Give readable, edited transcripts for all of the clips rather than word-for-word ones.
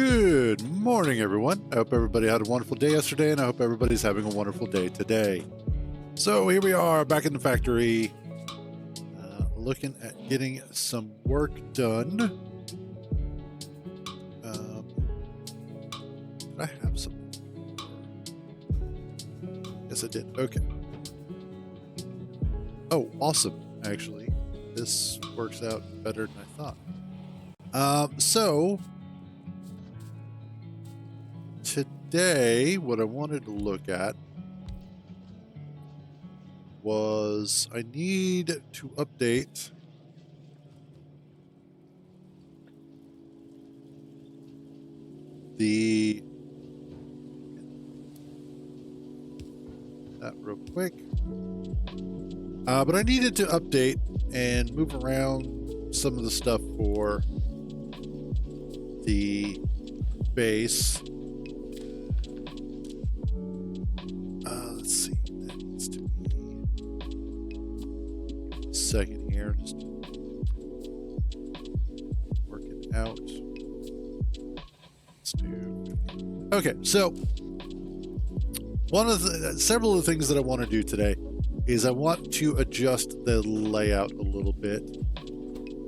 Good morning, everyone. I hope everybody had a wonderful day yesterday, and I hope everybody's having a wonderful day today. So here we are back in the factory, looking at getting some work done. Did I have something? Yes, I did. Okay. Oh, awesome. Actually, this works out better than I thought. So today, what I wanted to look at was I need to update that real quick. But I needed to update and move around some of the stuff for the base. Let's see. That needs to be a second here. Just work it out. Let's do. Okay, so several of the things that I want to do today is I want to adjust the layout a little bit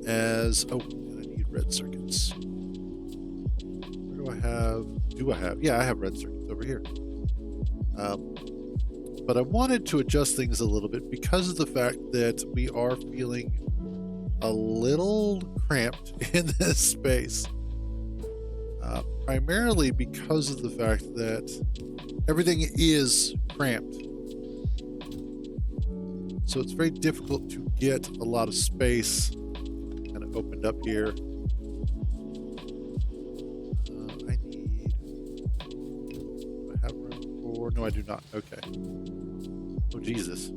and I need red circuits. Where do I have? Yeah, I have red circuits over here. But I wanted to adjust things a little bit because of the fact that we are feeling a little cramped in this space. Primarily because of the fact that everything is cramped. So it's very difficult to get a lot of space kind of opened up here. Do I have room for? No, I do not. Okay. Oh, Jesus.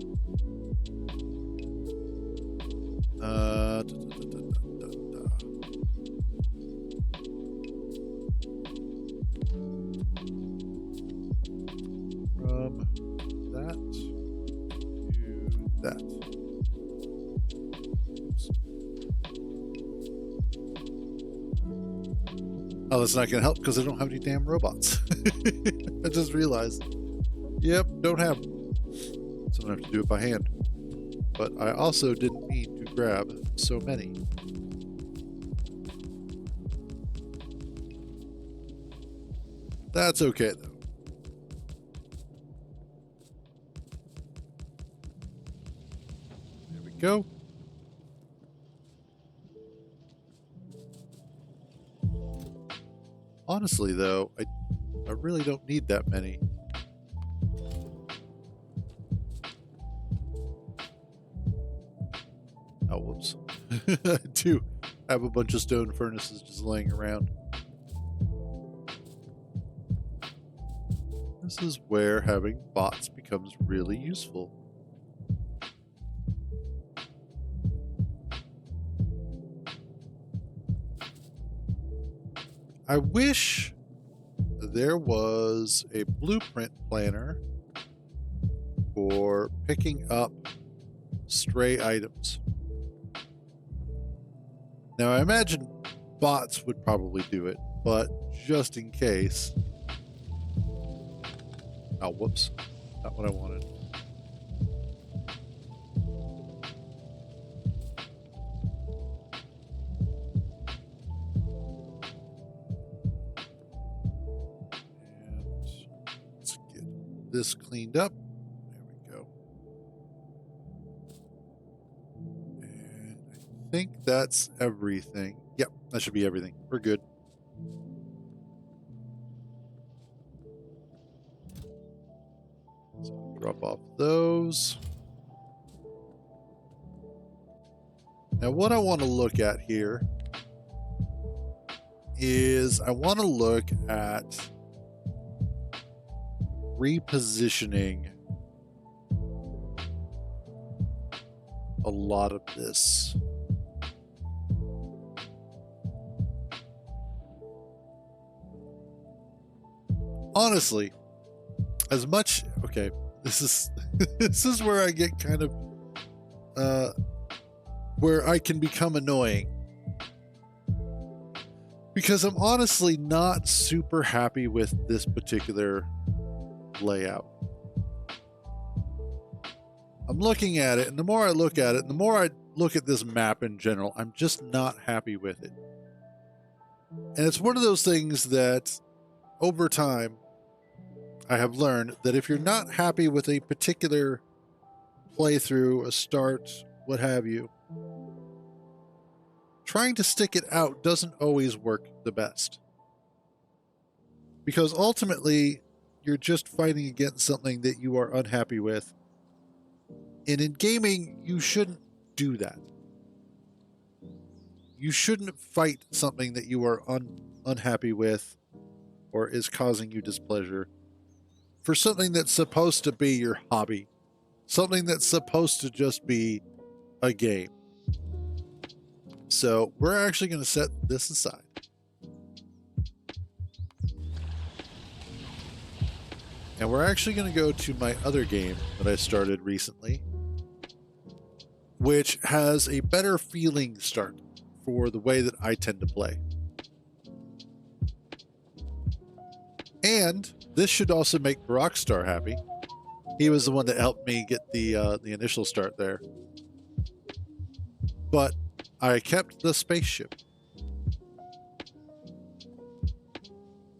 From that to that. Oops. Oh, that's not going to help because I don't have any damn robots. I just realized. Yep, don't have them. So I'm going to have to do it by hand. But I also didn't mean to grab so many. That's okay, though. There we go. Honestly, though, I really don't need that many. Oh, whoops. I do have a bunch of stone furnaces just laying around. This is where having bots becomes really useful. I wish there was a blueprint planner for picking up stray items. Now, I imagine bots would probably do it, but just in case. Oh, whoops. Not what I wanted. And let's get this cleaned up. There we go. And I think that's everything. Yep, that should be everything. We're good. So drop off those. Now what I want to look at here is I want to look at repositioning a lot of this. Honestly, as much, okay, this is where I get kind of where I can become annoying, because I'm honestly not super happy with this particular layout. I'm looking at it, and the more I look at it, and the more I look at this map in general, I'm just not happy with it. And it's one of those things that over time I have learned that if you're not happy with a particular playthrough, a start, what have you, trying to stick it out doesn't always work the best. Because ultimately, you're just fighting against something that you are unhappy with. And in gaming, you shouldn't do that. You shouldn't fight something that you are unhappy with or is causing you displeasure for something that's supposed to be your hobby, something that's supposed to just be a game. So we're actually going to set this aside. And we're actually going to go to my other game that I started recently, which has a better feeling start for the way that I tend to play. And this should also make Rockstar happy. He was the one that helped me get the initial start there. But I kept the spaceship.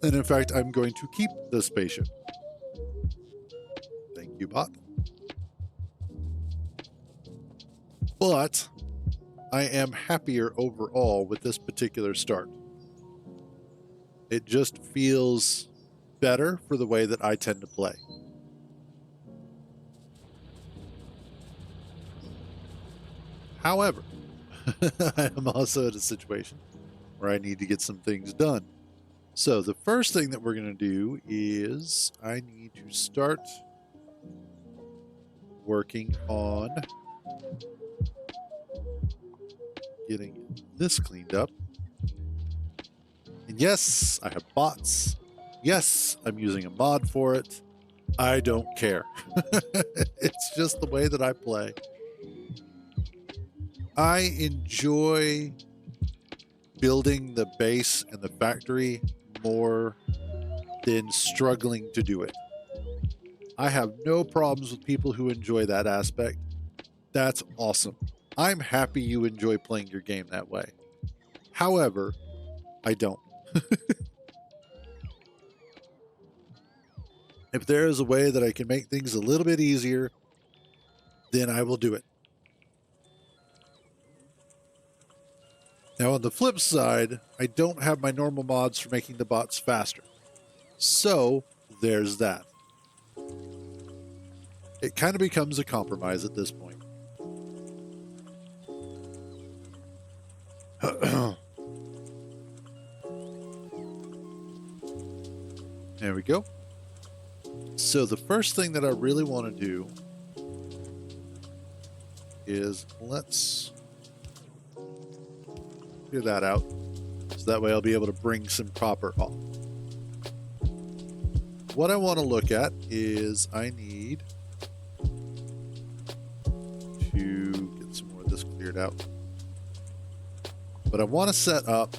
And in fact, I'm going to keep the spaceship. Thank you, bot. But I am happier overall with this particular start. It just feels better for the way that I tend to play. However, I am also in a situation where I need to get some things done. So the first thing that we're going to do is I need to start working on getting this cleaned up. And yes, I have bots. Yes, I'm using a mod for it. I don't care. It's just the way that I play. I enjoy building the base and the factory more than struggling to do it. I have no problems with people who enjoy that aspect. That's awesome. I'm happy you enjoy playing your game that way. However, I don't. If there is a way that I can make things a little bit easier, then I will do it. Now, on the flip side, I don't have my normal mods for making the bots faster. So, there's that. It kind of becomes a compromise at this point. There we go. So the first thing that I really want to do is let's clear that out. So that way I'll be able to bring some copper off. What I want to look at is I need to get some more of this cleared out. But I want to set up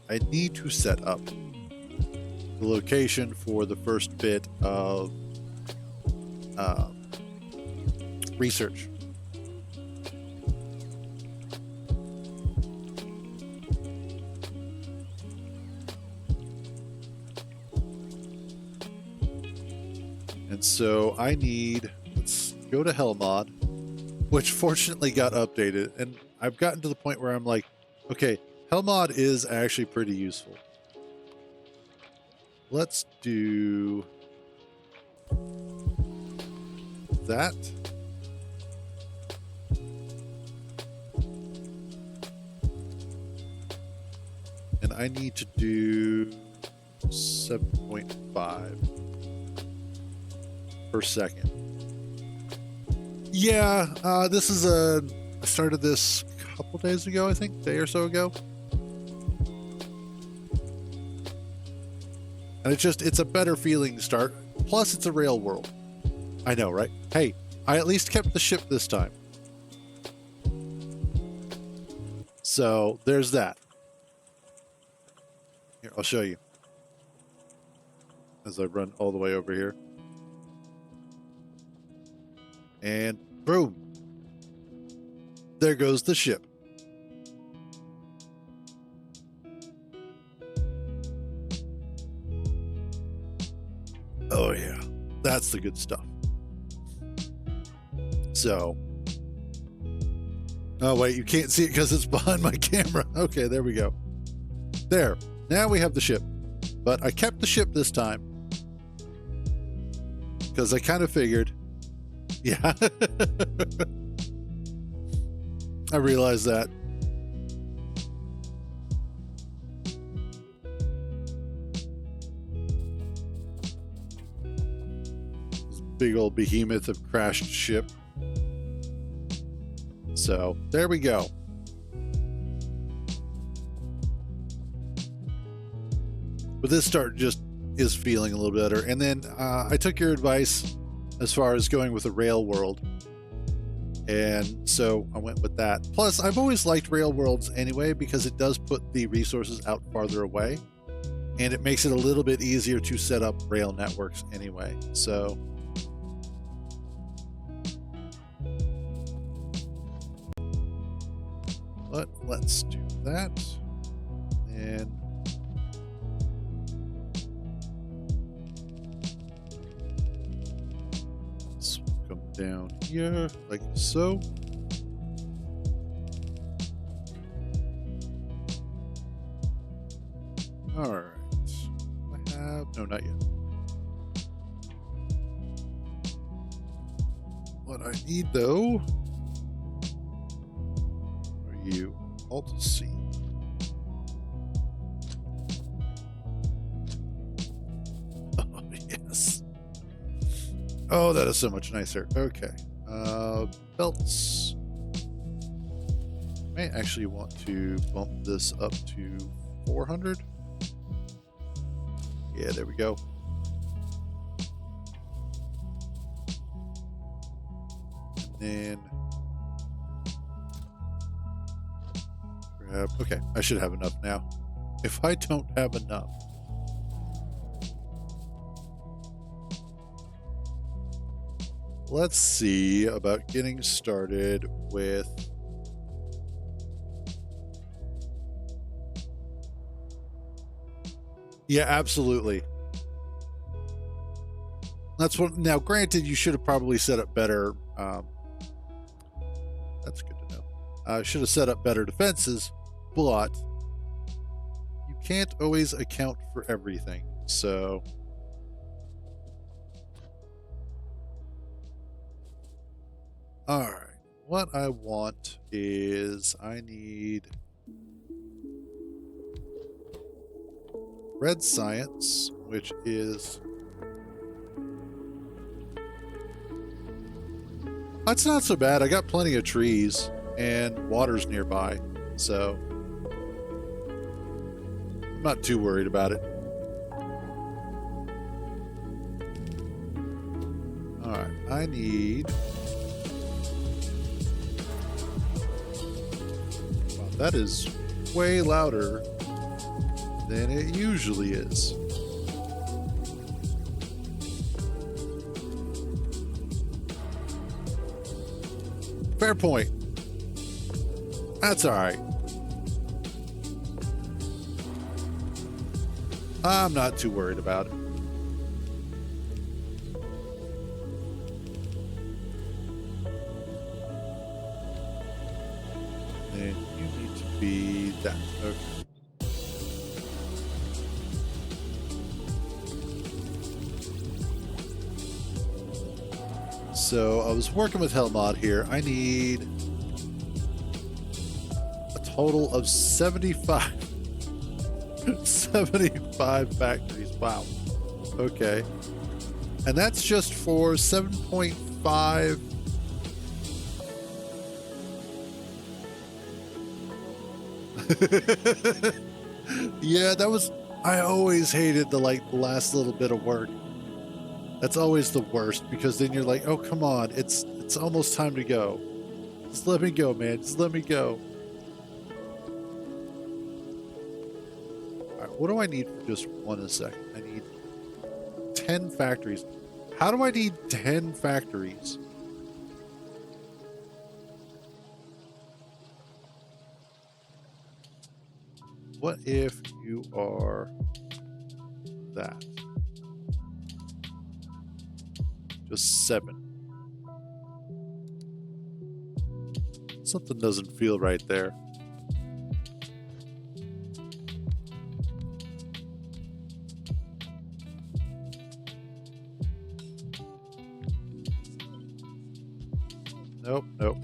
I need to set up the location for the first bit of research. And so I need, let's go to Hell Mod, which fortunately got updated. And I've gotten to the point where I'm like, okay, Hell Mod is actually pretty useful. Let's do that. And I need to do 7.5 per second. Yeah, this is I started this a couple days ago, I think, a day or so ago. And it's a better feeling start. Plus, it's a rail world. I know, right? Hey, I at least kept the ship this time. So there's that. Here, I'll show you as I run all the way over here. And boom. There goes the ship. Oh yeah, that's the good stuff. So, oh wait, you can't see it because it's behind my camera. Okay, there we go. There, now we have the ship. But I kept the ship this time because I kind of figured, yeah. I realized that. This big old behemoth of crashed ship. So there we go. But this start just is feeling a little better. And then I took your advice as far as going with a rail world. And so I went with that. Plus, I've always liked rail worlds anyway because it does put the resources out farther away. And it makes it a little bit easier to set up rail networks anyway. So but let's do that. And let's come down here like so. All right. I have, no, not yet. What I need though, you Alt C. Oh yes. Oh, that is so much nicer. Okay. Belts. May actually want to bump this up to 400. Yeah, there we go. And then okay, I should have enough now. If I don't have enough, let's see about getting started with yeah, absolutely. That's what. Now, granted, you should have probably set up better. That's good to know. I should have set up better defenses, but you can't always account for everything. So, all right. What I want is I need red science, which is that's not so bad. I got plenty of trees and water's nearby, so I'm not too worried about it. All right, I need. Wow, that is way louder than it usually is. Fair point. That's all right. I'm not too worried about it. And you need to be that. Okay. So I was working with Helmod here. I need a total of 75 factories. Wow. Okay. And that's just for 7.5. Yeah, that was, I always hated the last little bit of work. That's always the worst because then you're like, oh, come on. It's almost time to go. Just let me go, man. Just let me go. what do I need for just 1 a second? I need 10 factories. How do I need 10 factories? What if you are that? Just 7. Something doesn't feel right there. Nope, nope.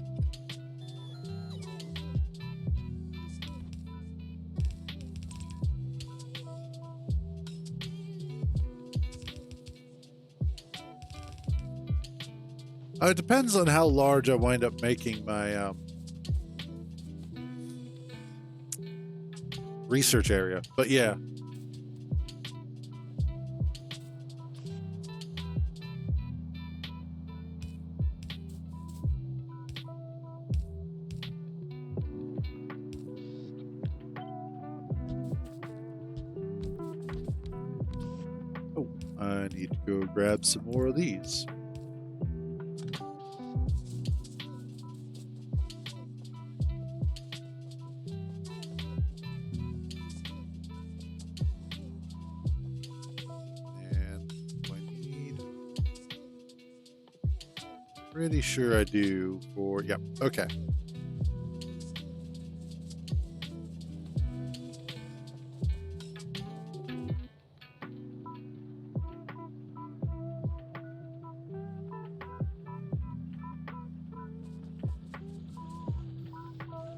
It depends on how large I wind up making my research area. But yeah. Oh, I need to go grab some more of these. Pretty sure I do for, yep, okay.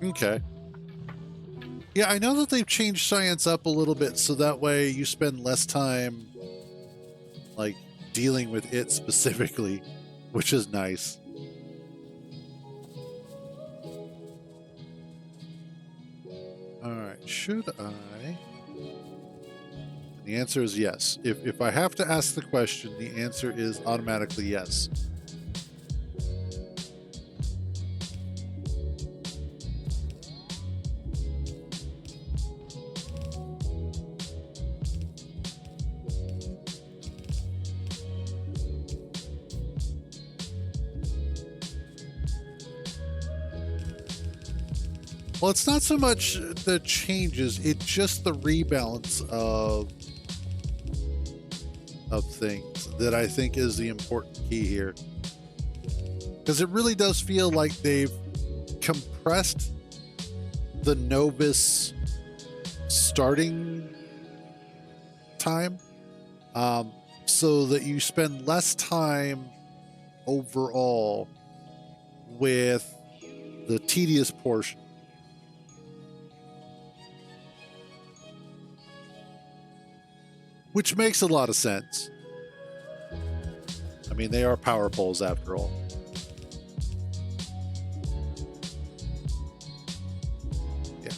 Okay. Yeah, I know that they've changed science up a little bit so that way you spend less time, like, dealing with it specifically, which is nice. Alright, should I? The answer is yes. If I have to ask the question, the answer is automatically yes. Well, it's not so much the changes, it's just the rebalance of things that I think is the important key here. Because it really does feel like they've compressed the novice starting time so that you spend less time overall with the tedious portion. Which makes a lot of sense. I mean, they are power poles after all. Yeah.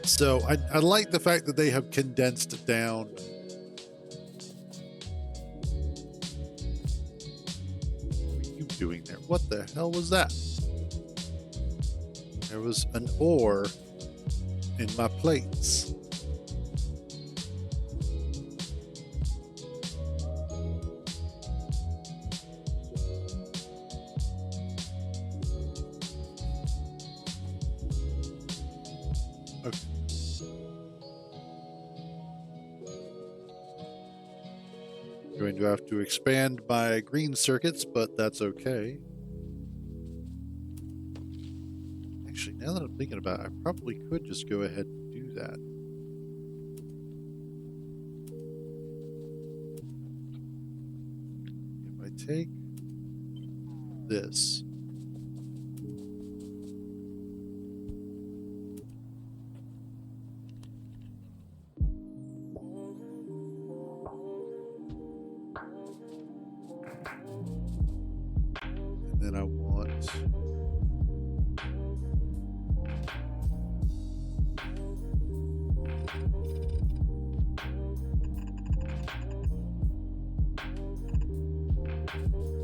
So I like the fact that they have condensed down doing there. What the hell was that? There was an ore in my plates. Okay. Going to have to expand my green circuits, but that's okay. Actually, now that I'm thinking about it, I probably could just go ahead and do that. If I take this, and then I want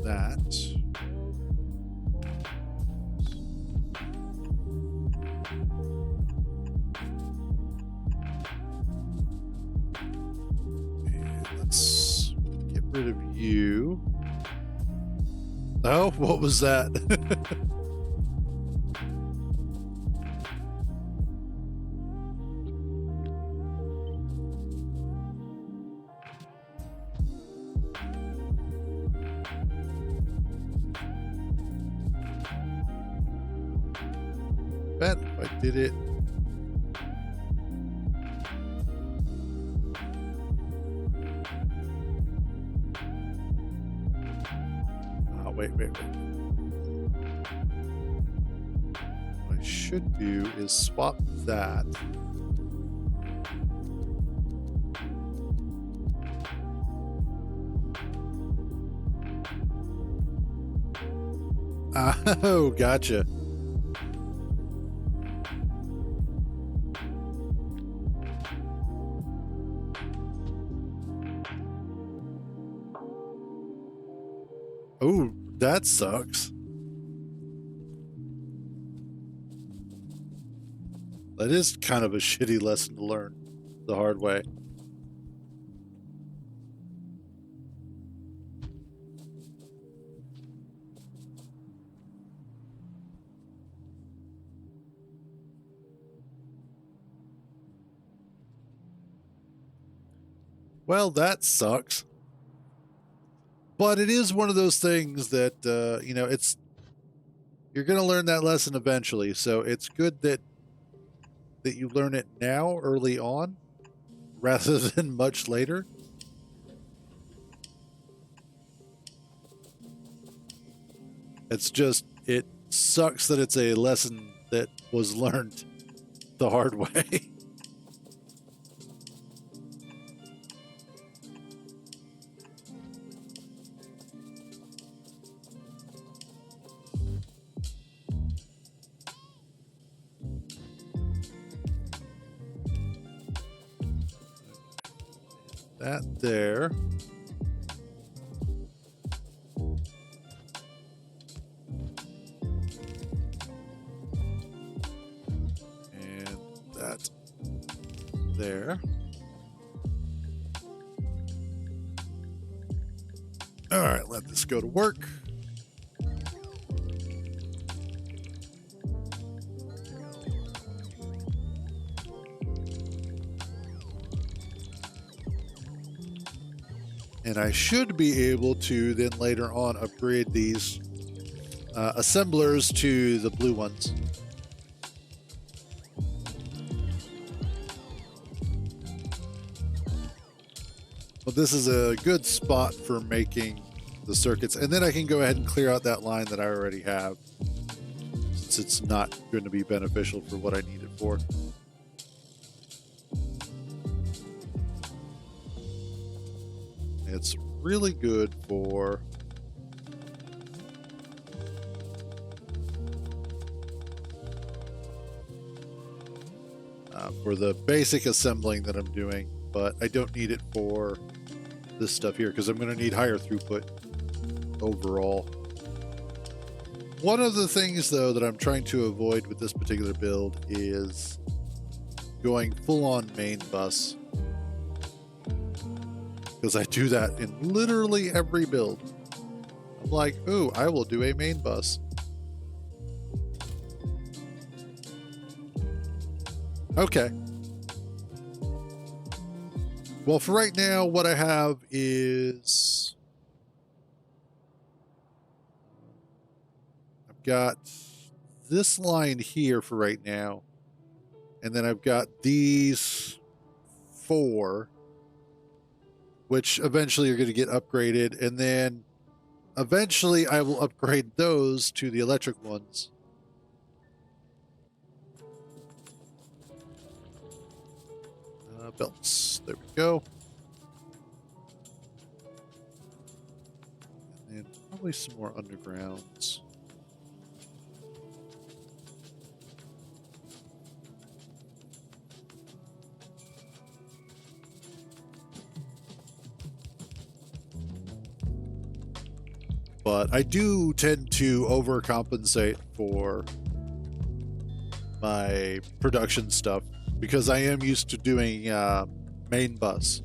that. And let's get rid of you. Oh, what was that? Bet if I did it. Oh, wait. What I should do is swap that. Oh, gotcha. Oh, that sucks. That is kind of a shitty lesson to learn the hard way. Well, that sucks. But it is one of those things that, you're going to learn that lesson eventually. So it's good that you learn it now, early on, rather than much later. It's just, it sucks that it's a lesson that was learned the hard way. That there. And that there. All right, let this go to work. And I should be able to then later on upgrade these assemblers to the blue ones. But this is a good spot for making the circuits. And then I can go ahead and clear out that line that I already have, since it's not going to be beneficial for what I need it for. It's really good for the basic assembling that I'm doing, but I don't need it for this stuff here because I'm going to need higher throughput overall. One of the things, though, that I'm trying to avoid with this particular build is going full-on main bus, because I do that in literally every build. I'm like, ooh, I will do a main bus. Okay. Well, for right now, what I have is I've got this line here for right now, and then I've got these 4, which eventually are going to get upgraded, and then eventually I will upgrade those to the electric ones. Belts. There we go. And probably some more undergrounds. But I do tend to overcompensate for my production stuff because I am used to doing main bus.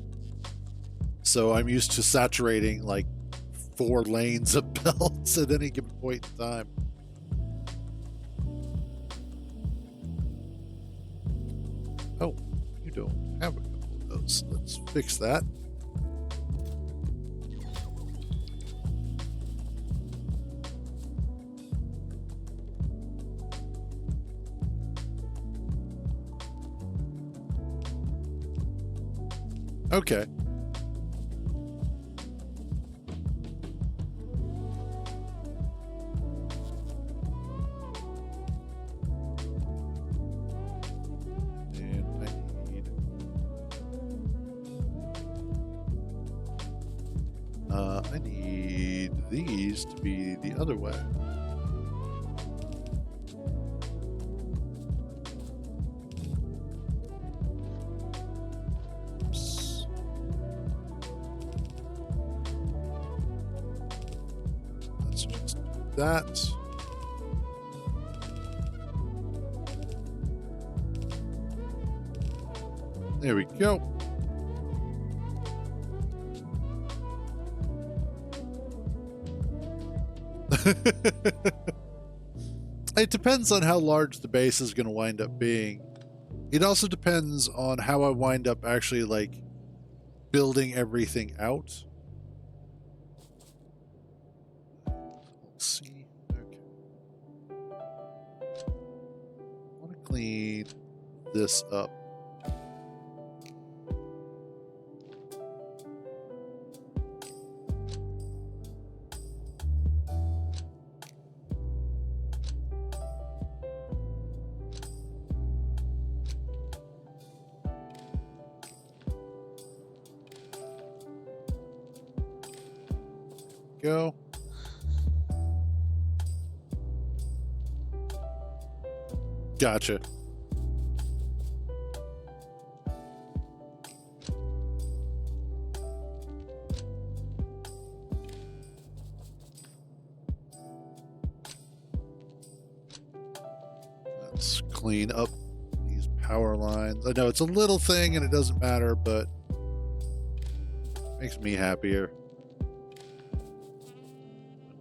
So I'm used to saturating like 4 lanes of belts at any given point in time. Oh, you don't have a couple of those. Let's fix that. Okay. I need these to be the other way. Oops. Let's just do that. There we go. It depends on how large the base is going to wind up being. It also depends on how I wind up actually like building everything out. Let's see. Okay. I want to clean this up. Go. Gotcha. Let's clean up these power lines. I know it's a little thing and it doesn't matter, but it makes me happier.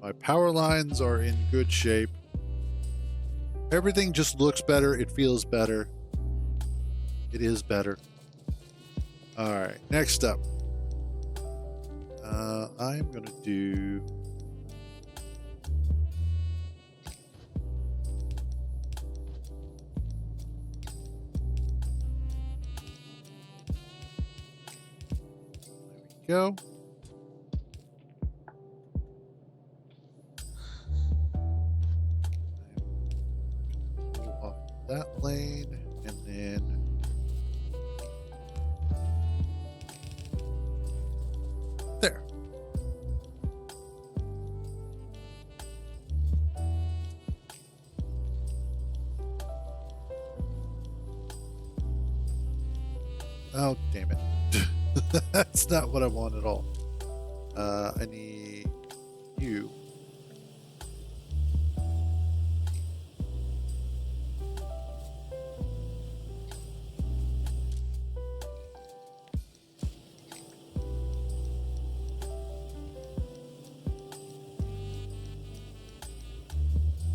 My power lines are in good shape. Everything just looks better. It feels better. It is better. All right, next up. I'm going to do... There we go. Pull off that lane and then there. Oh, damn it. That's not what I want at all. I need you.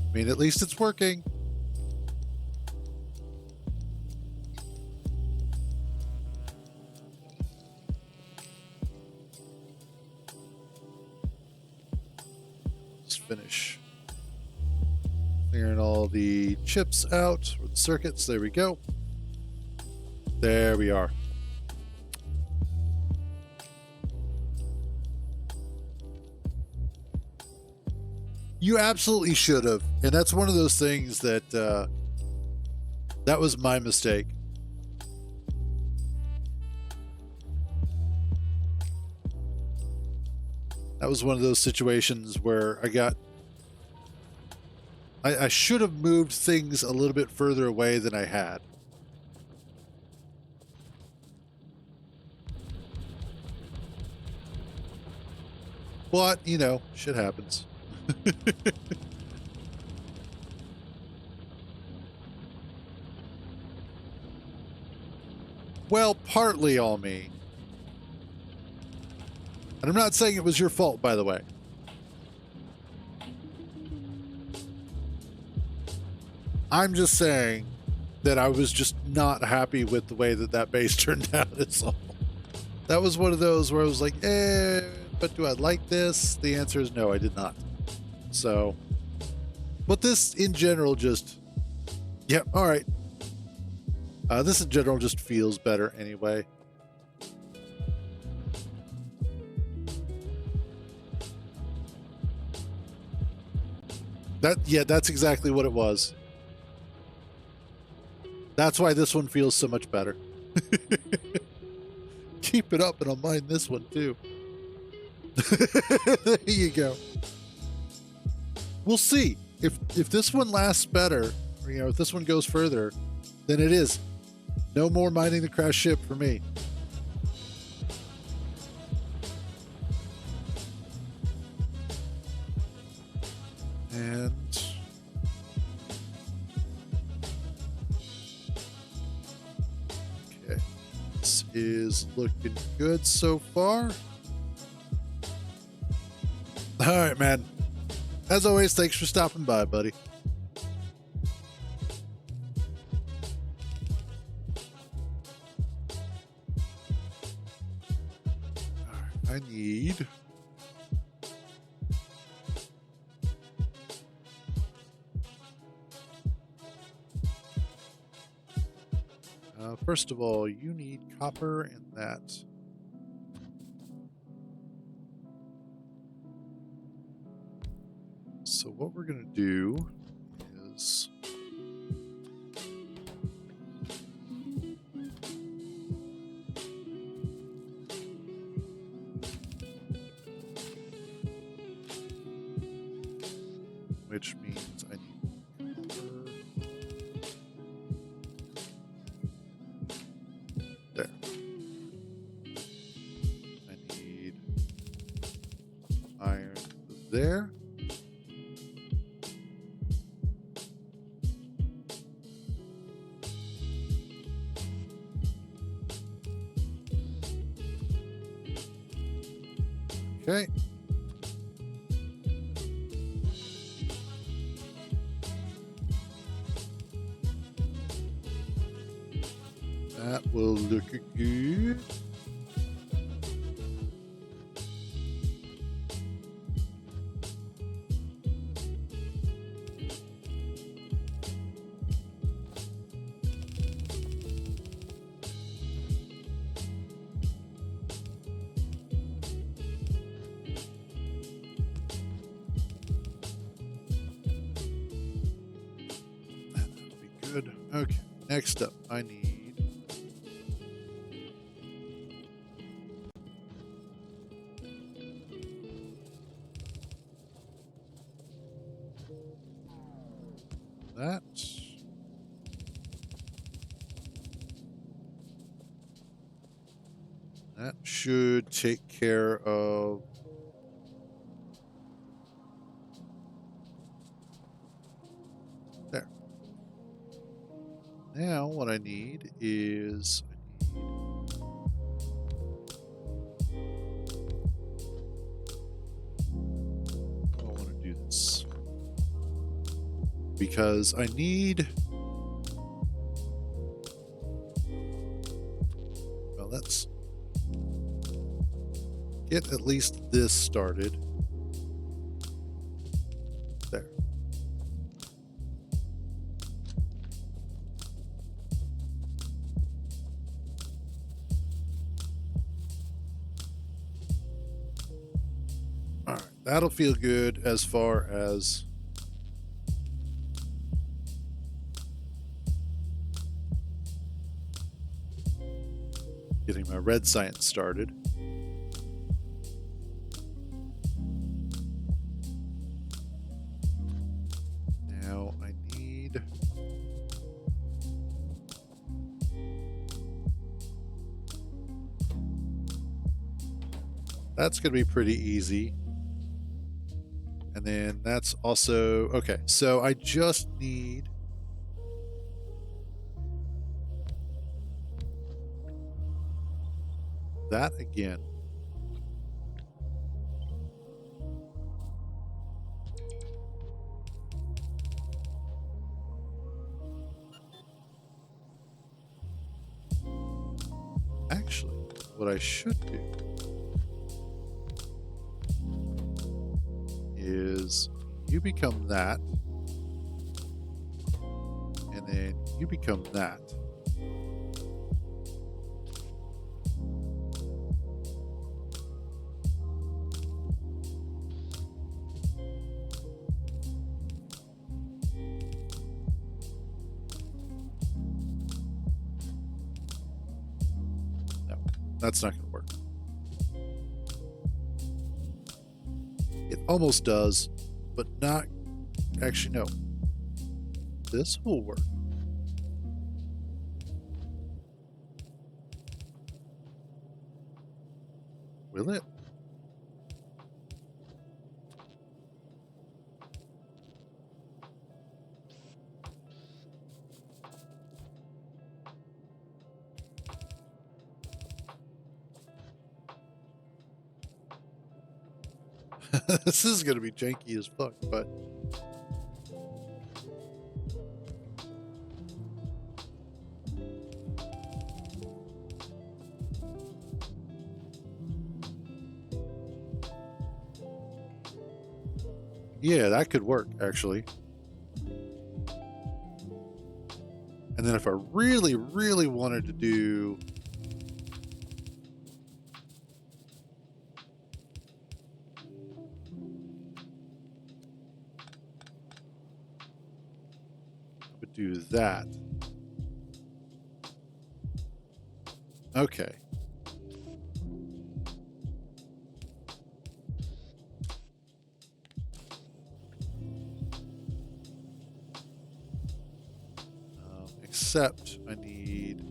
I mean, at least it's working. Let's finish clearing all the chips out, or the circuits. There we go. There we are. You absolutely should have. And that's one of those things that that was my mistake. That was one of those situations where I should have moved things a little bit further away than I had. But, you know, shit happens. Well, partly all me. And I'm not saying it was your fault, by the way. I'm just saying that I was just not happy with the way that that base turned out. It's all. That was one of those where I was like, but do I like this? The answer is no, I did not. So, but this in general just, yeah, all right. This in general just feels better anyway. That's exactly what it was. That's why this one feels so much better. Keep it up and I'll mind this one too. There you go. We'll see. If this one lasts better, or, if this one goes further, then it is. No more mining the crash ship for me. And okay, this is looking good so far. All right, man. As always, thanks for stopping by, buddy. All right, I need... first of all, you need copper and that. So what we're going to do is... which means I need copper. There. I need iron there. Okay. That will look good. That'll be good. Okay, next up, I need that. That should take care of there. Now what I need is I want to do this because I need, well, let's get at least this started. There. All right, that'll feel good as far as getting my red science started. Now I need that's going to be pretty easy. And And then that's also, okay, so I just need that again. Actually, what I should do is you become that, and then you become that. No, that's not going to work. It almost does, but not actually. No, this will work. Will it? This is going to be janky as fuck, but yeah, that could work actually. And then if I really, really wanted to do that. Okay. Except I need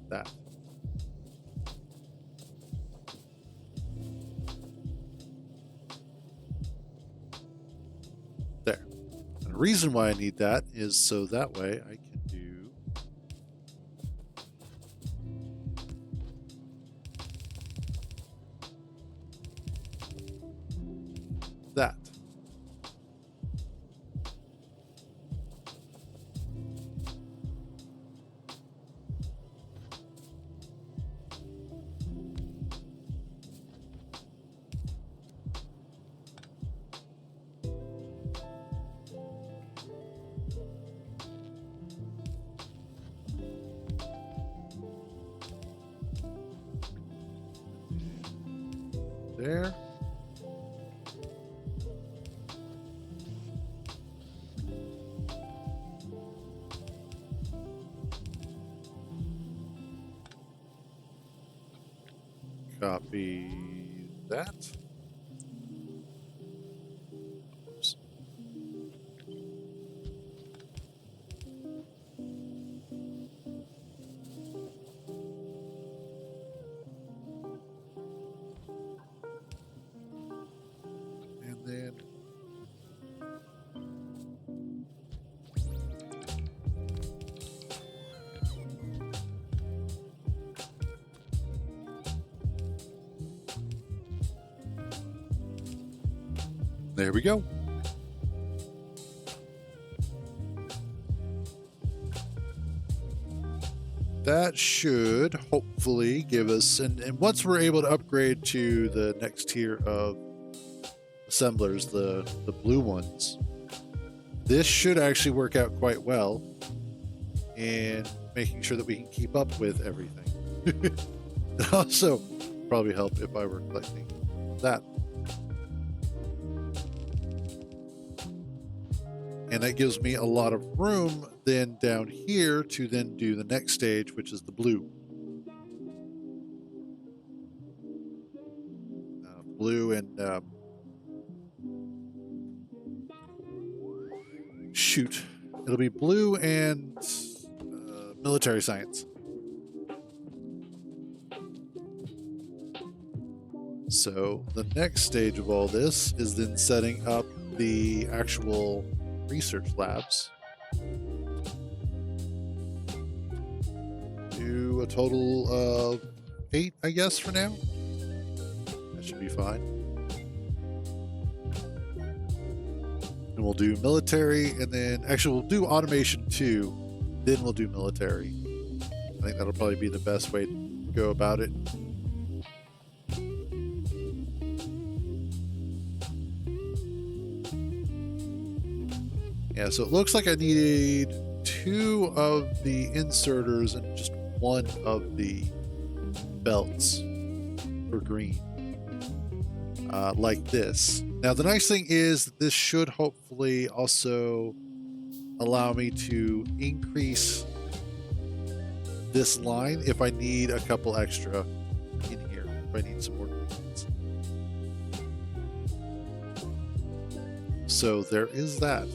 that. There. And the reason why I need that is so that way I can do that. There. Copy that. Oops. And then there we go. That should hopefully give us, and once we're able to upgrade to the next tier of assemblers, the blue ones, this should actually work out quite well in making sure that we can keep up with everything. It also probably help if I were collecting that. And that gives me a lot of room then down here to then do the next stage, which is the blue. Blue and shoot. It'll be blue and military science. So the next stage of all this is then setting up the actual research labs. Do a total of 8, I guess, for now. That should be fine. And we'll do military, and then actually we'll do automation 2, then we'll do military. I think that'll probably be the best way to go about it. Yeah, so it looks like I need 2 of the inserters and just 1 of the belts for green, like this. Now, the nice thing is that this should hopefully also allow me to increase this line if I need a couple extra in here, if I need some more greens. So there is that.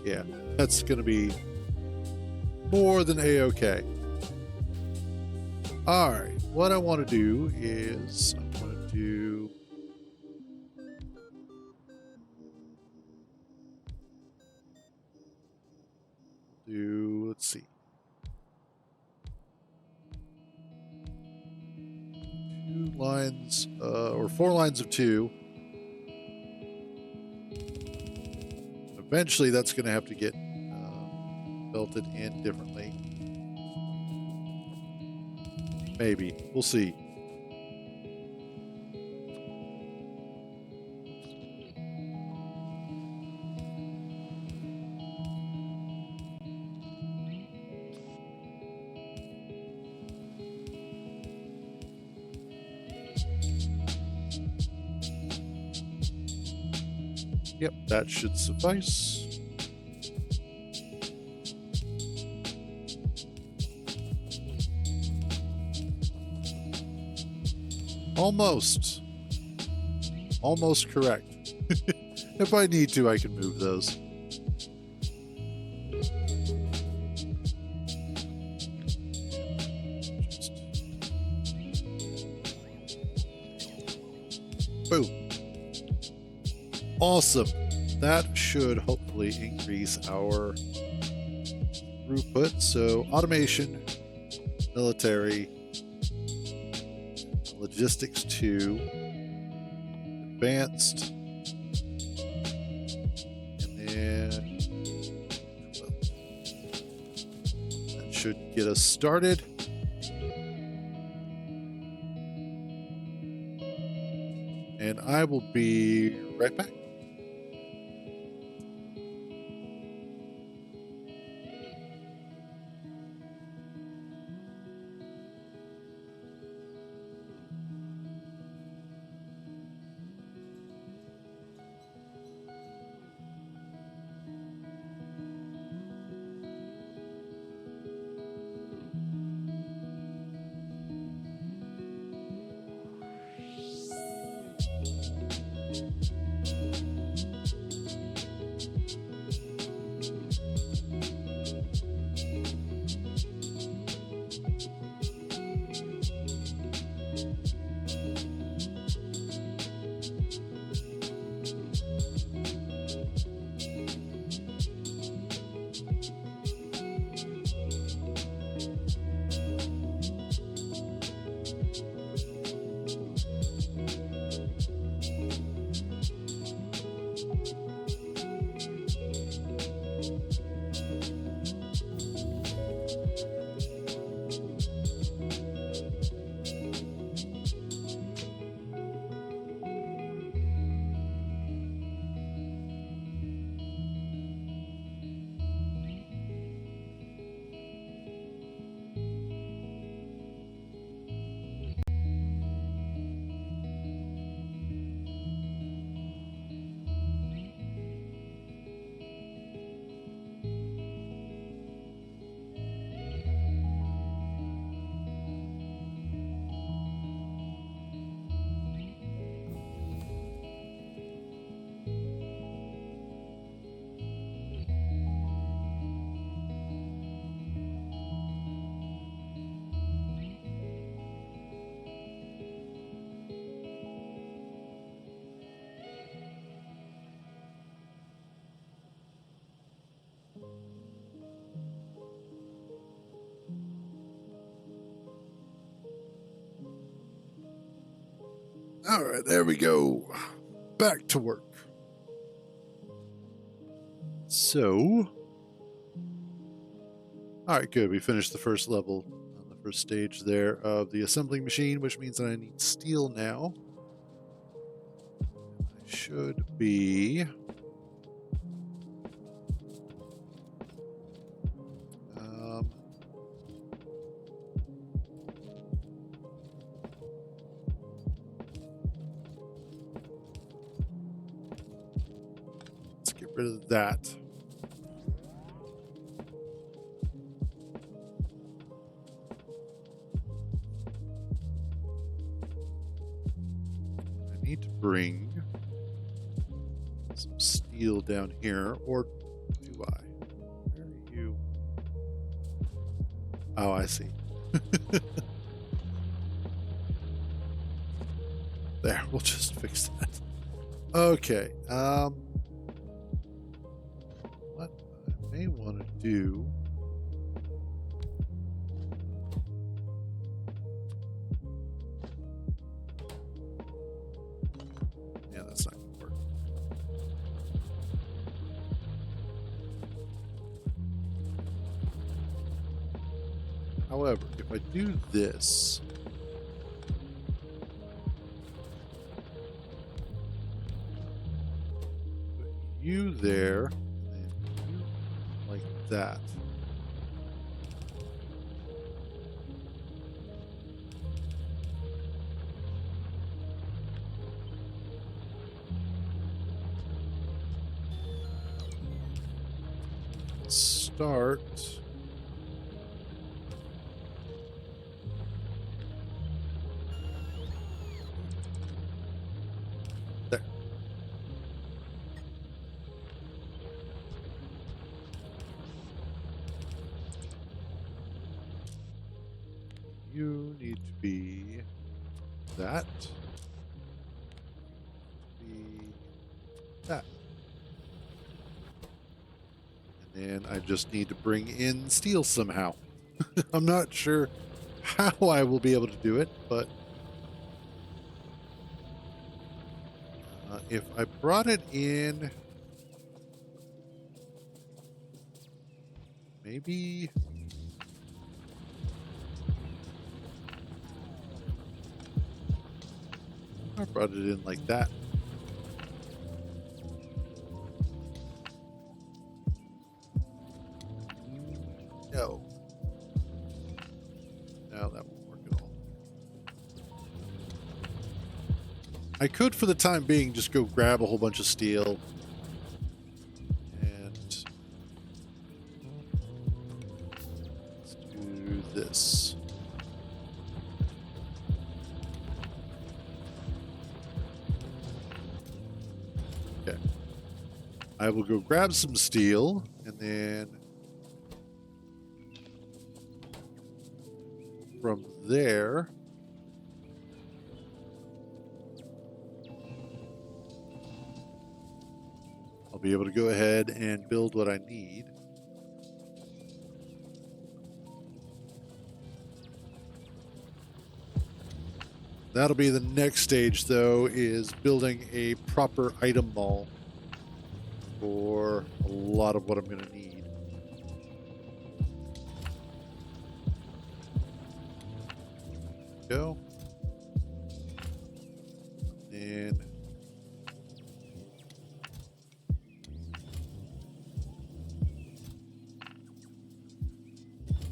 Yeah, that's going to be more than a-okay. All right, what I want to do is I'm going to do, let's see, 2 lines or 4 lines of 2. Eventually, that's going to have to get belted in differently. Maybe. We'll see. Yep, that should suffice. Almost. Almost correct. If I need to, I can move those. Boom. Awesome. That should hopefully increase our throughput. So automation, military, logistics 2, advanced, and then that should get us started. And I will be right back. All right, there we go. Back to work. So, all right, good. We finished the first level on the first stage there of the assembling machine, which means that I need steel now. I should be... let's get rid of that. I need to bring some steel down here, or do I? Where are you? Oh, I see. There, we'll just fix that. Okay. What I may want to do... Yeah, that's not going to work. However, if I do this... you there, and you like that. Start. There. You need to be that. Be that. And then I just need to bring in steel somehow. I'm not sure how I will be able to do it, but if I brought it in, maybe... I brought it in like that. No. No, that won't work at all. I could, for the time being, just go grab a whole bunch of steel. And let's do this. Okay. I will go grab some steel, and then from there, I'll be able to go ahead and build what I need. That'll be the next stage, though, is building a proper item mall for a lot of what I'm going to need. Go. And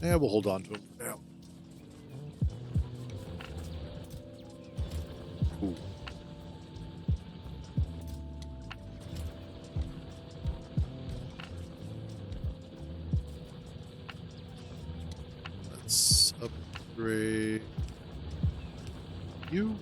we'll hold on to him for now. Cool. Let's upgrade you.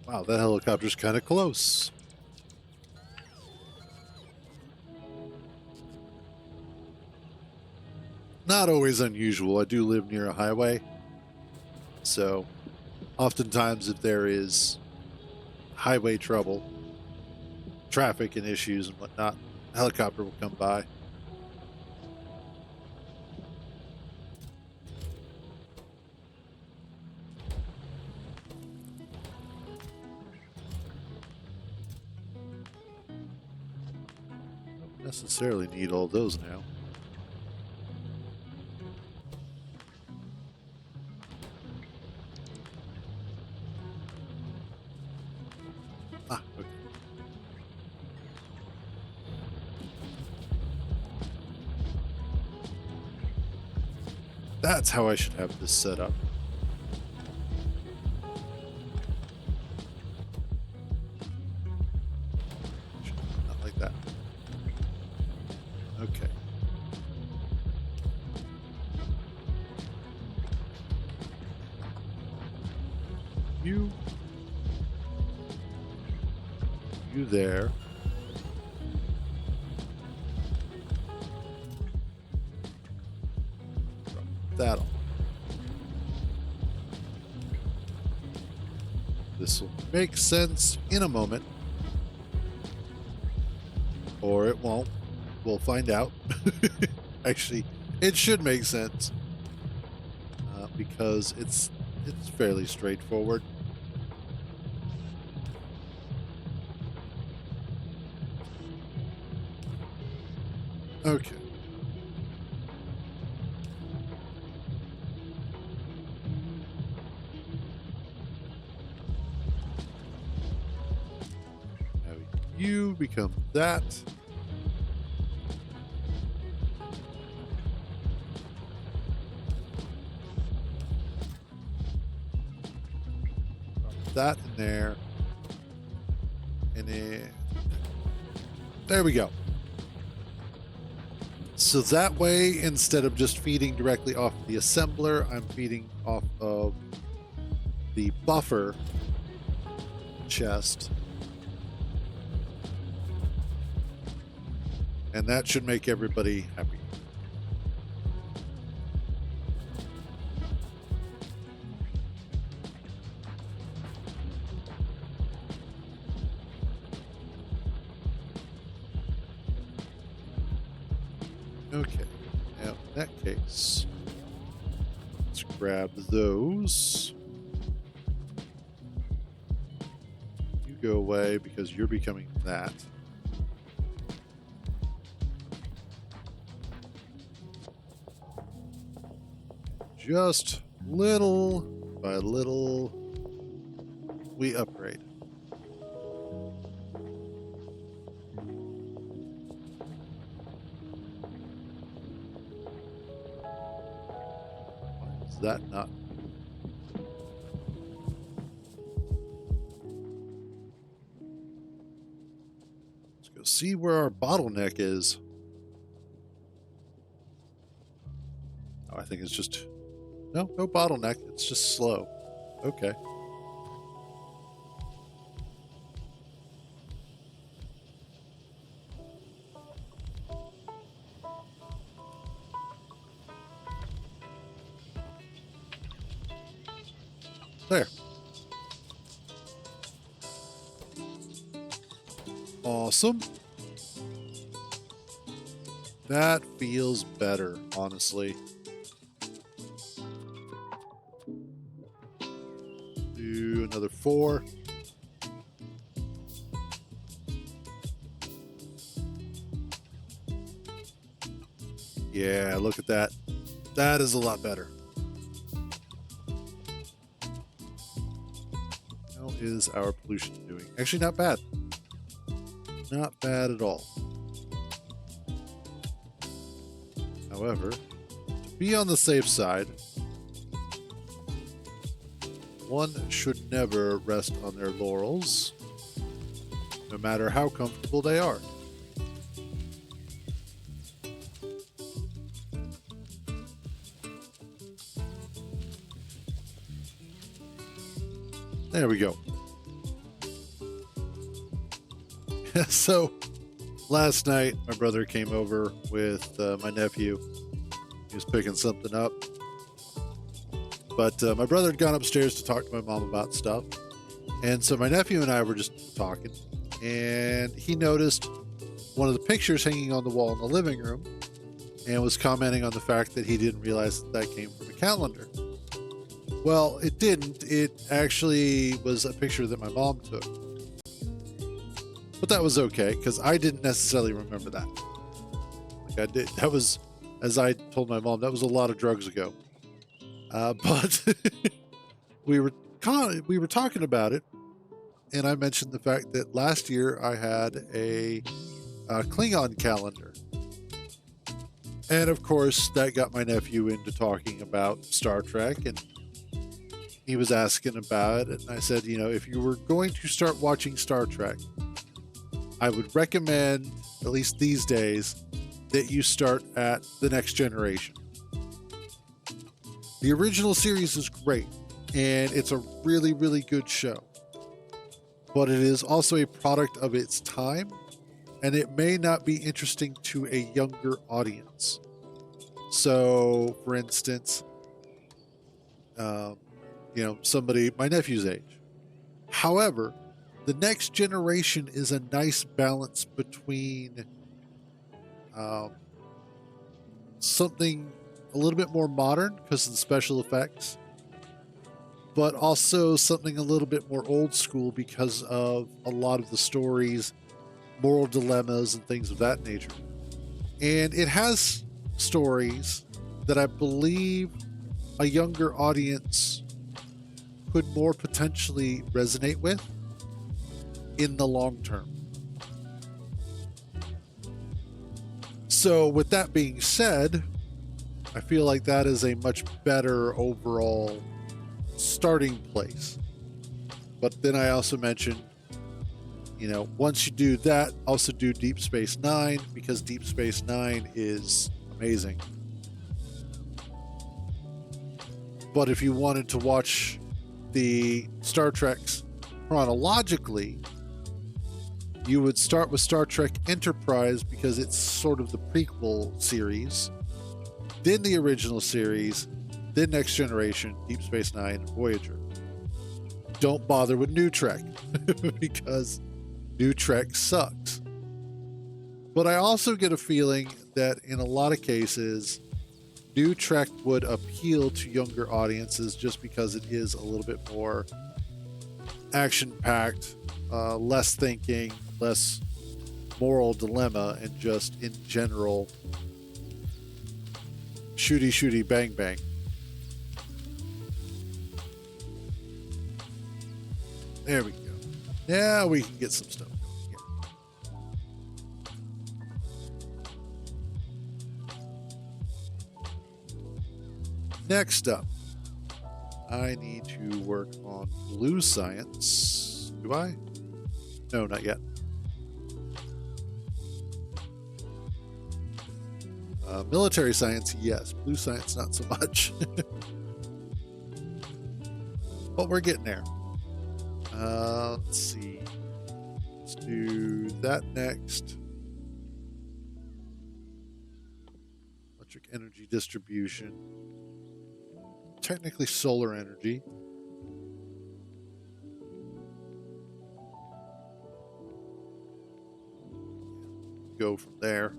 Wow, that helicopter's kind of close. Not always unusual. I do live near a highway. So, oftentimes if there is highway trouble, traffic and issues and whatnot, a helicopter will come by. Don't necessarily need all those now. Ah, okay. That's how I should have this set up. Not like that. Okay. You there. Drop that on. This will make sense in a moment. Or it won't. We'll find out. Actually, it should make sense. Because it's fairly straightforward. Okay. Now you become that. Drop that in there. And then there we go. So that way, instead of just feeding directly off the assembler, I'm feeding off of the buffer chest. And that should make everybody happy. Okay, now in that case, let's grab those. You go away because you're becoming that. Just little by little, we upgrade. That not let's go see where our bottleneck is. Oh, I think it's just no bottleneck, it's just slow. Okay. There. Awesome. That feels better, honestly. Do another 4. Yeah, look at that. That is a lot better. Is our pollution doing? Actually, not bad. Not bad at all. However, to be on the safe side, one should never rest on their laurels, no matter how comfortable they are. There we go. So, last night, my brother came over with my nephew. He was picking something up. But my brother had gone upstairs to talk to my mom about stuff. And so my nephew and I were just talking. and he noticed one of the pictures hanging on the wall in the living room and was commenting on the fact that he didn't realize that came from a calendar. Well, it didn't. It actually was a picture that my mom took. But that was okay, because I didn't necessarily remember that. Like I did. That was, as I told my mom, that was a lot of drugs ago. But we were talking about it, and I mentioned the fact that last year I had a Klingon calendar. And of course, that got my nephew into talking about Star Trek, and he was asking about it. And I said, if you were going to start watching Star Trek, I would recommend, at least these days, that you start at The Next Generation. The original series is great, and it's a really, really good show. But it is also a product of its time, and it may not be interesting to a younger audience. So, for instance, somebody my nephew's age. However, The Next Generation is a nice balance between something a little bit more modern because of the special effects, but also something a little bit more old school because of a lot of the stories, moral dilemmas, and things of that nature. And it has stories that I believe a younger audience could more potentially resonate with in the long term. So with that being said, I feel like that is a much better overall starting place. But then I also mentioned, once you do that, also do Deep Space Nine, because Deep Space Nine is amazing. But if you wanted to watch the Star Treks chronologically, you would start with Star Trek Enterprise because it's sort of the prequel series, then the original series, then Next Generation, Deep Space Nine, and Voyager. Don't bother with New Trek because New Trek sucks. But I also get a feeling that in a lot of cases, New Trek would appeal to younger audiences just because it is a little bit more action-packed, less thinking, less moral dilemma, and just in general shooty bang bang. There we go. Now we can get some stuff going here. Next up, I need to work on blue science. Do I? No, not yet. Military science, yes. Blue science, not so much. But we're getting there. Let's see. Let's do that next. Electric energy distribution. Technically solar energy. Go from there.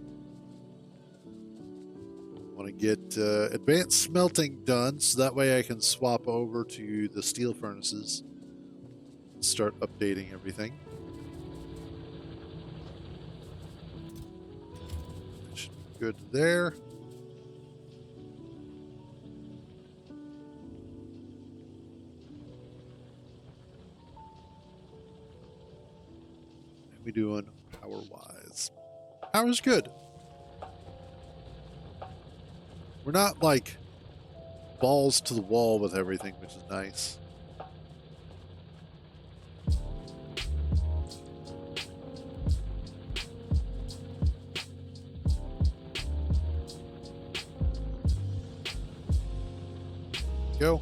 Want to get advanced smelting done so that way I can swap over to the steel furnaces and start updating everything. That should be good there. How we doing power-wise? Power's good. We're not like balls to the wall with everything, which is nice. Go.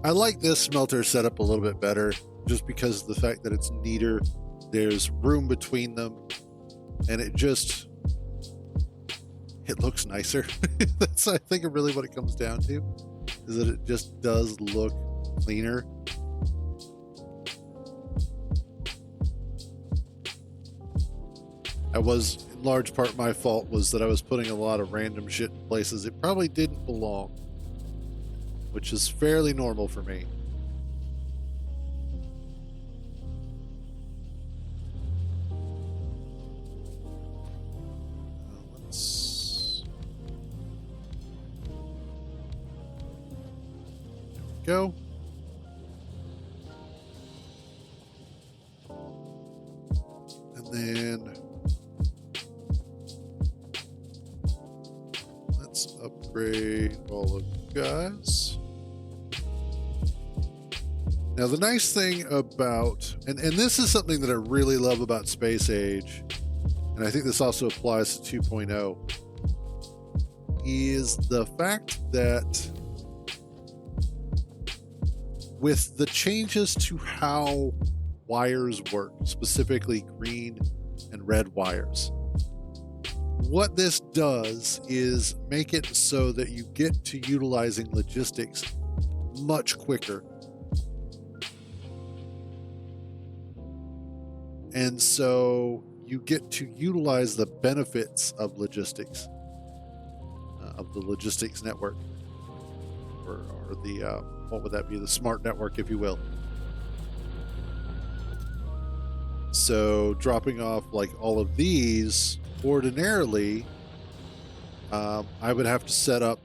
I like this smelter setup a little bit better just because of the fact that it's neater. There's room between them, and it looks nicer. That's, I think, really what it comes down to. is that it just does look cleaner. That was in large part my fault, was that I was putting a lot of random shit in places it probably didn't belong, which is fairly normal for me. Go. And then let's upgrade all of you guys. Now the nice thing about, and this is something that I really love about Space Age, and I think this also applies to 2.0, is the fact that with the changes to how wires work, specifically green and red wires, what this does is make it so that you get to utilizing logistics much quicker. And so you get to utilize the benefits of logistics, of the logistics network, or the what would that be? The smart network, if you will. So dropping off like all of these, ordinarily, I would have to set up,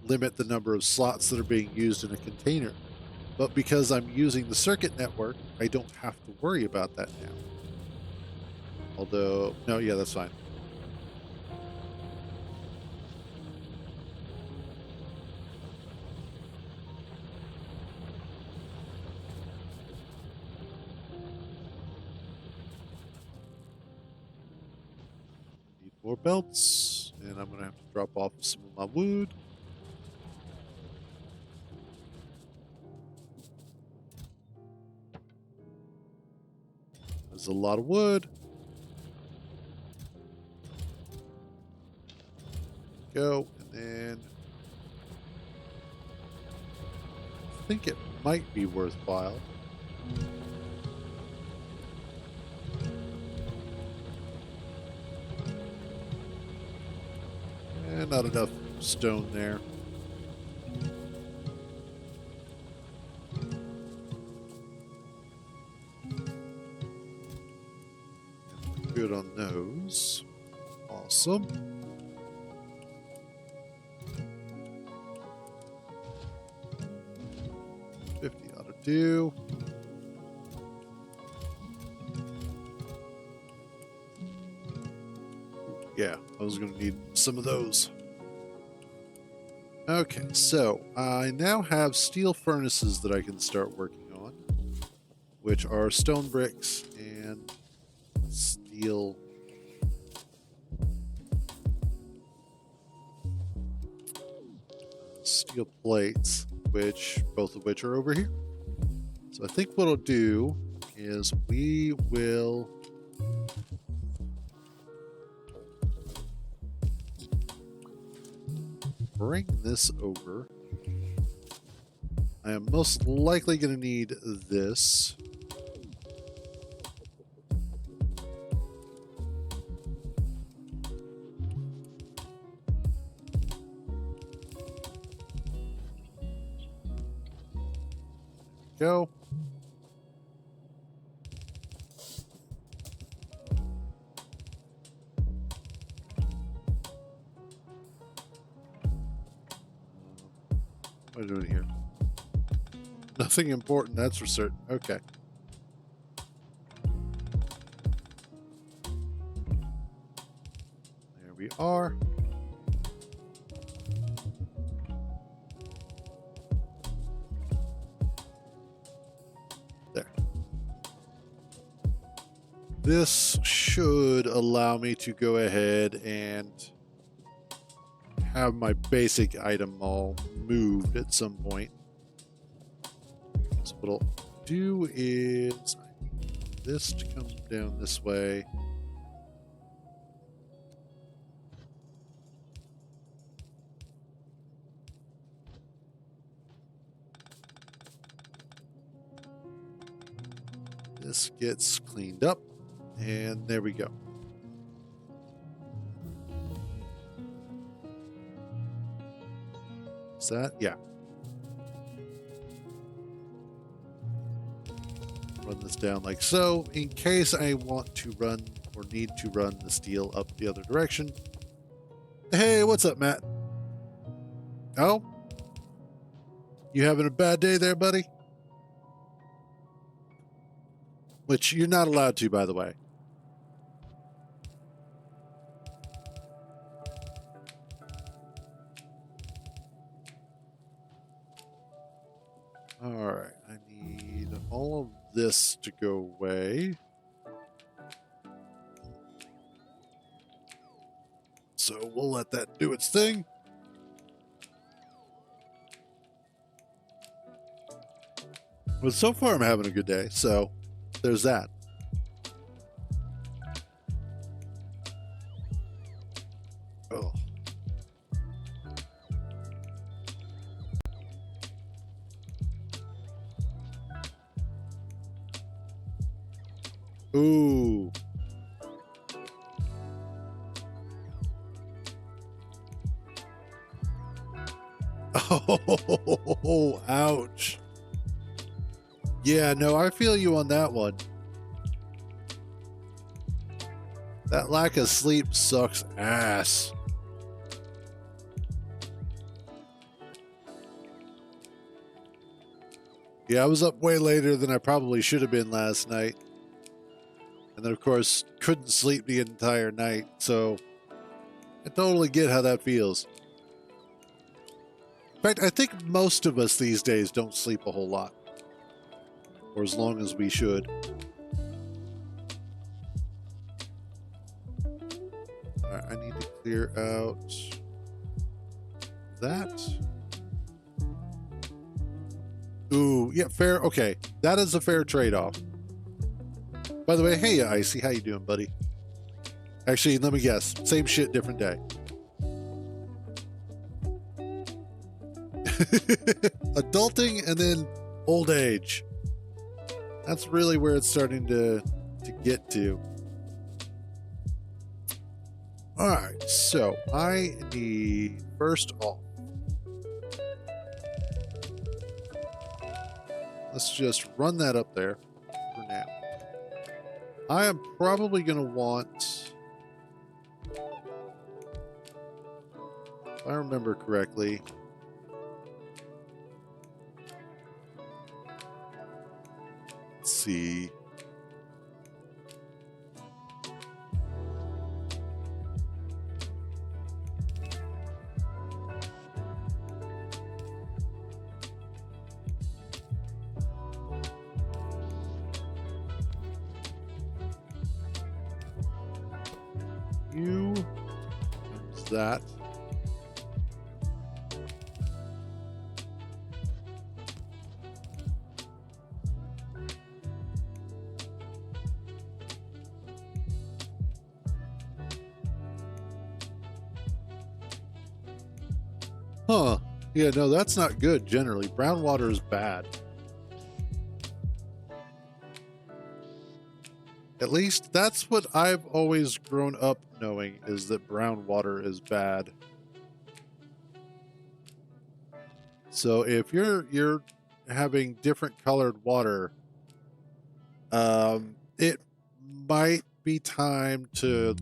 limit the number of slots that are being used in a container. But because I'm using the circuit network, I don't have to worry about that now. Although, no, yeah, that's fine. More belts, and I'm going to have to drop off some of my wood. There's a lot of wood. Go, and then I think it might be worthwhile. And not enough stone there. Good on those. Awesome. $50 ought to do. Yeah, I was going to need some of those. Okay, so I now have steel furnaces that I can start working on, which are stone bricks and steel plates, both of which are over here. So I think what I'll do is we will bring this over. I am most likely going to need this. Go. What am I doing here? Nothing important, that's for certain. Okay. There we are. There. This should allow me to go ahead and have my basic item all moved at some point. So what I'll do is I need this to come down this way. this gets cleaned up, and there we go. Is that? Yeah. Run this down like so, in case I want to run or need to run the steel up the other direction. Hey, what's up, Matt? Oh? You having a bad day there, buddy? Which you're not allowed to, by the way. Alright, I need all of this to go away. So we'll let that do its thing. But so far I'm having a good day, so there's that. Oh. Ooh. Oh, ouch. Yeah, no, I feel you on that one. That lack of sleep sucks ass. Yeah, I was up way later than I probably should have been last night. And then, of course, couldn't sleep the entire night, so I totally get how that feels. In fact, I think most of us these days don't sleep a whole lot. Or as long as we should. Alright, I need to clear out that. Ooh, yeah, fair. Okay, that is a fair trade-off. By the way, hey, Icy, how you doing, buddy? Actually, let me guess. Same shit, different day. Adulting and then old age. That's really where it's starting to get to. Alright, so I need, first off, let's just run that up there for now. I am probably going to want, if I remember correctly, let's see. You times that. Huh. Yeah, no, that's not good generally. Brown water is bad. At least that's what I've always grown up knowing, is that brown water is bad. So if you're having different colored water, it might be time to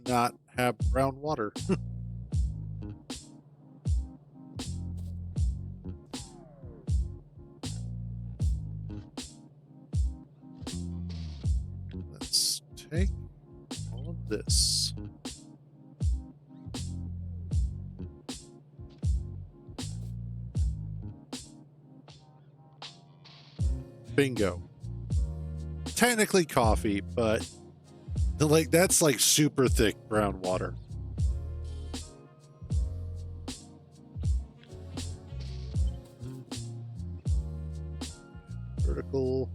not have brown water. Let's take all of this. Bingo. Technically coffee, but that's like super thick brown water. Vertical.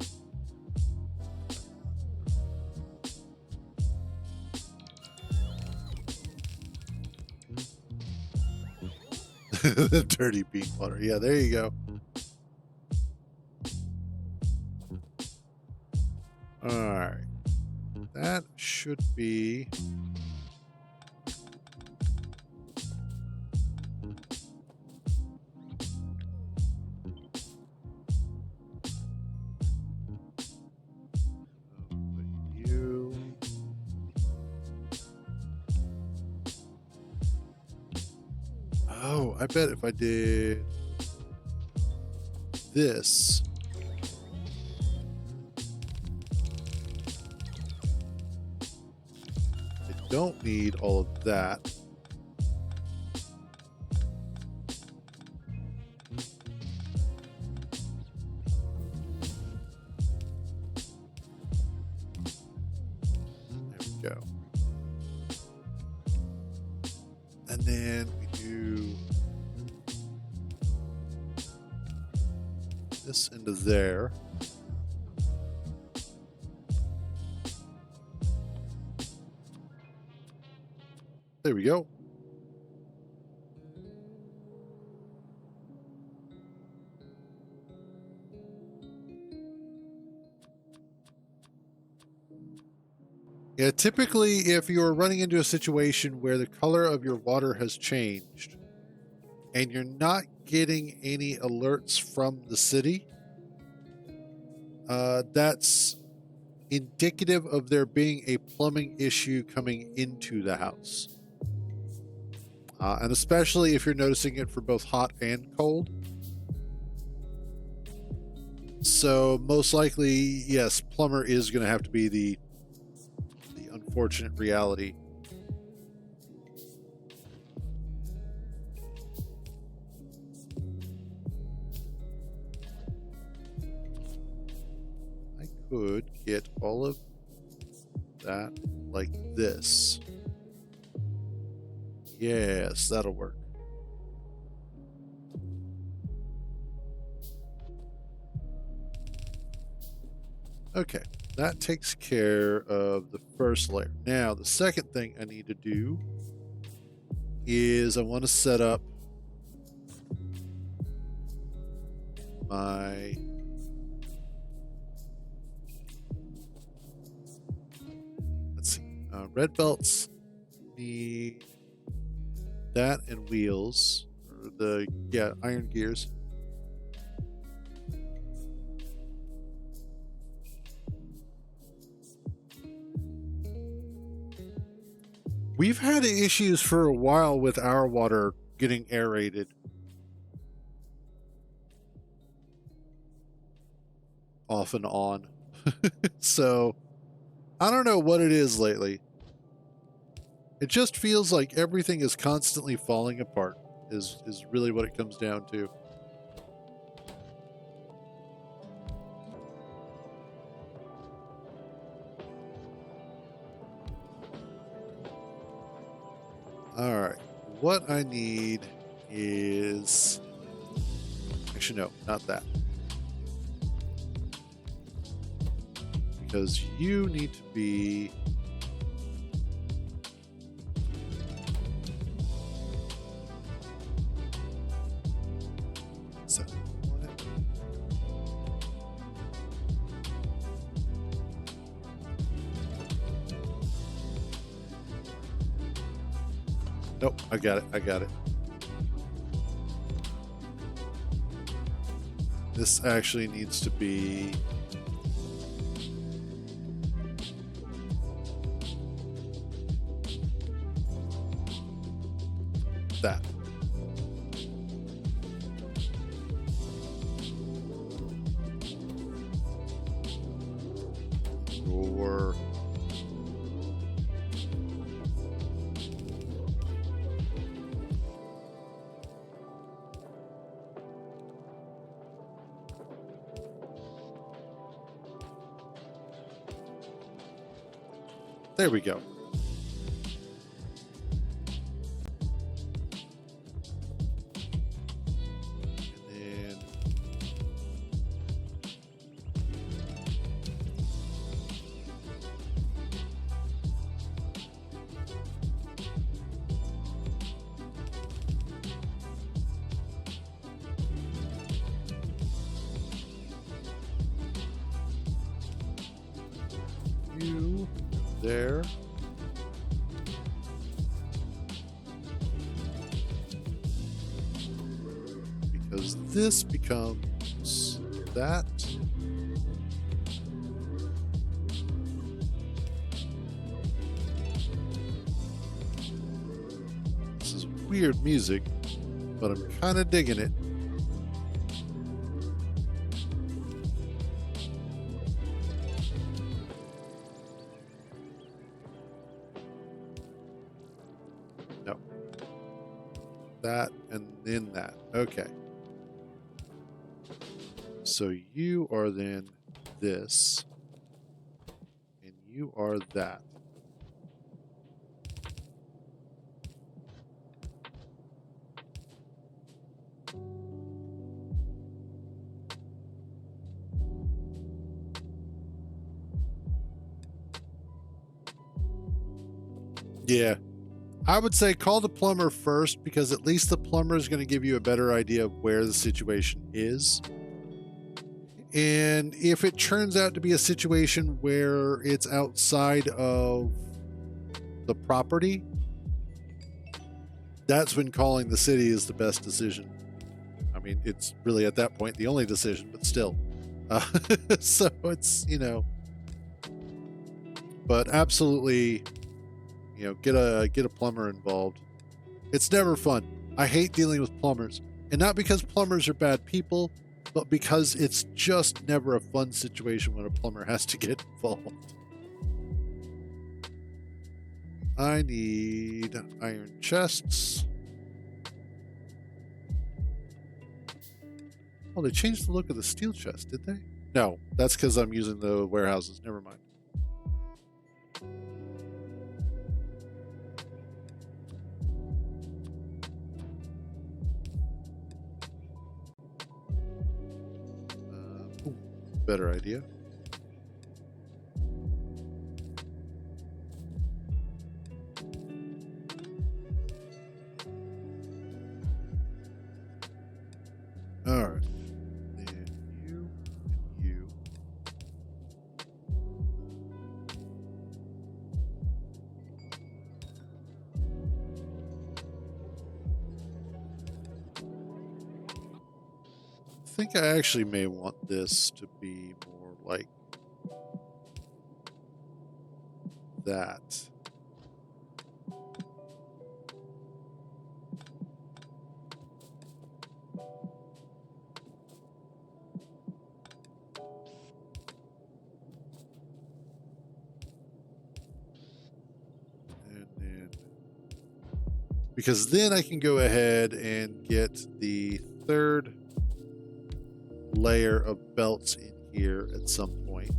The dirty bean water. Yeah, there you go. Alright. That should be... you... Oh, I bet if I did this... I don't need all of that. There we go. And then we do this into there. There we go. Yeah, typically if you're running into a situation where the color of your water has changed and you're not getting any alerts from the city, that's indicative of there being a plumbing issue coming into the house. And especially if you're noticing it for both hot and cold. So most likely, yes, plumber is going to have to be the unfortunate reality. I could get all of that like this. Yes, that'll work. Okay, that takes care of the first layer. Now, the second thing I need to do is I want to set up my red belts need that and wheels, or the iron gears. We've had issues for a while with our water getting aerated. Off and on. So, I don't know what it is lately. It just feels like everything is constantly falling apart, is really what it comes down to. Alright, what I need is... Actually, no, not that. Because you need to be... Nope, I got it. This actually needs to be... that. Or... There we go. And then you there. Because this becomes that. This is weird music, but I'm kind of digging it. No. That and then that. Okay. So you are then this, and you are that. Yeah. I would say call the plumber first, because at least the plumber is going to give you a better idea of where the situation is. And if it turns out to be a situation where it's outside of the property, that's when calling the city is the best decision. I mean, it's really at that point the only decision, but still. So it's, but absolutely, get a plumber involved. It's never fun. I hate dealing with plumbers, and not because plumbers are bad people, but because it's just never a fun situation when a plumber has to get involved. I need iron chests. Oh, they changed the look of the steel chest, did they? No, that's because I'm using the warehouses. Never mind. Better idea. All right. And you and you. I think I actually may want this to be more like that. And then, because then I can go ahead and get the third layer of belts in here at some point.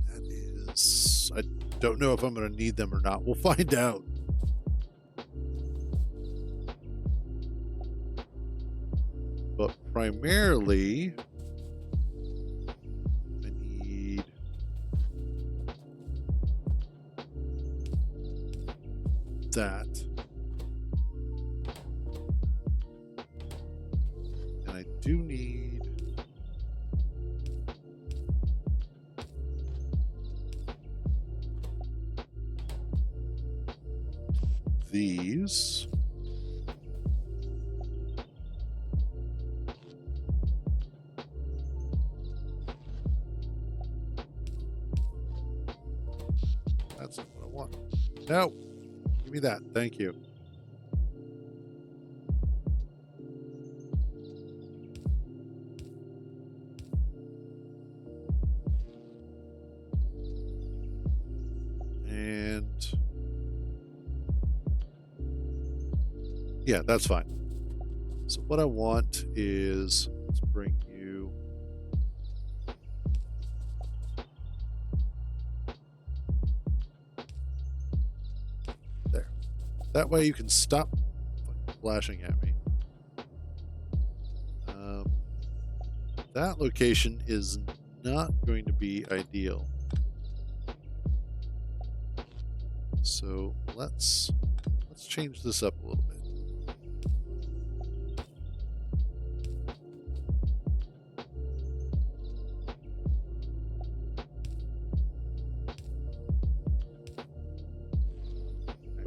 That is, I don't know if I'm going to need them or not. We'll find out. But primarily, I need that. And I do need these. That's not what I want. No. Give me that. Thank you. And yeah, that's fine. So what I want is, let's bring you there. That way you can stop flashing at me. That location is not going to be ideal. So let's Let's change this up a little bit.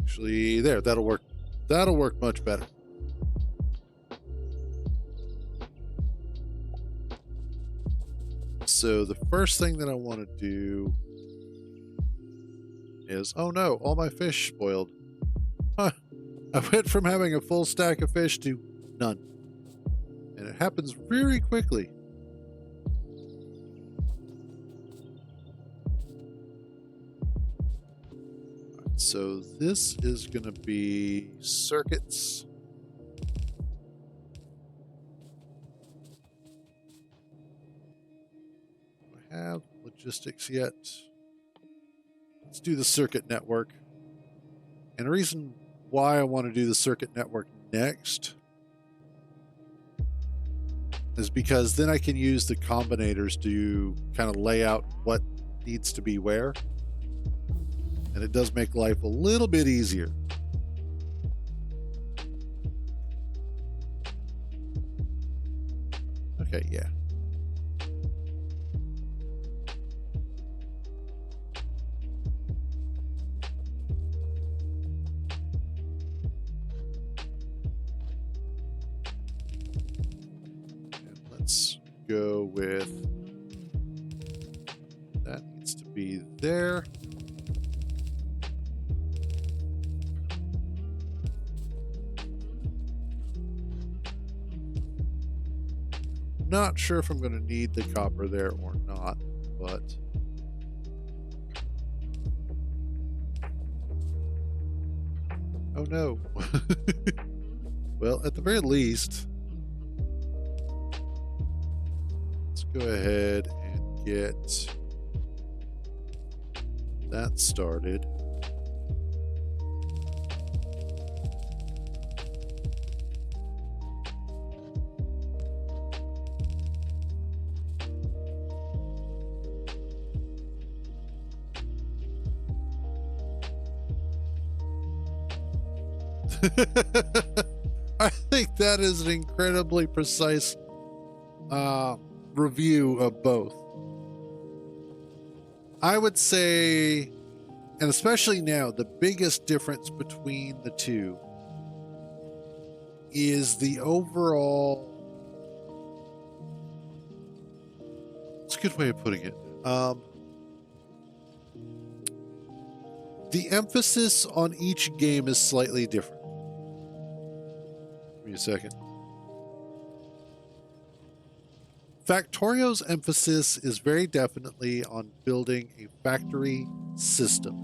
Actually, there, that'll work. That'll work much better. So the first thing that I want to do is, oh no, all my fish spoiled. Huh. I went from having a full stack of fish to none. And it happens very quickly. So this is going to be circuits. Do I have logistics yet? Let's do the circuit network. And the reason why I want to do the circuit network next is because then I can use the combinators to kind of lay out what needs to be where. And it does make life a little bit easier. Okay, yeah. And let's go with that needs to be there. Not sure if I'm going to need the copper there or not, but oh no. Well, at the very least, let's go ahead and get that started. I think that is an incredibly precise review of both. I would say, and especially now, the biggest difference between the two is the overall. It's a good way of putting it. The emphasis on each game is slightly different. Give me a second. Factorio's emphasis is very definitely on building a factory system.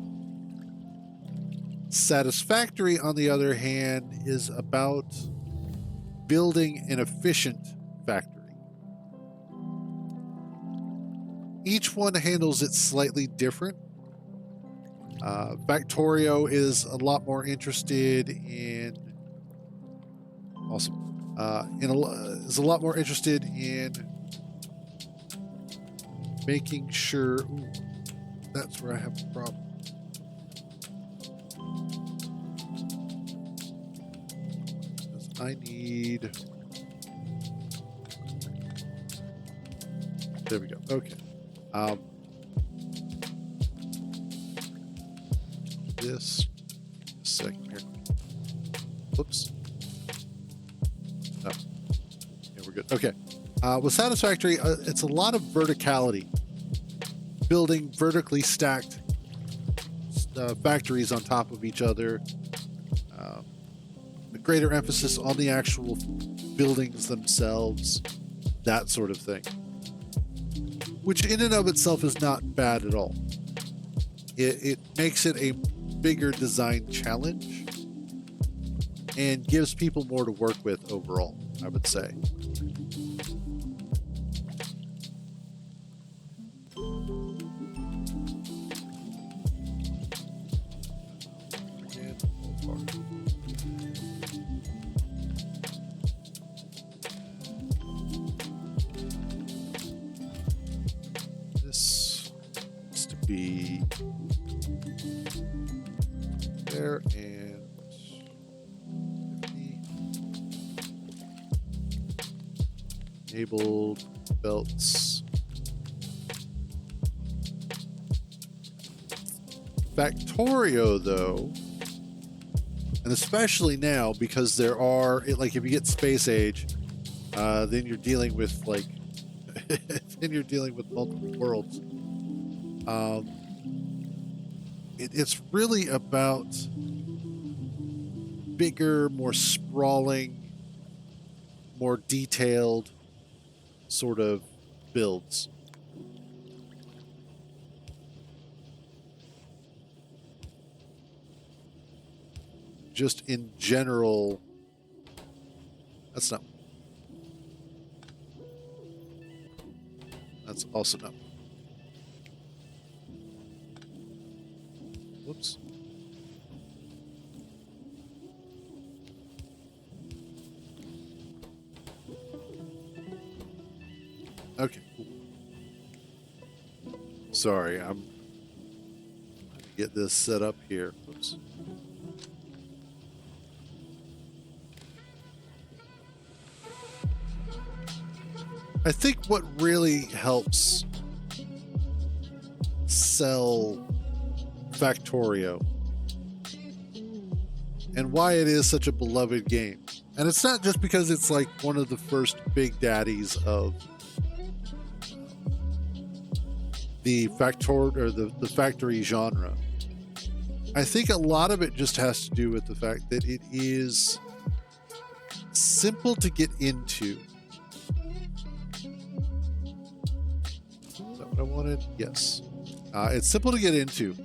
Satisfactory, on the other hand, is about building an efficient factory. Each one handles it slightly different. Factorio is a lot more interested in is a lot more interested in making sure. Ooh, that's where I have a problem. I need. There we go. Okay. This a second here. Whoops. Oh. Yeah, we're good. Okay. With Satisfactory, it's a lot of verticality. Building vertically stacked factories on top of each other. A greater emphasis on the actual buildings themselves. That sort of thing. Which in and of itself is not bad at all. It makes it a bigger design challenge and gives people more to work with overall, I would say. This needs to be there, and Enabled belts. Factorio, though, and especially now because there are, like, if you get space age, then you're dealing with like, then you're dealing with multiple worlds. It's really about bigger, more sprawling, more detailed sort of builds. Just in general, that's also not. Whoops. Okay. Sorry, I'm trying to get this set up here. Oops. I think what really helps sell Factorio and why it is such a beloved game, and it's not just because it's like one of the first big daddies of the factory genre. I think a lot of it just has to do with the fact that it is simple to get into. Is that what I wanted? Yes. It's simple to get into,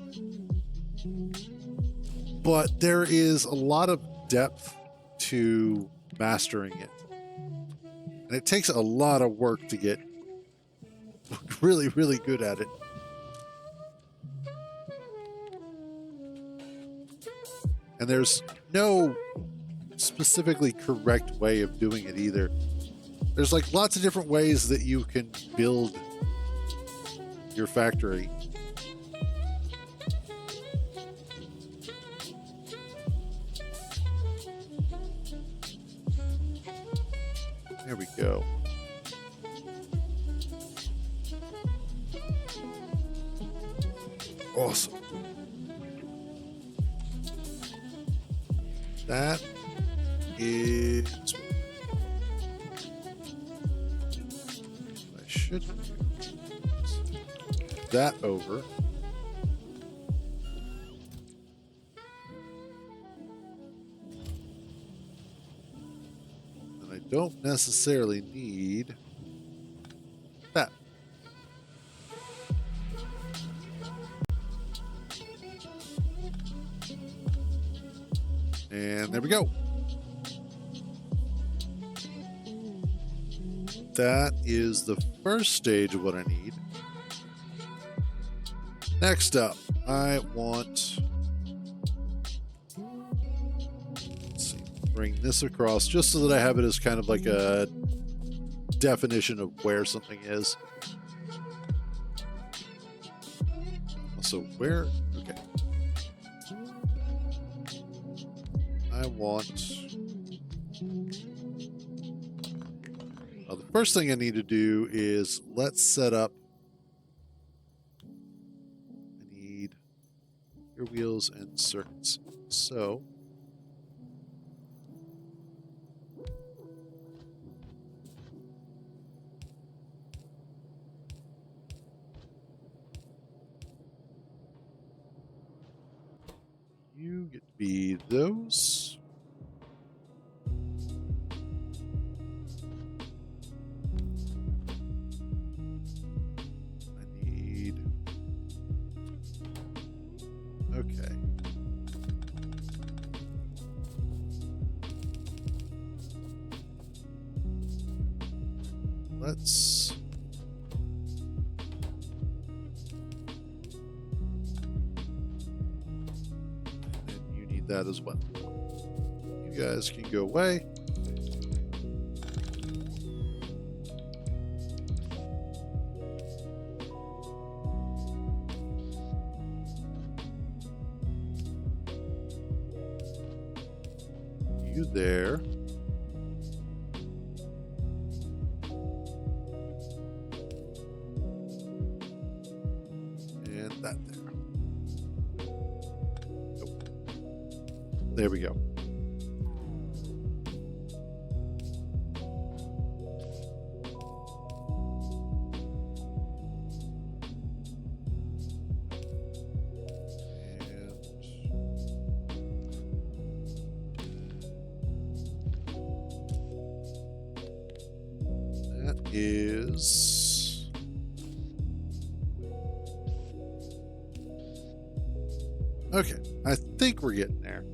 but there is a lot of depth to mastering it. And it takes a lot of work to get really, really good at it. And there's no specifically correct way of doing it either. There's like lots of different ways that you can build your factory. There we go. Awesome. That is I should that over. And I don't necessarily need that. And there we go. That is the first stage of what I need. Next up, I want, let's see, bring this across just so that I have it as kind of like a definition of where something is. Also, where, okay. I want, the first thing I need to do is let's set up, I need gear wheels and circuits. So you get to be those. I need, okay. Let's that as well. You guys can go away. You there. there we go. Is okay. I think we're getting there.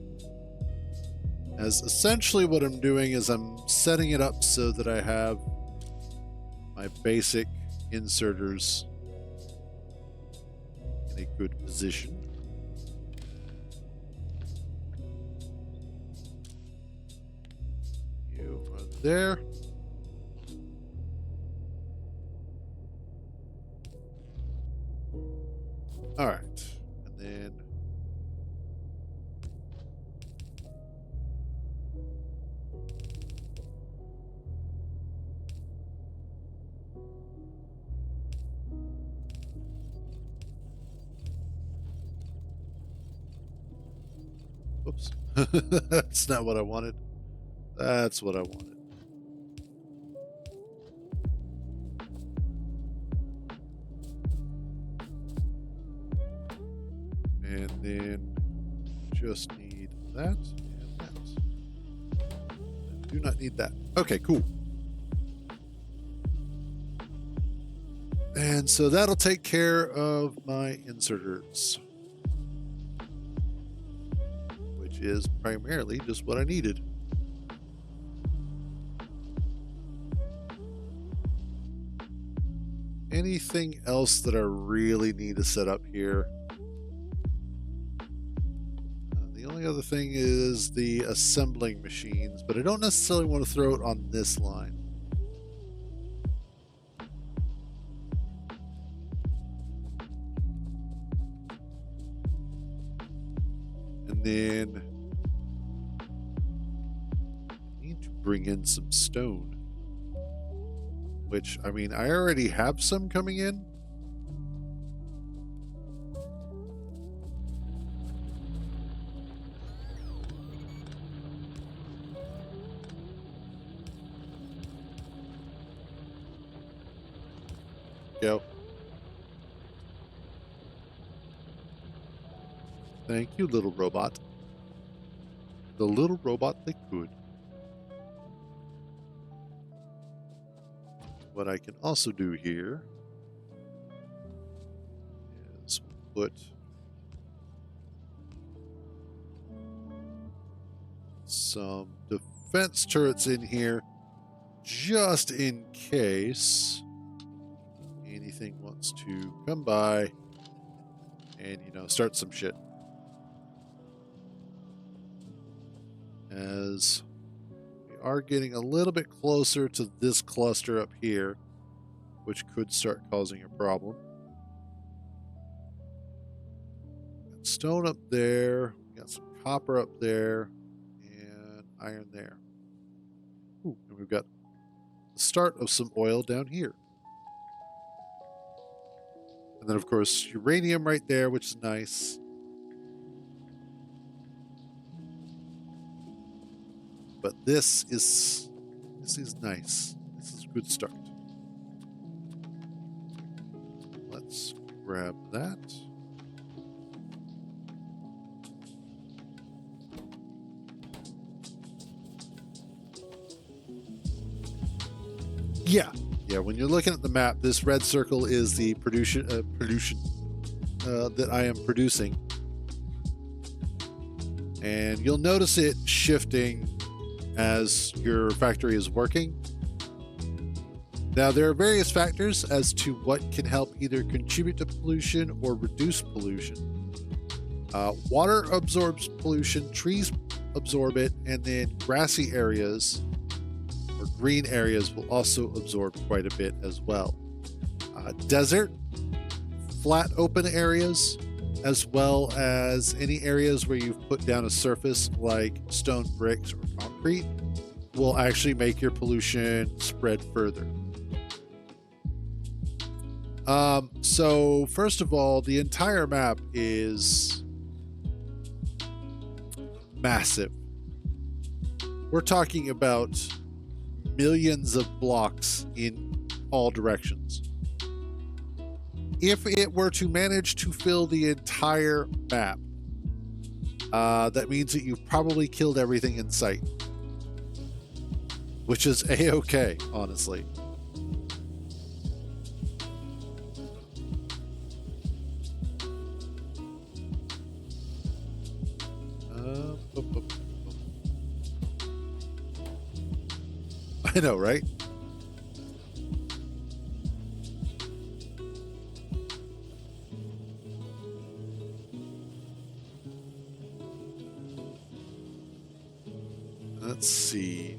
As essentially what I'm doing is I'm setting it up so that I have my basic inserters in a good position. You are there. All right, and then oops, that's not what I wanted. That's what I wanted. And then just need that and that. I do not need that. Okay, cool. And so that'll take care of my inserters, which is primarily just what I needed. Anything else that I really need to set up here? The only other thing is the assembling machines, but I don't necessarily want to throw it on this line. And then I need to bring in some stone, which, I mean, I already have some coming in. Go. Thank you, little robot. The little robot that could. What I can also do here is put some defense turrets in here just in case anything wants to come by and, you know, start some shit. As we are getting a little bit closer to this cluster up here, which could start causing a problem. Got stone up there, we got some copper up there, and iron there. Ooh, and we've got the start of some oil down here. And then, of course, uranium right there, which is nice. But this is nice. This is a good start. Let's grab that. Yeah, when you're looking at the map, this red circle is the pollution that I am producing. And you'll notice it shifting as your factory is working. Now, there are various factors as to what can help either contribute to pollution or reduce pollution. Water absorbs pollution, trees absorb it, and then grassy areas or green areas will also absorb quite a bit as well. Desert, flat open areas, as well as any areas where you've put down a surface like stone bricks or concrete, will actually make your pollution spread further. So first of all, the entire map is massive. We're talking about millions of blocks in all directions. If it were to manage to fill the entire map, that means that you've probably killed everything in sight, which is a-okay, honestly. I know, right? Let's see.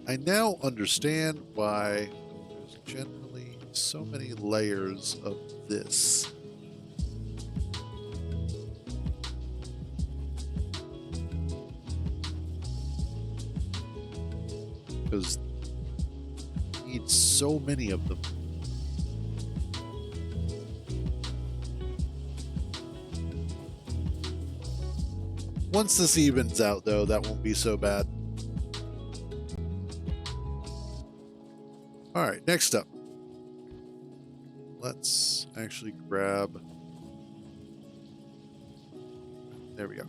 I now understand why there's generally so many layers of this. Because you need so many of them. Once this evens out, though, that won't be so bad. All right, next up. Let's actually grab... There we go.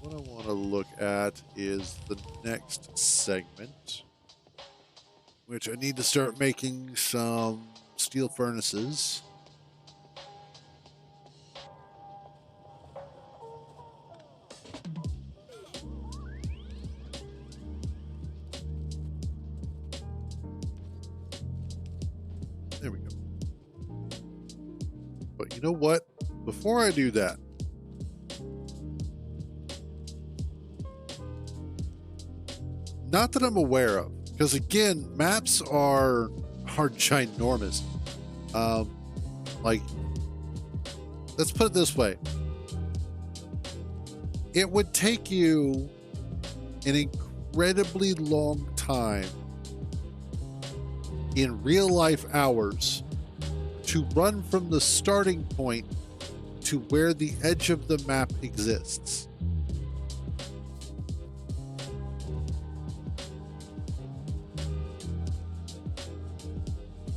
What I want to look at is the next segment, which I need to start making some steel furnaces. There we go. But you know what? Before I do that, not that I'm aware of, because again, maps are ginormous. Like, let's put it this way. It would take you an incredibly long time in real life hours to run from the starting point to where the edge of the map exists.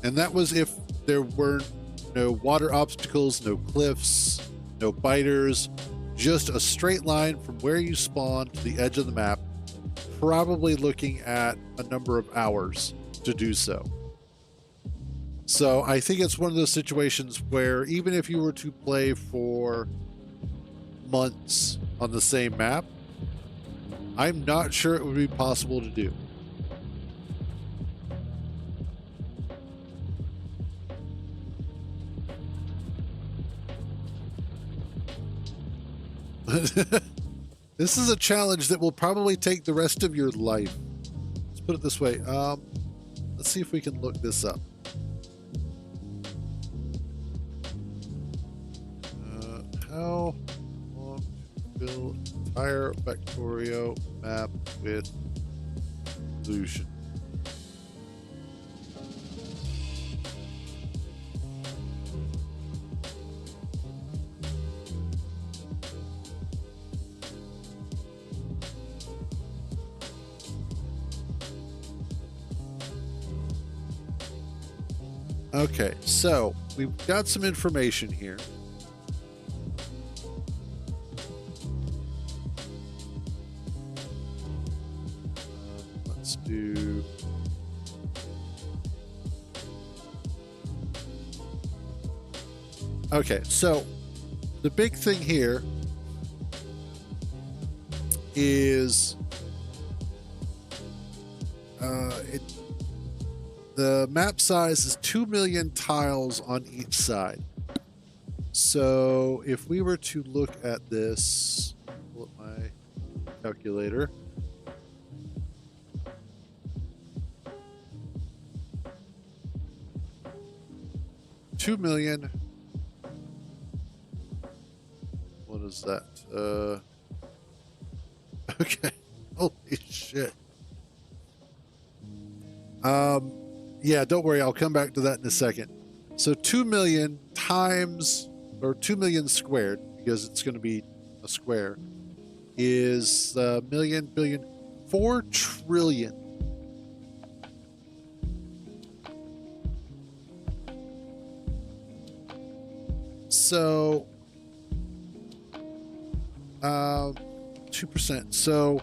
And that was if there were no water obstacles, no cliffs, no biters, just a straight line from where you spawn to the edge of the map, probably looking at a number of hours to do so. So I think it's one of those situations where even if you were to play for months on the same map, I'm not sure it would be possible to do. This is a challenge that will probably take the rest of your life. Let's put it this way. Let's see if we can look this up. How long to build entire Factorio map with solution? Okay, so we've got some information here. Let's do... Okay, so the big thing here is the map size is 2 million tiles on each side. So if we were to look at this, pull up my calculator. $2 million. What is that? Okay. Holy shit. Yeah, don't worry. I'll come back to that in a second. So 2 million times, or 2 million squared, because it's going to be a square, is million, billion, 4 trillion. So, 2%. So,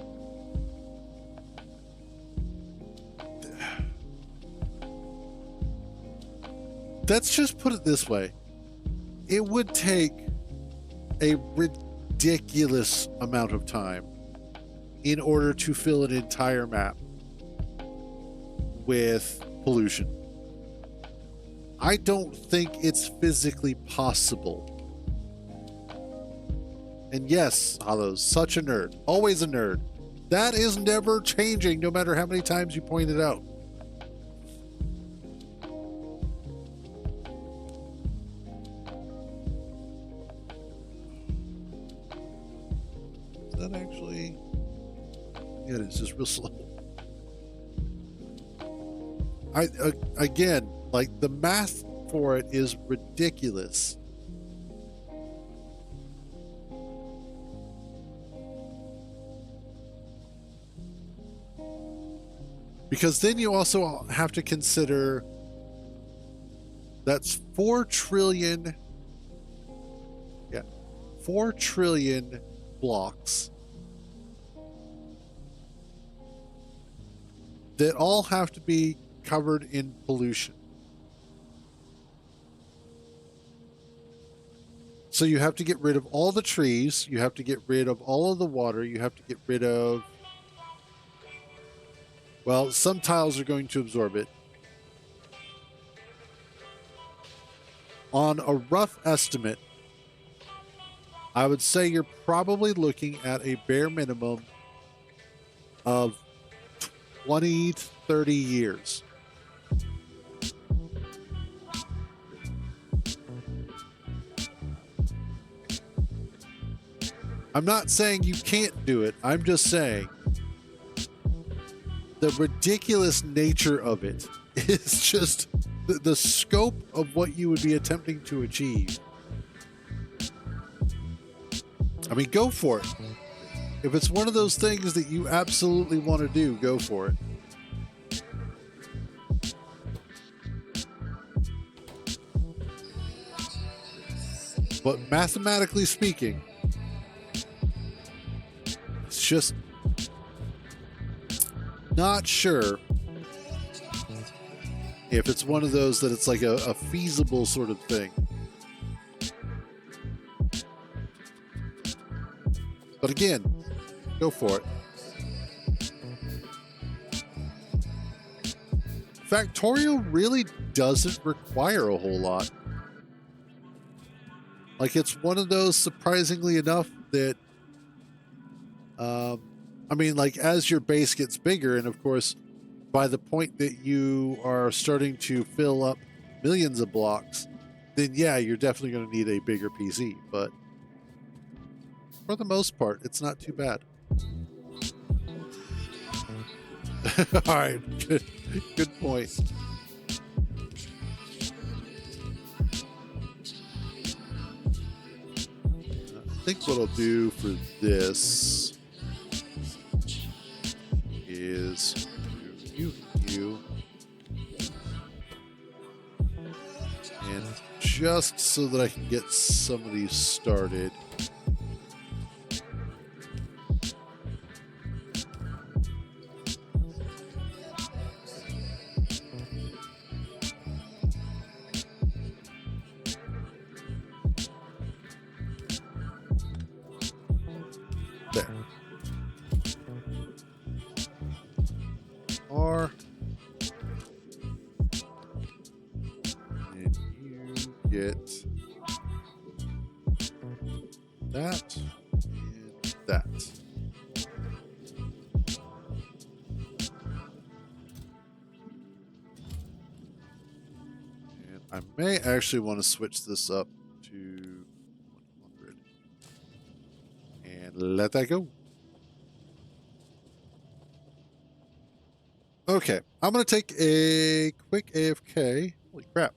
let's just put it this way. It would take a ridiculous amount of time in order to fill an entire map with pollution. I don't think it's physically possible. And yes, Hollows, such a nerd. Always a nerd. That is never changing, no matter how many times you point it out. Is that actually... Yeah, it's just real slow. Again, like, the math for it is ridiculous. Because then you also have to consider that's 4 trillion. Yeah, 4 trillion blocks that all have to be covered in pollution. So you have to get rid of all the trees, you have to get rid of all of the water, you have to get rid of, well, some tiles are going to absorb it. On a rough estimate, I would say you're probably looking at a bare minimum of 20 to 30 years. I'm not saying you can't do it. I'm just saying the ridiculous nature of it is just the scope of what you would be attempting to achieve. I mean, go for it. If it's one of those things that you absolutely want to do, go for it. But mathematically speaking, it's just not sure if it's one of those that it's like a feasible sort of thing. But again, go for it. Factorio really doesn't require a whole lot. Like, it's one of those, surprisingly enough, that I mean, like, as your base gets bigger, and of course by the point that you are starting to fill up millions of blocks, then yeah, you're definitely going to need a bigger PC, but for the most part, it's not too bad. All right, good point. I think what I'll do for this is you, and just so that I can get some of these started. There. R. And you get that and that. I may actually want to switch this up to 100 and let that go. Okay, I'm going to take a quick AFK. Holy crap.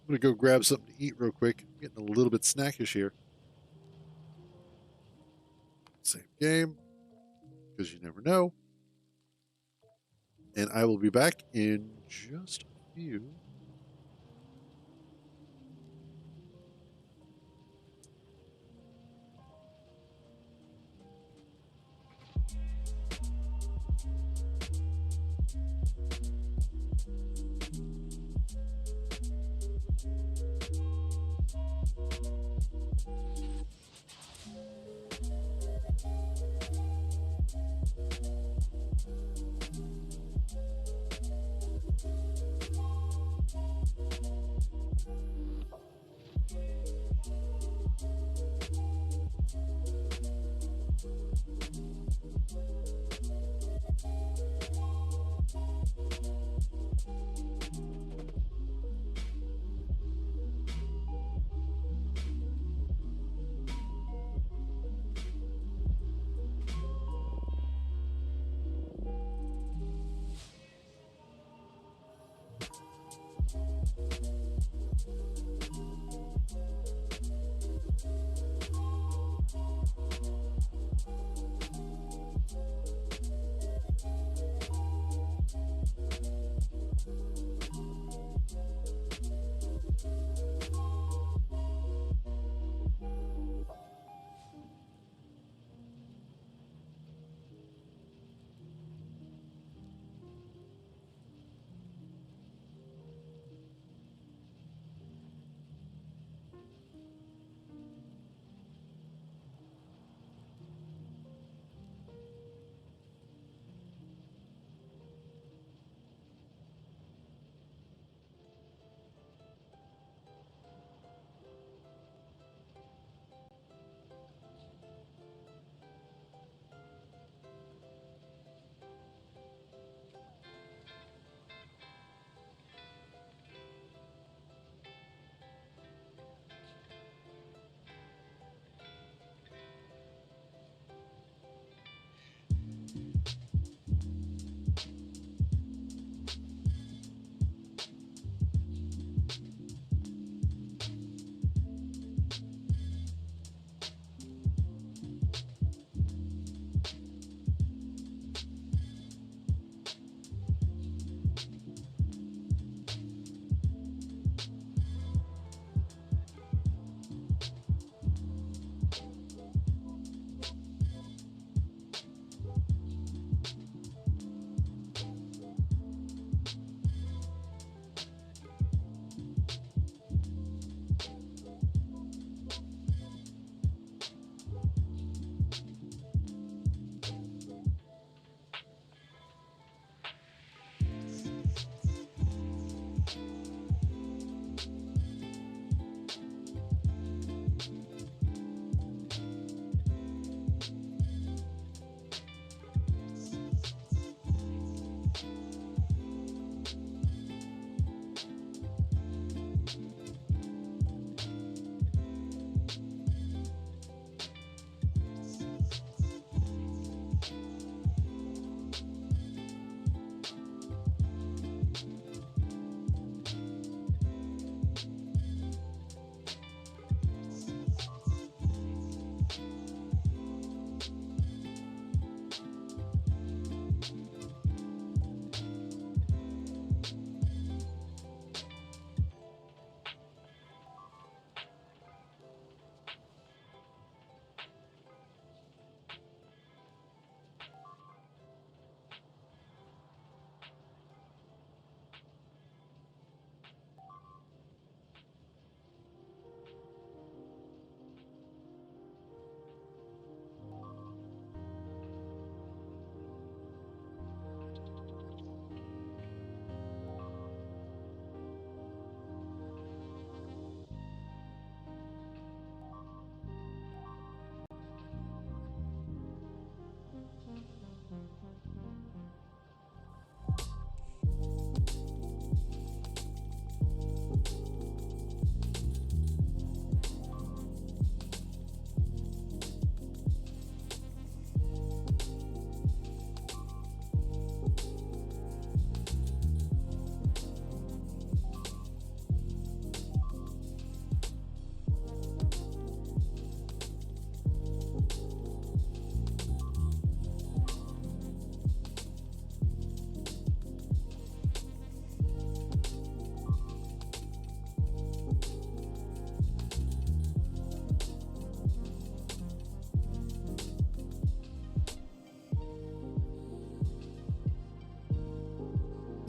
I'm going to go grab something to eat real quick. I'm getting a little bit snackish here. Same game, because you never know. And I will be back in just a few.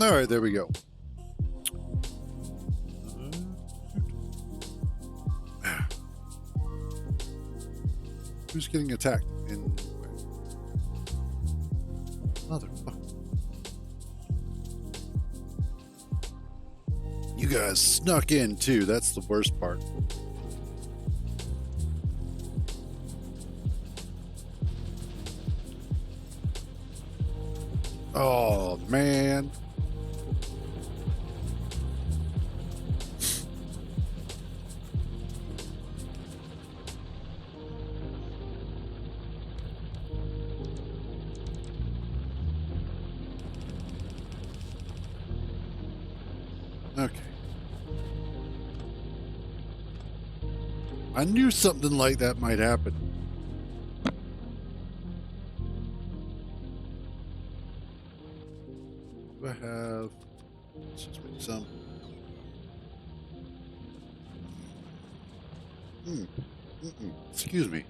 All right, there we go. Who's getting attacked? In motherfucker! You guys snuck in too. That's the worst part. Oh man. Okay. I knew something like that might happen. Do I have... Let's just make some. Excuse me.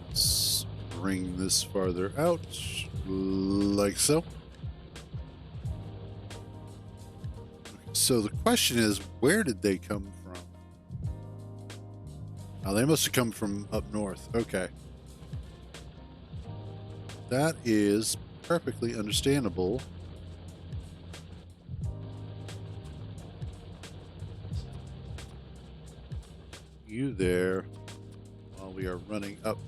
Let's bring this farther out, like so. So the question is, where did they come from? Oh, they must have come from up north. Okay. That is perfectly understandable. You there while we are running up.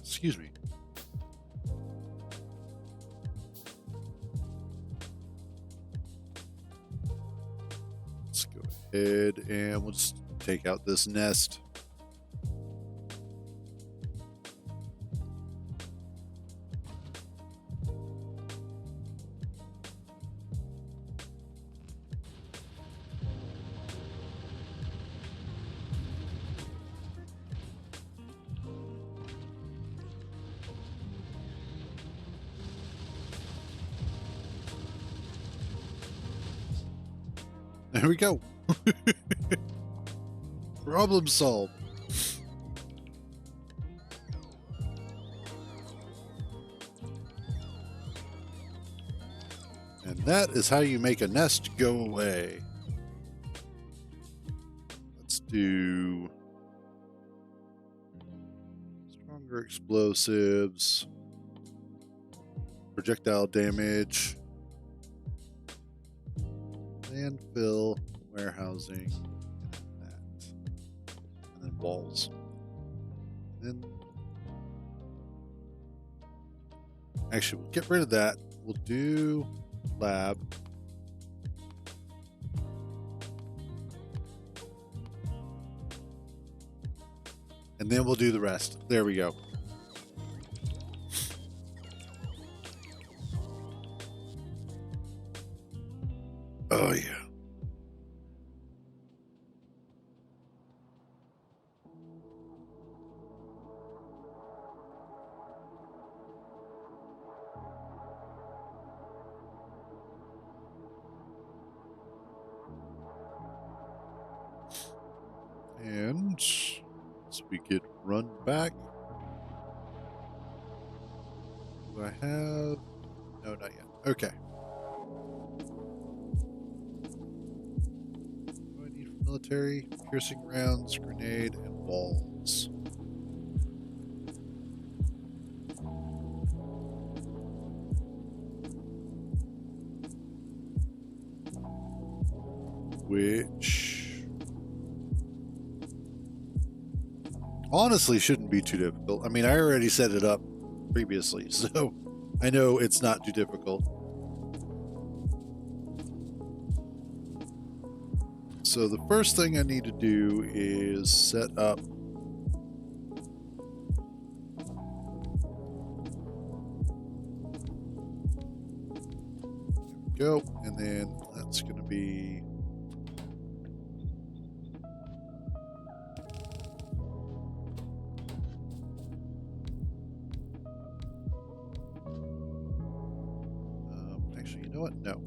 Excuse me. Let's go ahead and we'll just take out this nest. There we go. Problem solved. And that is how you make a nest go away. Let's do stronger explosives, projectile damage, landfill, warehousing, and that. And then walls. And then actually we'll get rid of that. We'll do lab. And then we'll do the rest. There we go. Oh, yeah. And as we get run back, do I have... No, not yet. Okay. Military, piercing rounds, grenade, and walls. Which honestly shouldn't be too difficult. I mean, I already set it up previously, so I know it's not too difficult. So the first thing I need to do is set up go, and then that's going to be Actually, you know what? No.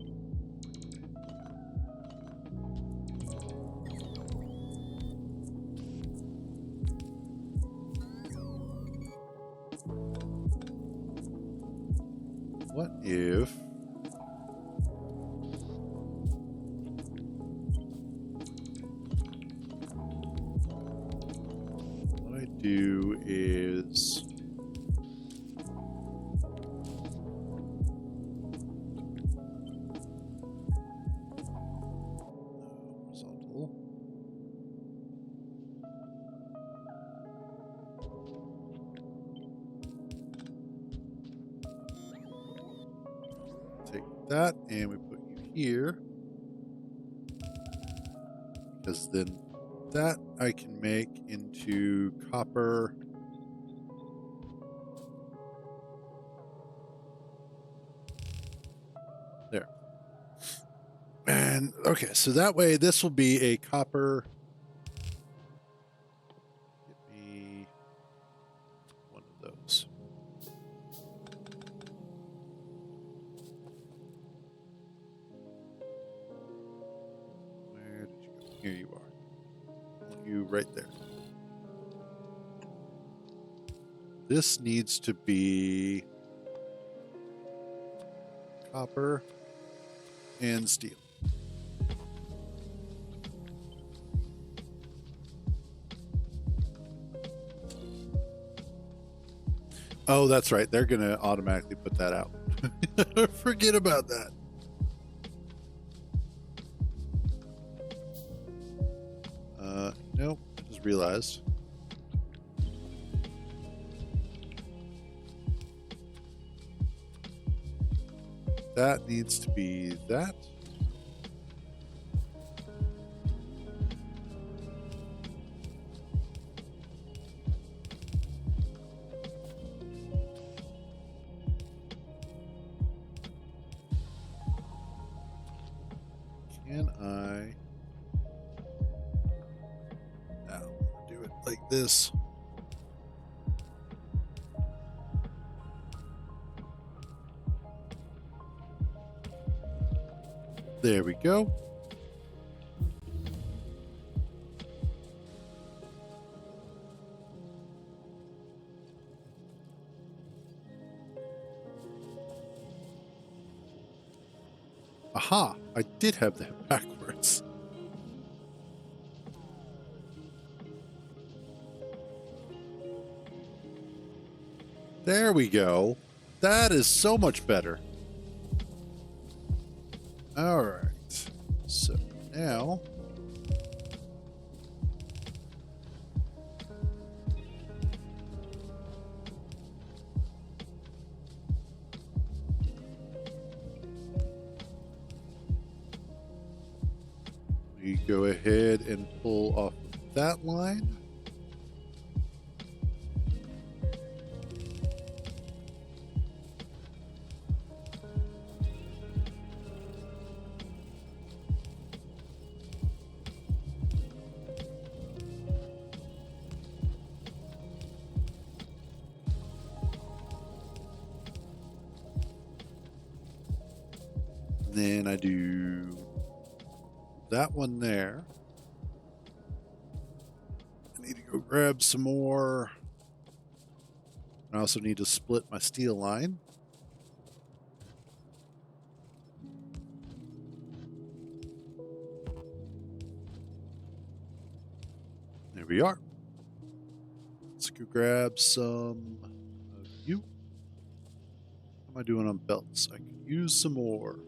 What if... what I do is... horizontal. Take that and we put you here. Because then that I can make into copper. There. And okay, so that way this will be a copper. Get me one of those. Where did you go? Here you are. You right there. This needs to be copper and steel. Oh, that's right. They're going to automatically put that out. Forget about that. Nope. I just realized. That needs to be that. Can I... no, do it like this. There we go. Aha! I did have that backwards. There we go. That is so much better. All right. So now... we go ahead and pull off that line. Then I do that one there. I need to go grab some more. I also need to split my steel line. There we are. Let's go grab some of you. How am I doing on belts? I could use some more.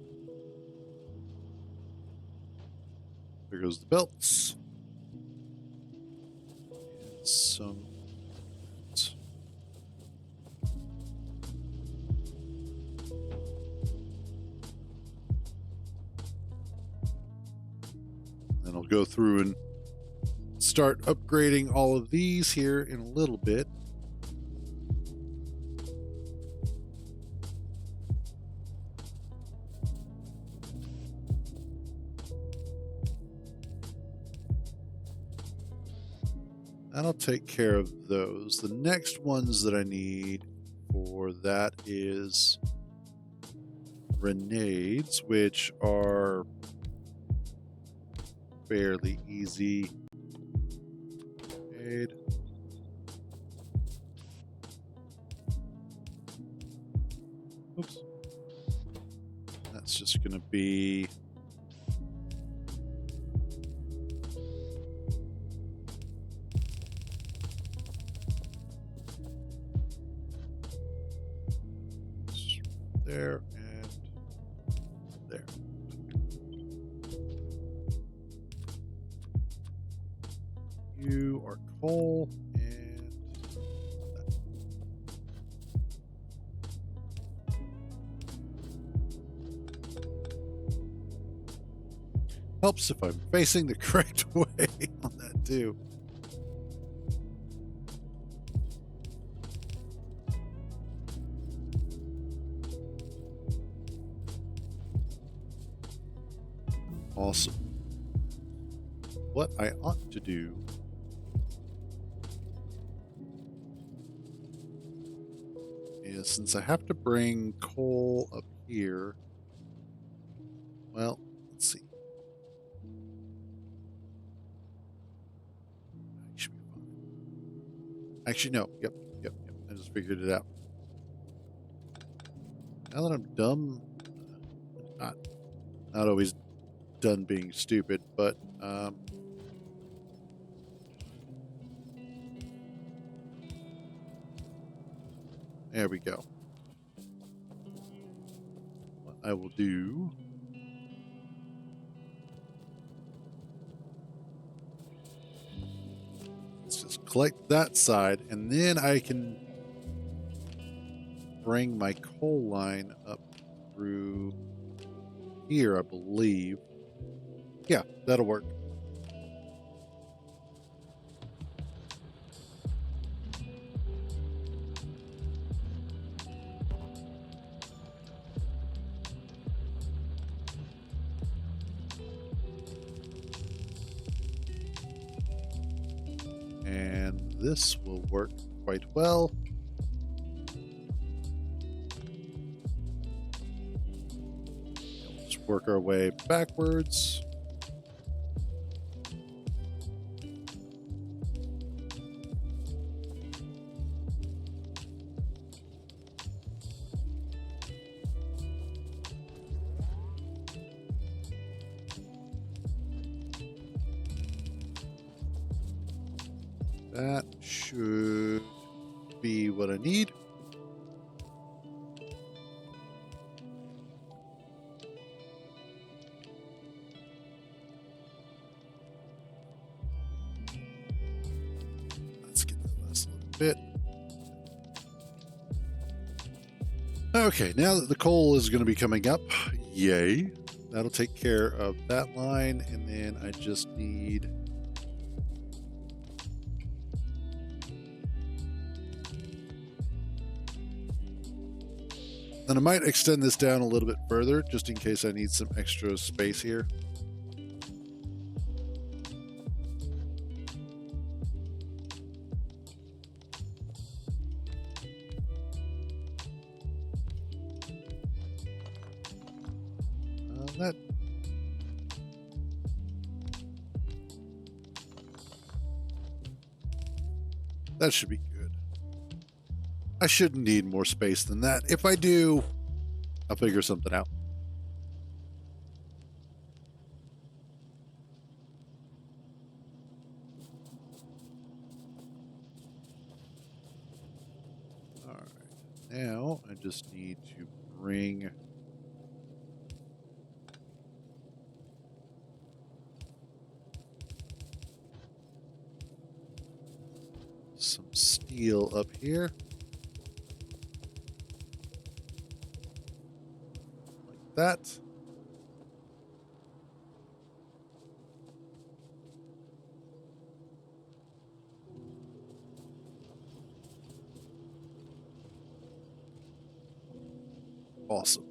There goes the belts. And some. Then I'll go through and start upgrading all of these here in a little bit. That'll take care of those. The next ones that I need for that is grenades, which are fairly easy. Grenade. Oops. That's just going to be there and there. You are coal and that. Helps if I'm facing the correct way on that too. Awesome. What I ought to do is, since I have to bring coal up here, well, let's see. I should be fine. Actually, no. Yep. I just figured it out. Now that I'm dumb, not always done being stupid, but there we go. What I will do is just collect that side, and then I can bring my coal line up through here, I believe. Yeah, that'll work. And this will work quite well. Let's work our way backwards. That should be what I need. Let's get that last little bit. Okay, now that the coal is going to be coming up, yay. That'll take care of that line, and then I just need and I might extend this down a little bit further, just in case I need some extra space here. That should be good. I shouldn't need more space than that. If I do, I'll figure something out. All right. Now I just need to bring some steel up here. Like that. Awesome.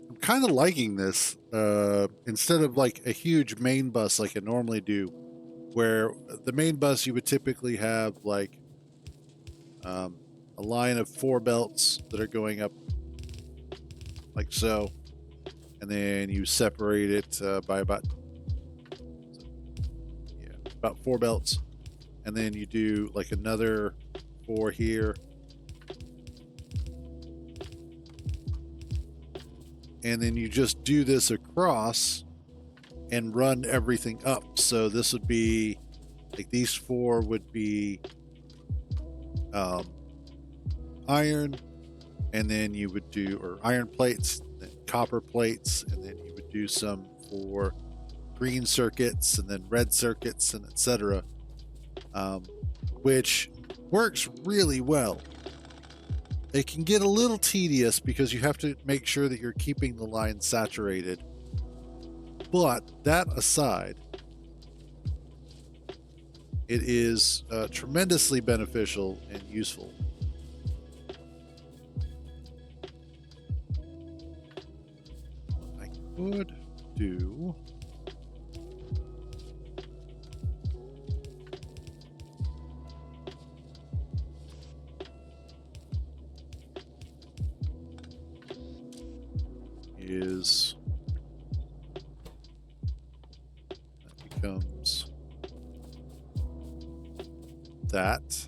I'm kind of liking this. Instead of like a huge main bus like I normally do, where the main bus you would typically have like a line of 4 belts that are going up like so, and then you separate it by about 4 belts, and then you do like another 4 here, and then you just do this across and run everything up. So this would be like these 4 would be iron, and then you would do, or iron plates, then copper plates, and then you would do some for green circuits and then red circuits and etc., which works really well. It can get a little tedious because you have to make sure that you're keeping the line saturated, but that aside, it is tremendously beneficial and useful. I could do is that becomes that.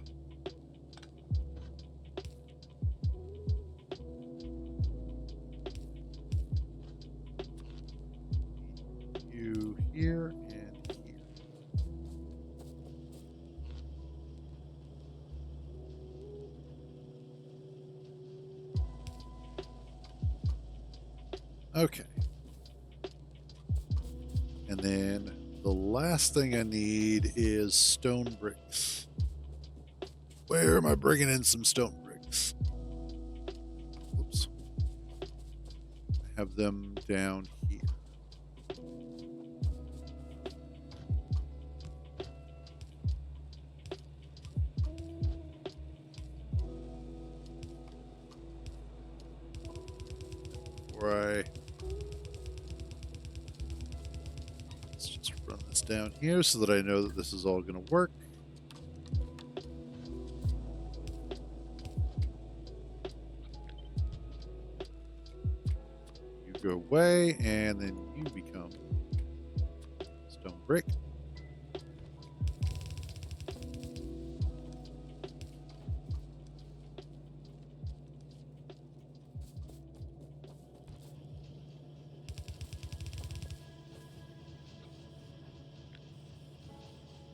You here and here. Okay. And then the last thing I need is stone bricks. Where am I bringing in some stone bricks? Oops. I have them down here. Let's just run this down here so that I know that this is all going to work. You go away, and then you become stone brick.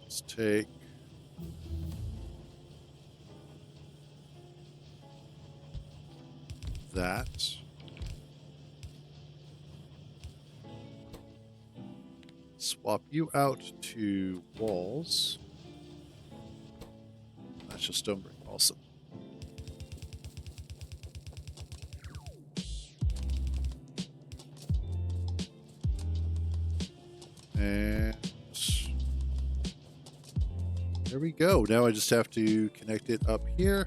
Let's take that. Swap you out to walls. That's just stone brick. Awesome. And there we go. Now I just have to connect it up here.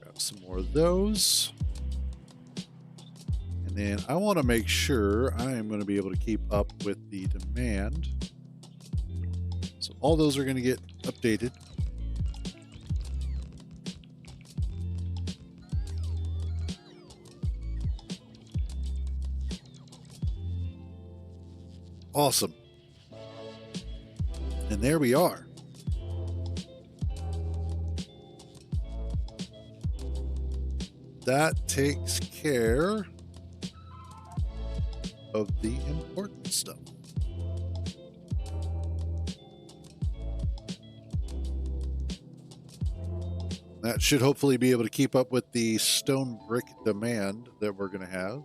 Grab some more of those. And then I want to make sure I am going to be able to keep up with the demand. So all those are going to get updated. Awesome. And there we are. That takes care of the important stuff. That should hopefully be able to keep up with the stone brick demand that we're going to have.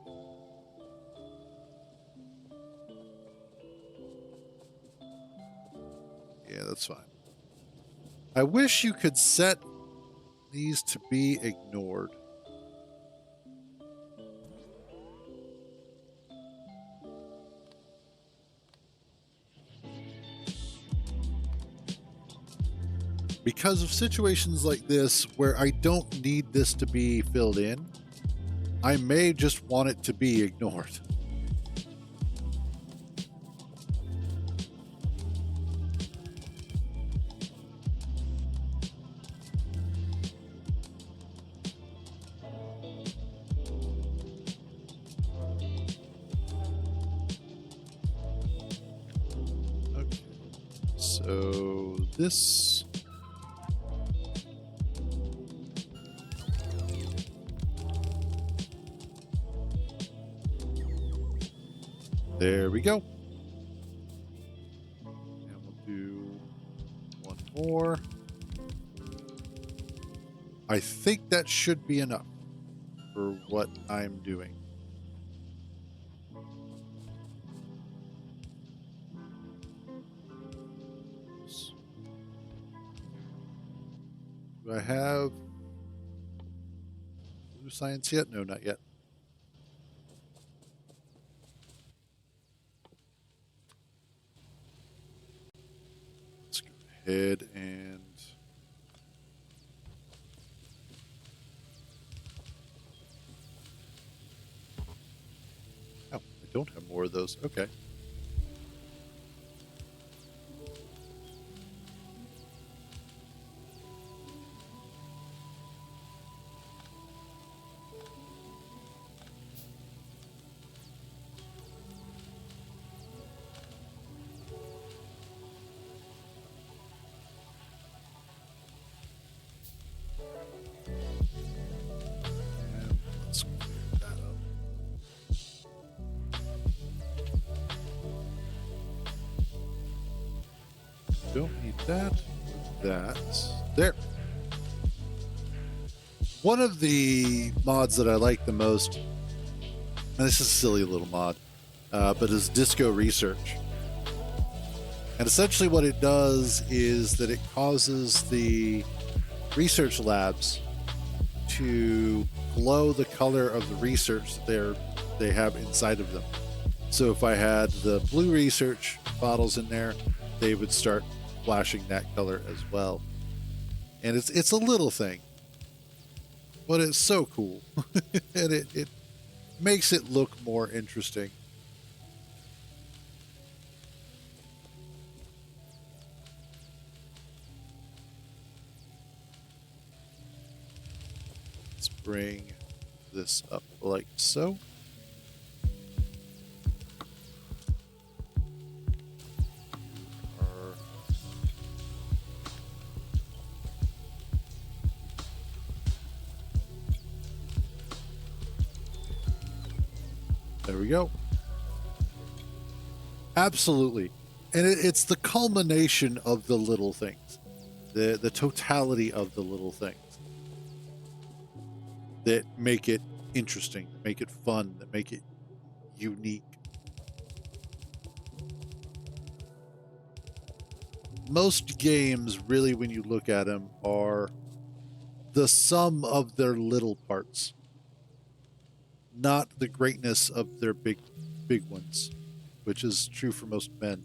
Yeah, that's fine. I wish you could set these to be ignored. because of situations like this where I don't need this to be filled in, I may just want it to be ignored. Okay, so this... There we go. And we'll do one more. I think that should be enough for what I'm doing. Do I have blue science yet? No, not yet. Let's go ahead and... Oh, I don't have more of those. Okay. And let's clear that up. Don't need that. That. There. One of the mods that I like the most, and this is a silly little mod, but is Disco Research. And essentially what it does is that it causes the research labs to glow the color of the research that they have inside of them. So if I had the blue research bottles in there, they would start flashing that color as well. And it's a little thing, but it's so cool. And it makes it look more interesting. Let's bring this up like so. There we go. Absolutely. And it's the culmination of the little things, the totality of the little things that make it interesting, that make it fun, that make it unique. Most games, really, when you look at them, are the sum of their little parts, not the greatness of their big ones, which is true for most men.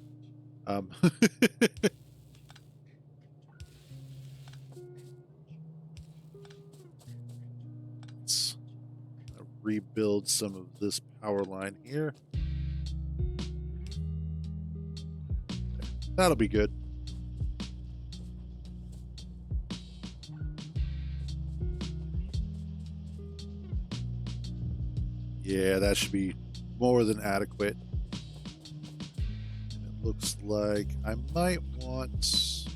Let's rebuild some of this power line here. That'll be good. Yeah, that should be more than adequate. It looks like I might want just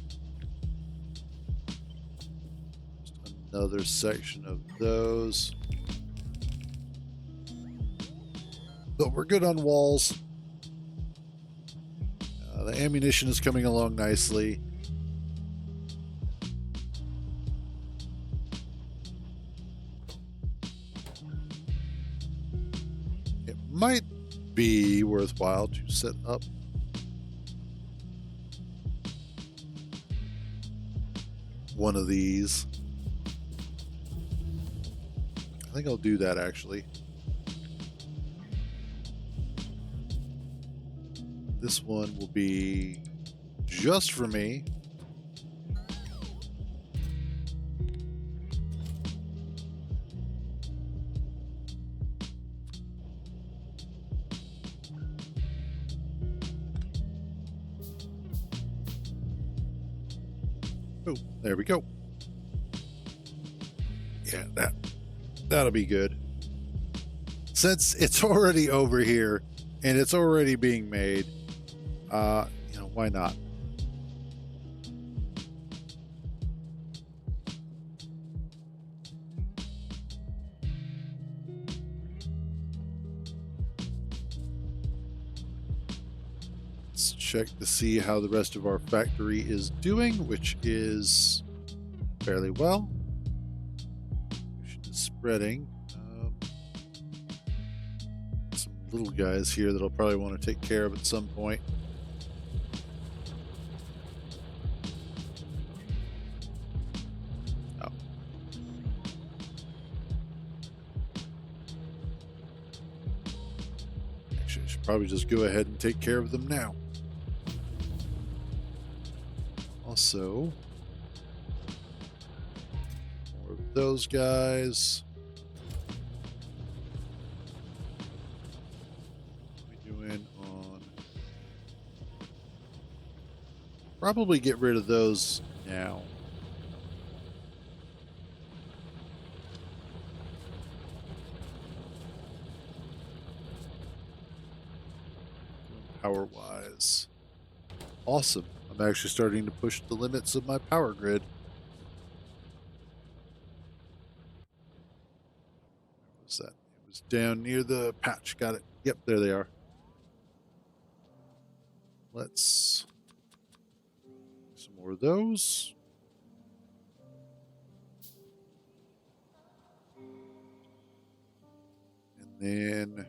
another section of those. But we're good on walls. The ammunition is coming along nicely. It might be worthwhile to set up one of these. I think I'll do that actually. This one will be just for me. Oh, there we go. Yeah, that'll be good. Since it's already over here and it's already being made, why not? Let's check to see how the rest of our factory is doing, which is fairly well. It's spreading. Some little guys here that I'll probably want to take care of at some point. Oh. Actually, I should probably just go ahead and take care of them now. Also, more of those guys. What are we doing on? Probably get rid of those now. Power-wise. Awesome. I'm actually starting to push the limits of my power grid. What was that? It was down near the patch. Got it. Yep, there they are. Let's do some more of those. And then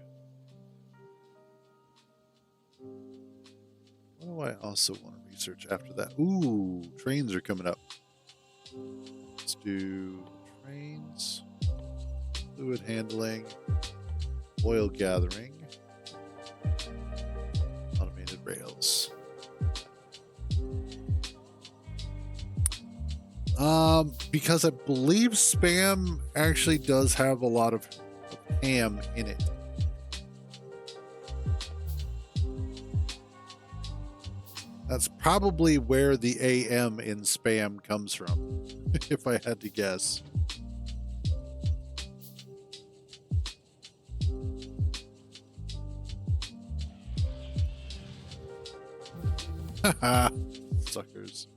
what do I also want to research after that? Ooh, trains are coming up. Let's do trains, fluid handling, oil gathering, automated rails. Because I believe spam actually does have a lot of ham in it. That's probably where the AM in spam comes from, if I had to guess. Haha, suckers.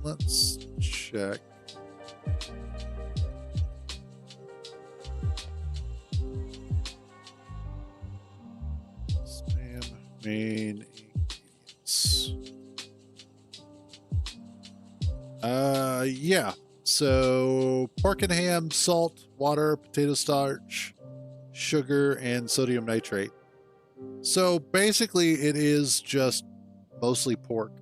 Let's check. Spam main ingredients. Yeah. So pork and ham, salt, water, potato starch, sugar, and sodium nitrate. So basically it is just mostly pork.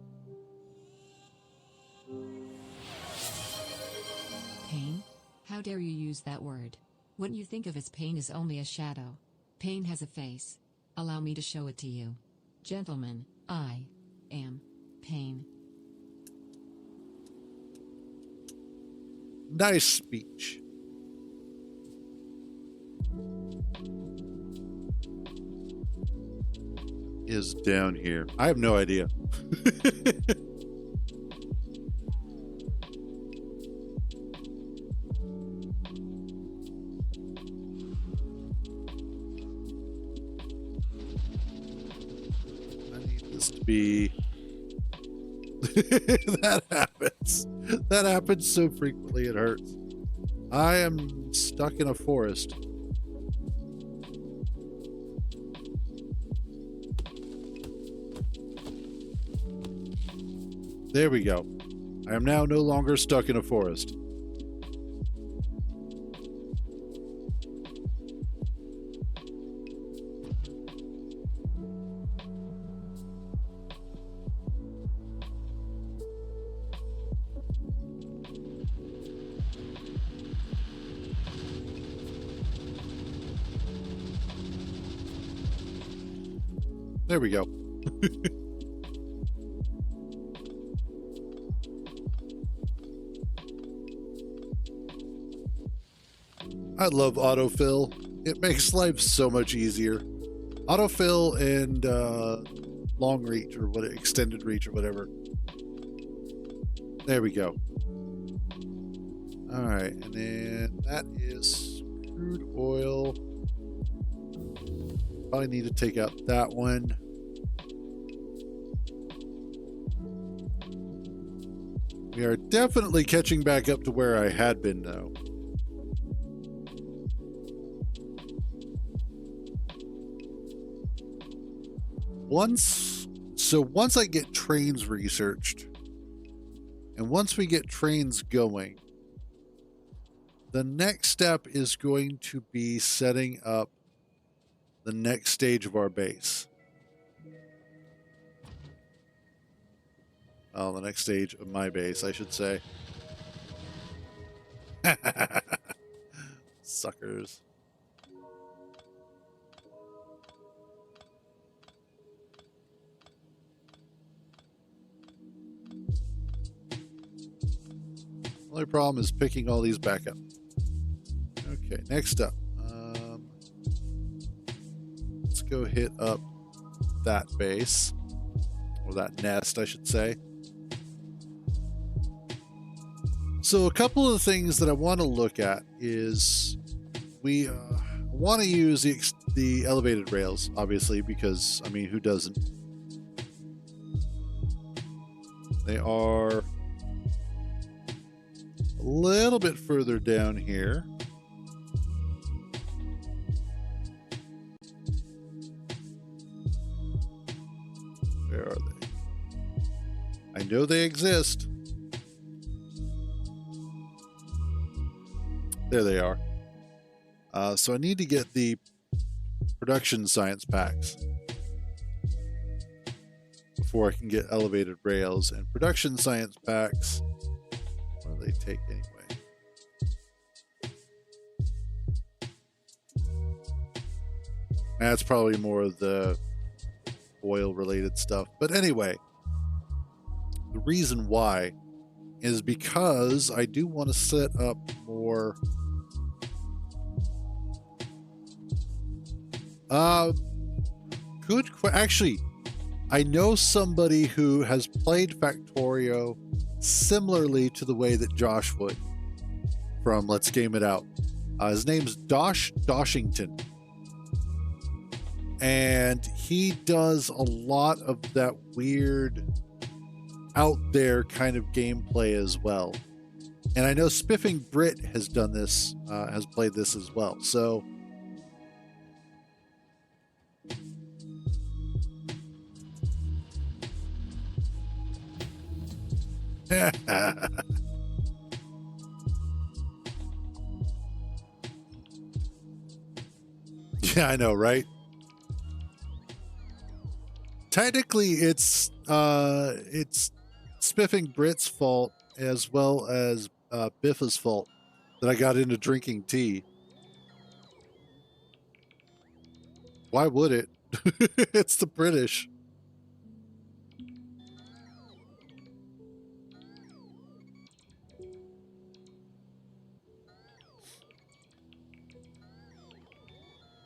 Pain? How dare you use that word? What you think of as pain is only a shadow. Pain has a face. Allow me to show it to you. Gentlemen, I am pain. Nice speech. Is down here. I have no idea. To be that happens. That happens so frequently it hurts. I am stuck in a forest. There we go. I am now no longer stuck in a forest. There we go. I love autofill. It makes life so much easier. Autofill and long reach or what, extended reach or whatever. There we go. All right, and then that is crude oil. Probably need to take out that one. We are definitely catching back up to where I had been, though. Once I get trains researched, and once we get trains going, the next step is going to be setting up the next stage of our base. Oh, the next stage of my base, I should say. Suckers. Only problem is picking all these back up. Okay, next up. Let's go hit up that base. Or that nest, I should say. So a couple of the things that I want to look at is we want to use the elevated rails, obviously, because, I mean, who doesn't? They are a little bit further down here. Where are they? I know they exist. There they are. So I need to get the production science packs before I can get elevated rails. And production science packs, what do they take anyway? That's probably more of the oil related stuff. But anyway, the reason why is because I do want to set up more actually, I know somebody who has played Factorio similarly to the way that Josh would from Let's Game It Out. His name's Doshington, and he does a lot of that weird out there kind of gameplay as well. And I know Spiffing Brit has done this, has played this as well. So yeah, I know, right? Technically, it's Spiffing Brit's fault as well as Biffa's fault that I got into drinking tea. Why would it? It's the British.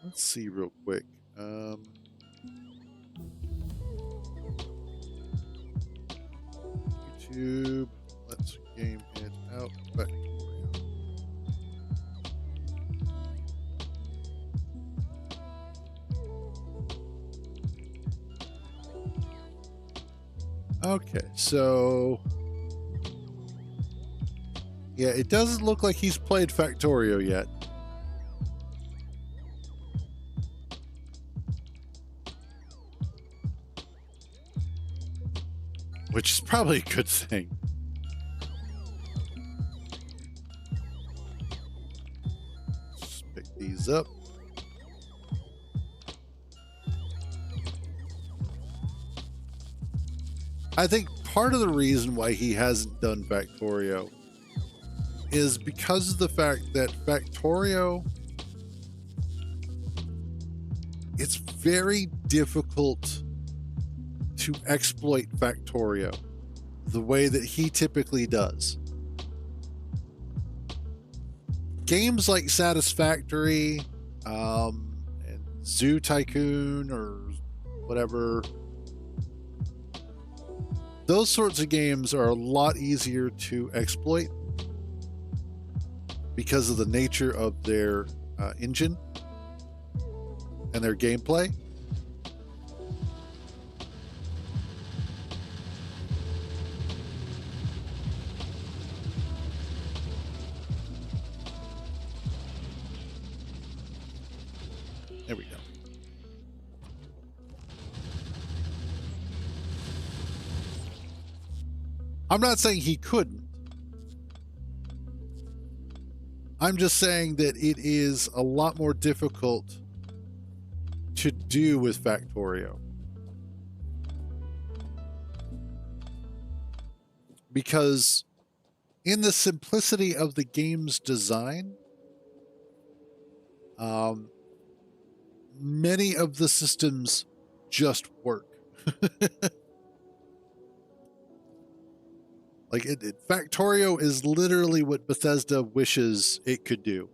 Let's see real quick. YouTube, let's game it out. Factorio. Okay, so yeah, it doesn't look like he's played Factorio yet. Which is probably a good thing. Just pick these up. I think part of the reason why he hasn't done Factorio is because of the fact that Factorio, it's very difficult to exploit Factorio the way that he typically does. Games like Satisfactory, and Zoo Tycoon or whatever, those sorts of games are a lot easier to exploit because of the nature of their engine and their gameplay. There we go. I'm not saying he couldn't. I'm just saying that it is a lot more difficult to do with Factorio. Because in the simplicity of the game's design, many of the systems just work. Like Factorio is literally what Bethesda wishes it could do.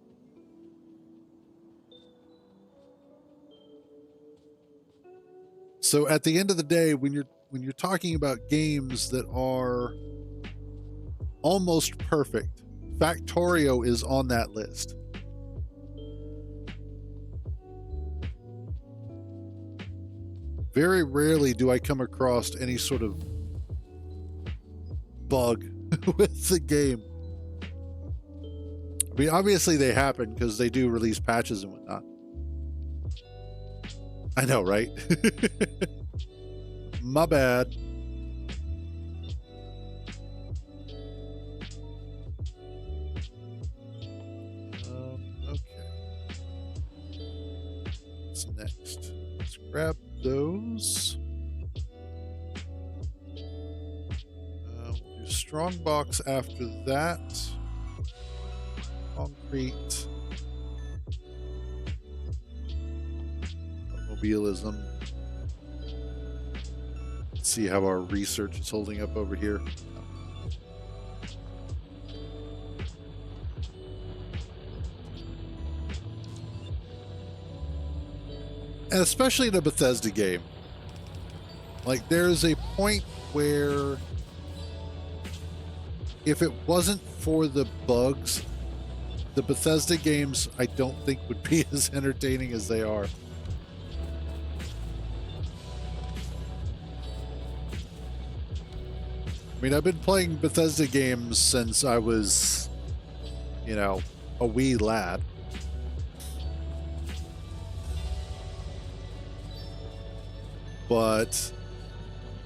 So at the end of the day, when you're talking about games that are almost perfect, Factorio is on that list. Very rarely do I come across any sort of bug with the game. I mean, obviously they happen because they do release patches and whatnot. I know, right? My bad. Okay. What's next? Let's grab those. We'll do strongbox after that. Concrete. Automobilism. Let's see how our research is holding up over here. And especially in a Bethesda game, like there's a point where if it wasn't for the bugs, the Bethesda games I don't think would be as entertaining as they are. I mean, I've been playing Bethesda games since I was, a wee lad. But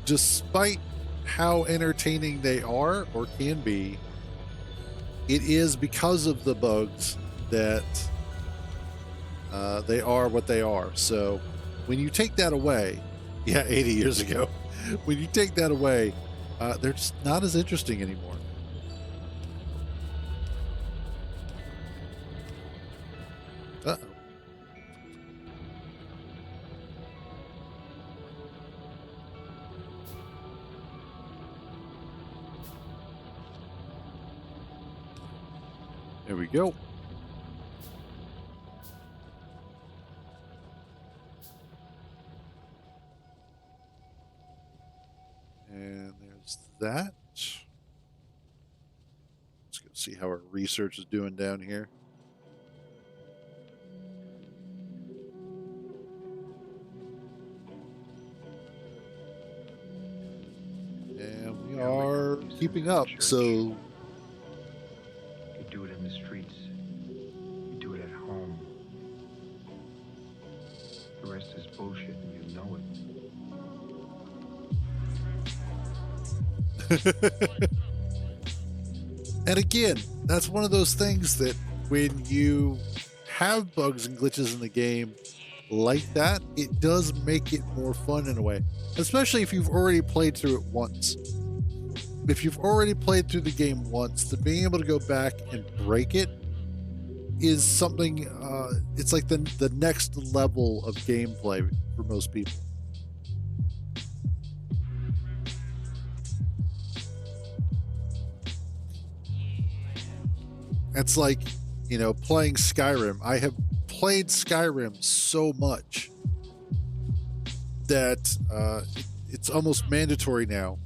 despite how entertaining they are or can be, it is because of the bugs that they are what they are. So when you take that away, 80 years ago, when you take that away, they're just not as interesting anymore. Uh-oh. There we go. And there's that. Let's go see how our research is doing down here. And we are keeping up, so do it in the streets. You do it at home. The rest is bullshit and you know it. And again, that's one of those things that when you have bugs and glitches in the game like that, it does make it more fun in a way. Especially if you've already played through it once. If you've already played through the game once, then being able to go back and break it is something, it's like the next level of gameplay for most people. It's like, playing Skyrim. I have played Skyrim so much that it's almost mandatory now.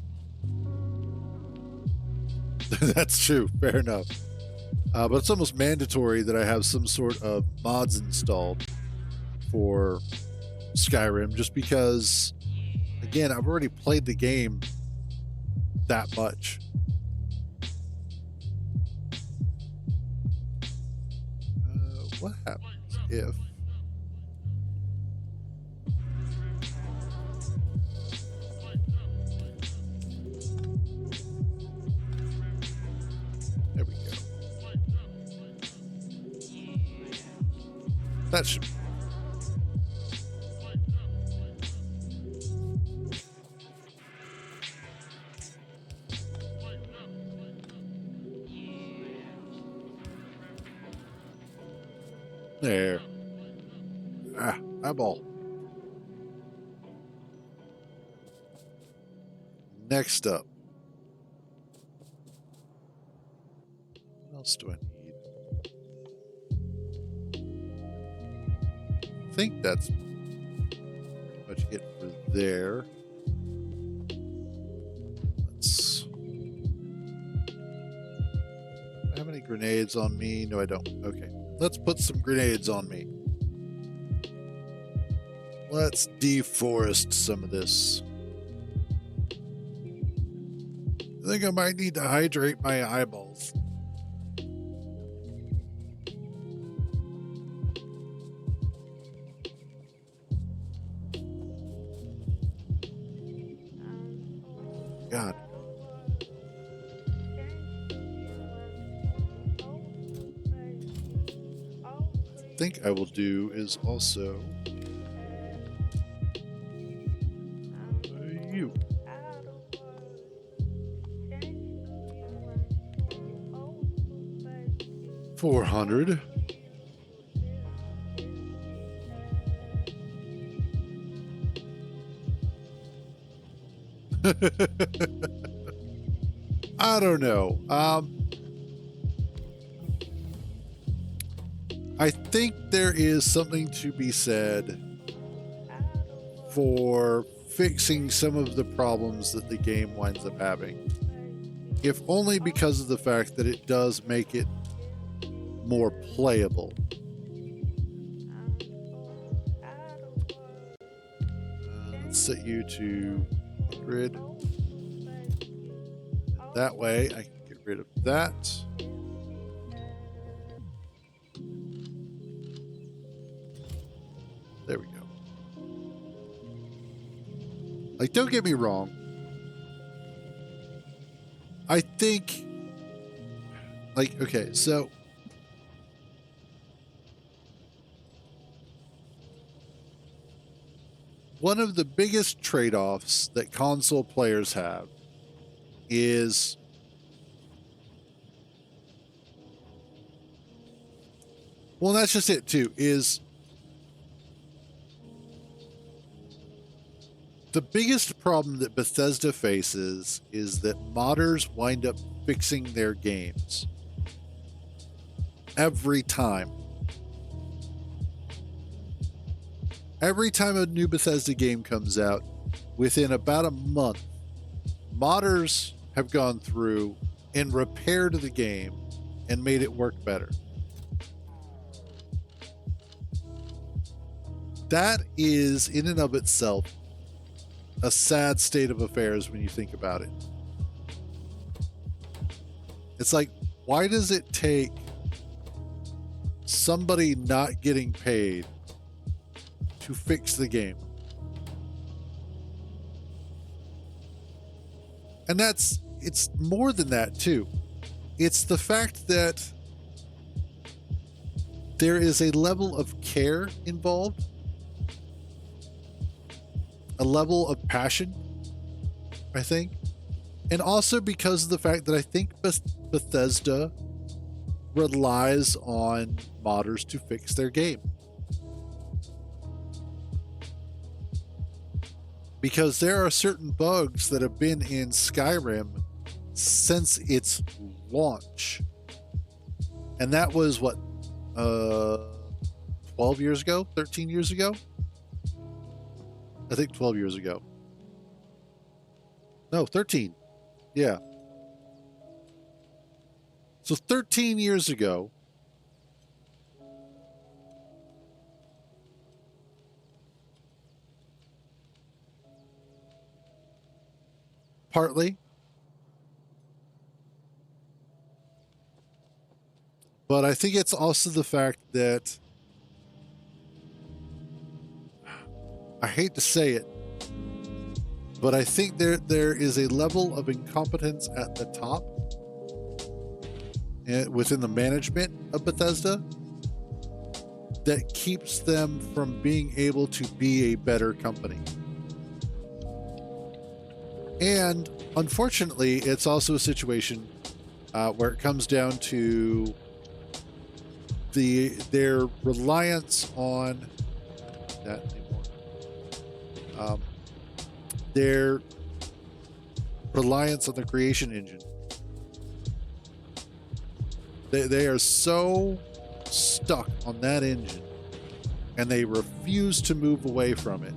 That's true. Fair enough. But it's almost mandatory that I have some sort of mods installed for Skyrim, just because, again, I've already played the game that much. What happens if... There we go. That should... There. Eyeball. Next up. What else do I need? I think that's pretty much it for there. Let's... Do I have any grenades on me? No, I don't. Okay. Let's put some grenades on me. Let's deforest some of this. I think I might need to hydrate my eyeballs. God. I think I will do is also you. 400. I don't know. I think there is something to be said for fixing some of the problems that the game winds up having. If only because of the fact that it does make it more playable. Let's set you to grid. That way I can get rid of that. There we go. Like, don't get me wrong. I think, like, okay, so one of the biggest trade-offs that console players have is well, that's just it too, is the biggest problem that Bethesda faces is that modders wind up fixing their games every time. Every time a new Bethesda game comes out, within about a month, modders have gone through and repaired the game and made it work better. That is, in and of itself, a sad state of affairs when you think about it. It's like, why does it take somebody not getting paid to fix the game? And it's more than that too. It's the fact that there is a level of care involved, a level of passion, I think. And also because of the fact that I think Bethesda relies on modders to fix their game. Because there are certain bugs that have been in Skyrim since its launch And that was what, 12 years ago, 13 years ago? I think 12 years ago. No, 13. Yeah. So 13 years ago, partly, but I think it's also the fact that I hate to say it, but I think there is a level of incompetence at the top within the management of Bethesda that keeps them from being able to be a better company. And unfortunately, it's also a situation where it comes down to their reliance on that anymore. Their reliance on the creation engine. They are so stuck on that engine, and they refuse to move away from it.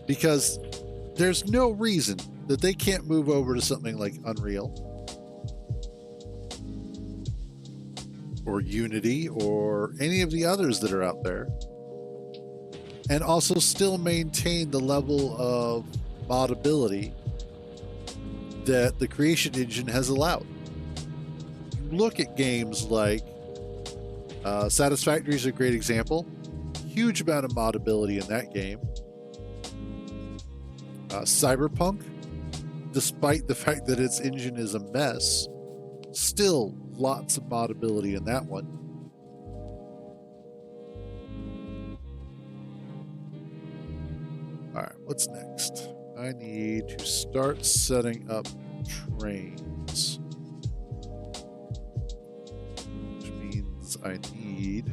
Because there's no reason that they can't move over to something like Unreal or Unity or any of the others that are out there, and also still maintain the level of moddability that the creation engine has allowed. You look at games like Satisfactory is a great example. Huge amount of moddability in that game. Cyberpunk, despite the fact that its engine is a mess, still lots of moddability in that one. All right, what's next? I need to start setting up trains, which means I need...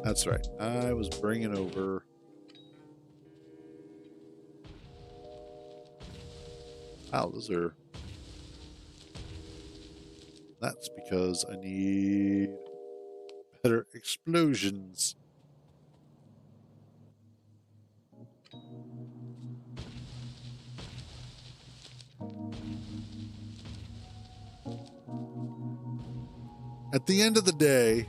That's right. I was bringing over... Wow, those are... That's because I need better explosions. At the end of the day,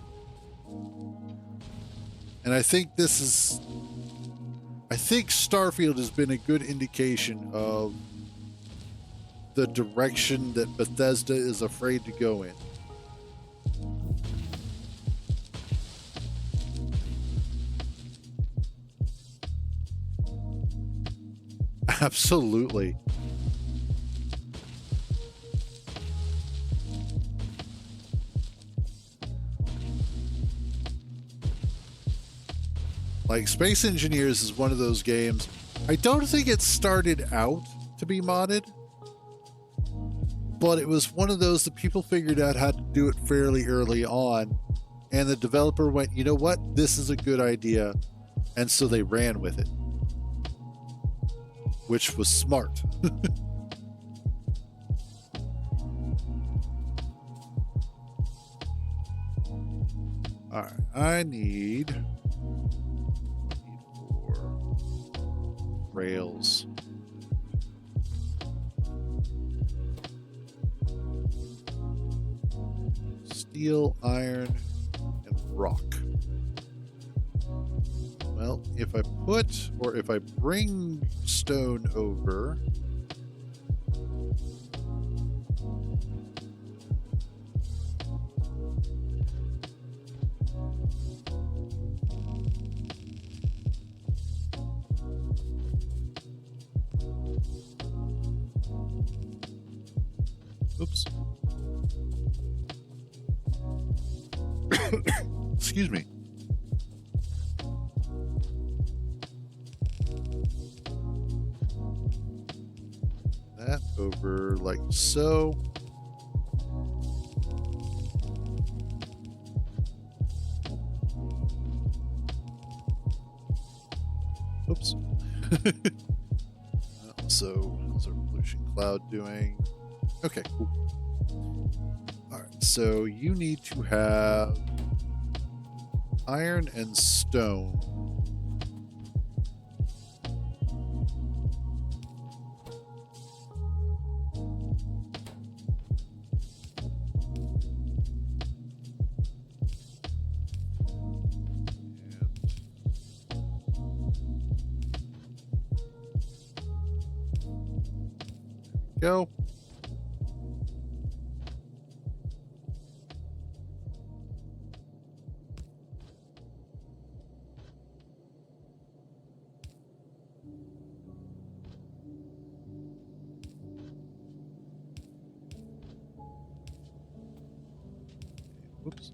and I think Starfield has been a good indication of the direction that Bethesda is afraid to go in. Absolutely. Like, Space Engineers is one of those games. I don't think it started out to be modded, but it was one of those that people figured out how to do it fairly early on, and the developer went, you know what, this is a good idea, and so they ran with it, which was smart. All right, I need rails. Steel, iron, and rock. Well, if I bring stone over, oops. Excuse me. That over like so. Oops. So, how's our pollution cloud doing? Okay, cool. All right, so you need to have iron and stone. Go. Whoops.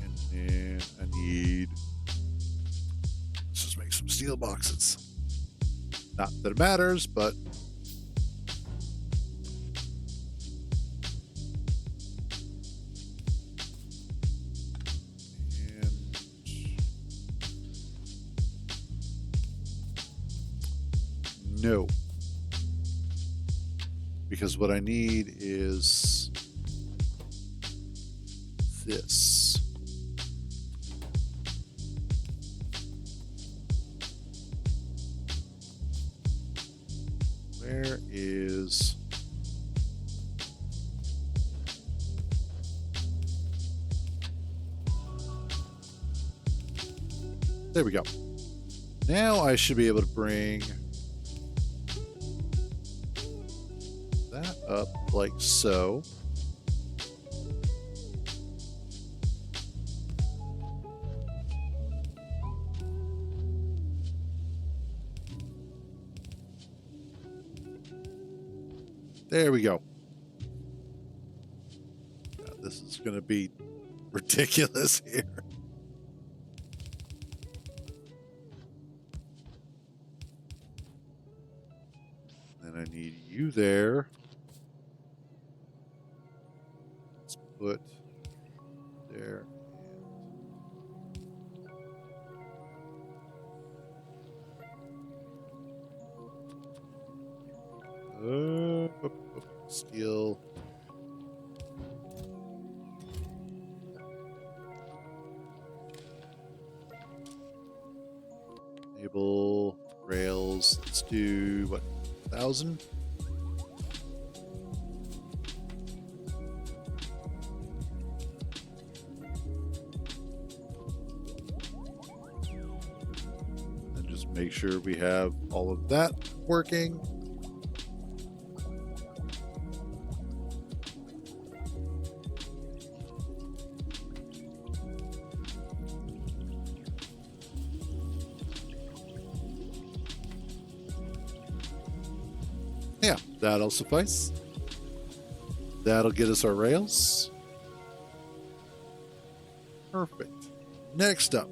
And then I need. Let's just make some steel boxes. Not that it matters, but. No. Because what I need is this. Where is... There we go. Now I should be able to bring that up like so. There we go. God, this is going to be ridiculous here. And I need you there. Let's put there. Steel. Enable rails. Let's do what? 1,000? And just make sure we have all of that working. Yeah, that'll suffice. That'll get us our rails. Perfect. Next up.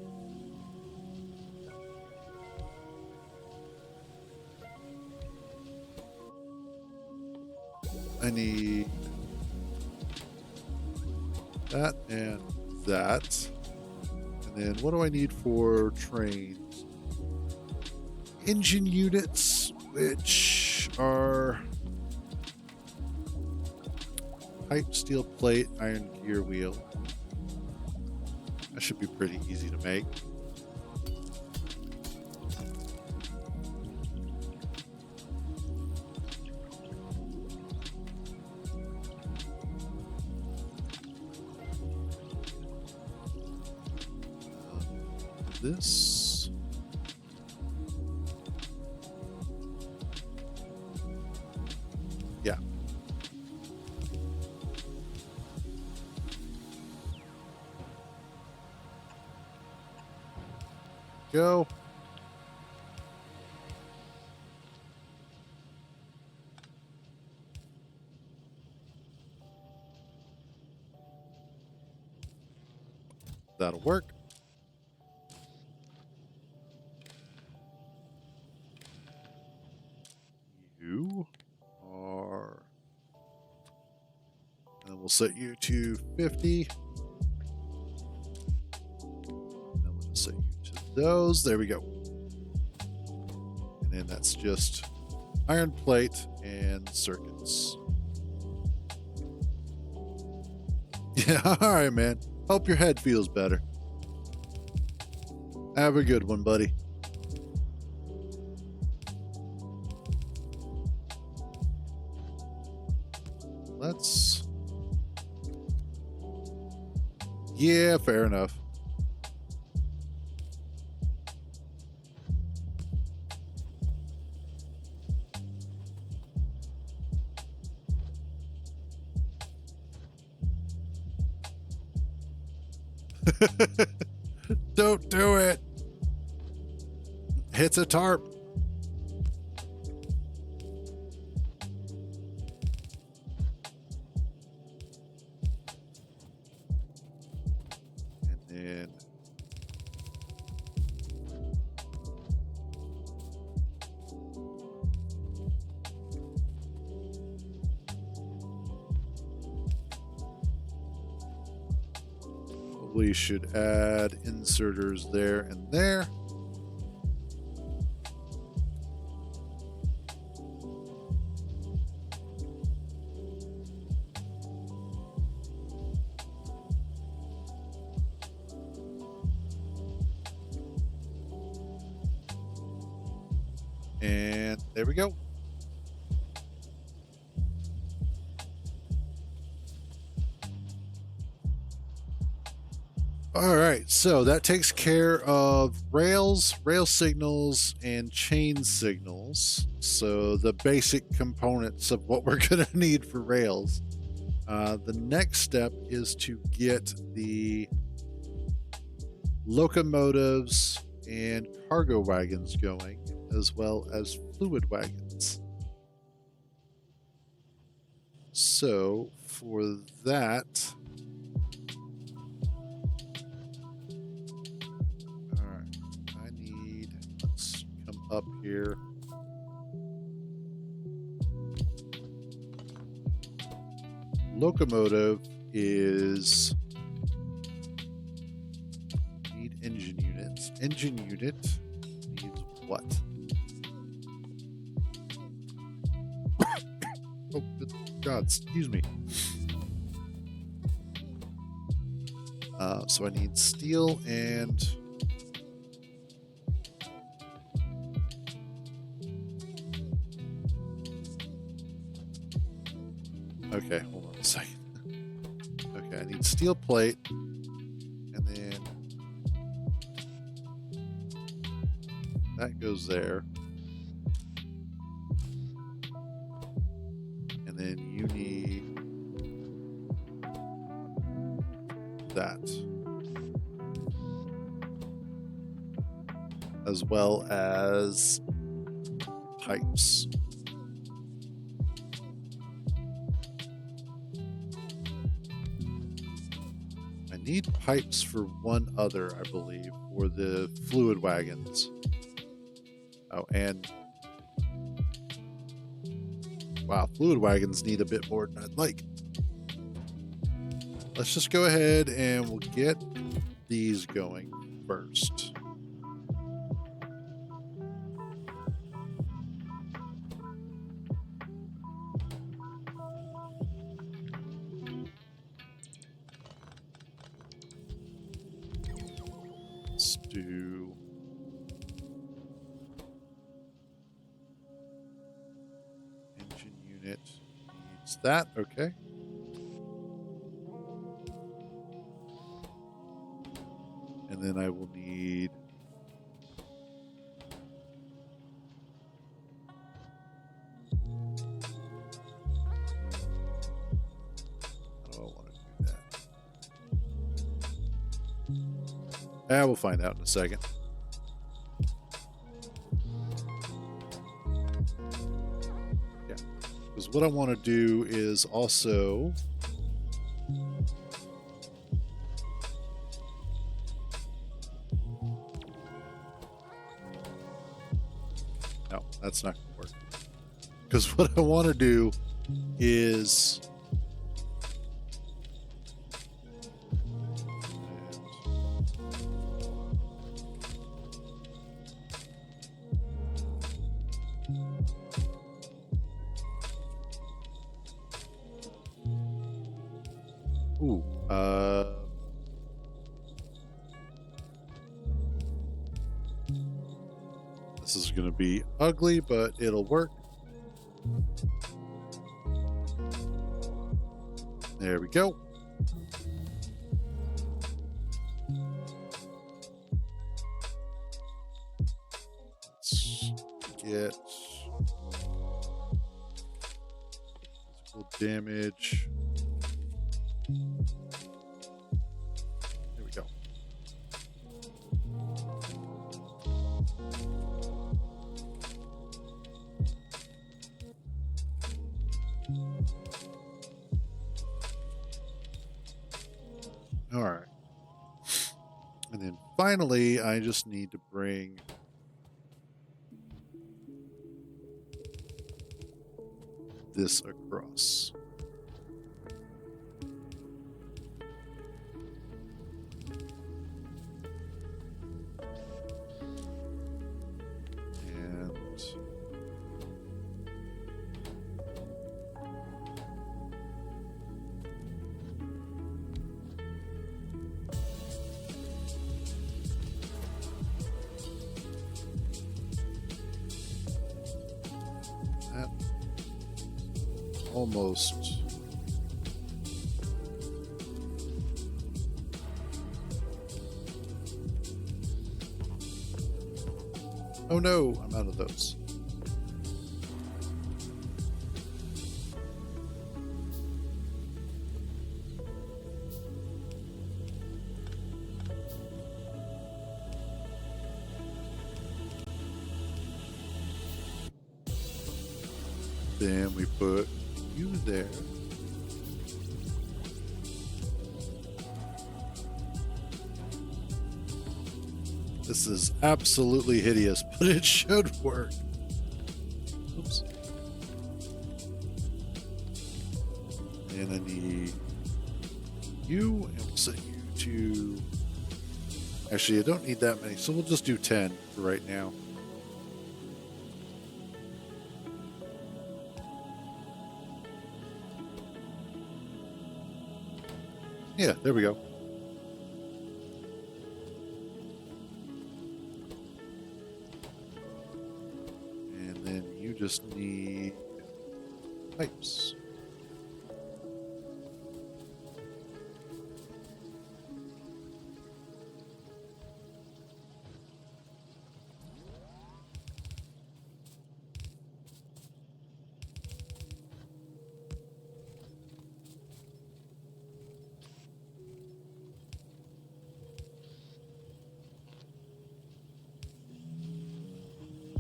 I need that and that. And then what do I need for trains? Engine units, which are pipe, steel plate, iron gear wheel. That should be pretty easy to make. This. Yeah. Go. That'll work. set you to 50. And then we'll set you to those. There we go. And then that's just iron plate and circuits. Yeah, all right, man. Hope your head feels better. Have a good one, buddy. Let's... Yeah, fair enough. Don't do it. Hits a tarp. And then we should add inserters there and there. And there we go. All right, so that takes care of rails, rail signals, and chain signals. So the basic components of what we're going to need for rails. The next step is to get the locomotives and cargo wagons going, as well as fluid wagons. So for that, all right, I need, let's come up here. Locomotive is need engine units. Engine unit needs what? Oh, good God, excuse me. So I need steel and okay, hold on a second. Okay, I need steel plate and then that goes there. And then you need that. As well as pipes. I need pipes for one other, I believe, for the fluid wagons. Oh, and wow, fluid wagons need a bit more than I'd like. Let's just go ahead and we'll get these going first. Let's do engine unit needs that, okay. And then I will need how do I want to do that? We'll find out in a second. Yeah, because what I want to do is also no, that's not going to work. Because what I want to do is Ooh. This is going to be ugly, but it'll work. There we go. Let's get physical damage. There we go. All right. And then finally, I just need to bring this across. And that almost. Oh no, I'm out of those. Then we put you there. This is absolutely hideous, but it should work. Oops. And I need you, and we'll set you to... Actually, I don't need that many, so we'll just do 10 for right now. Yeah, there we go. And then you just need pipes.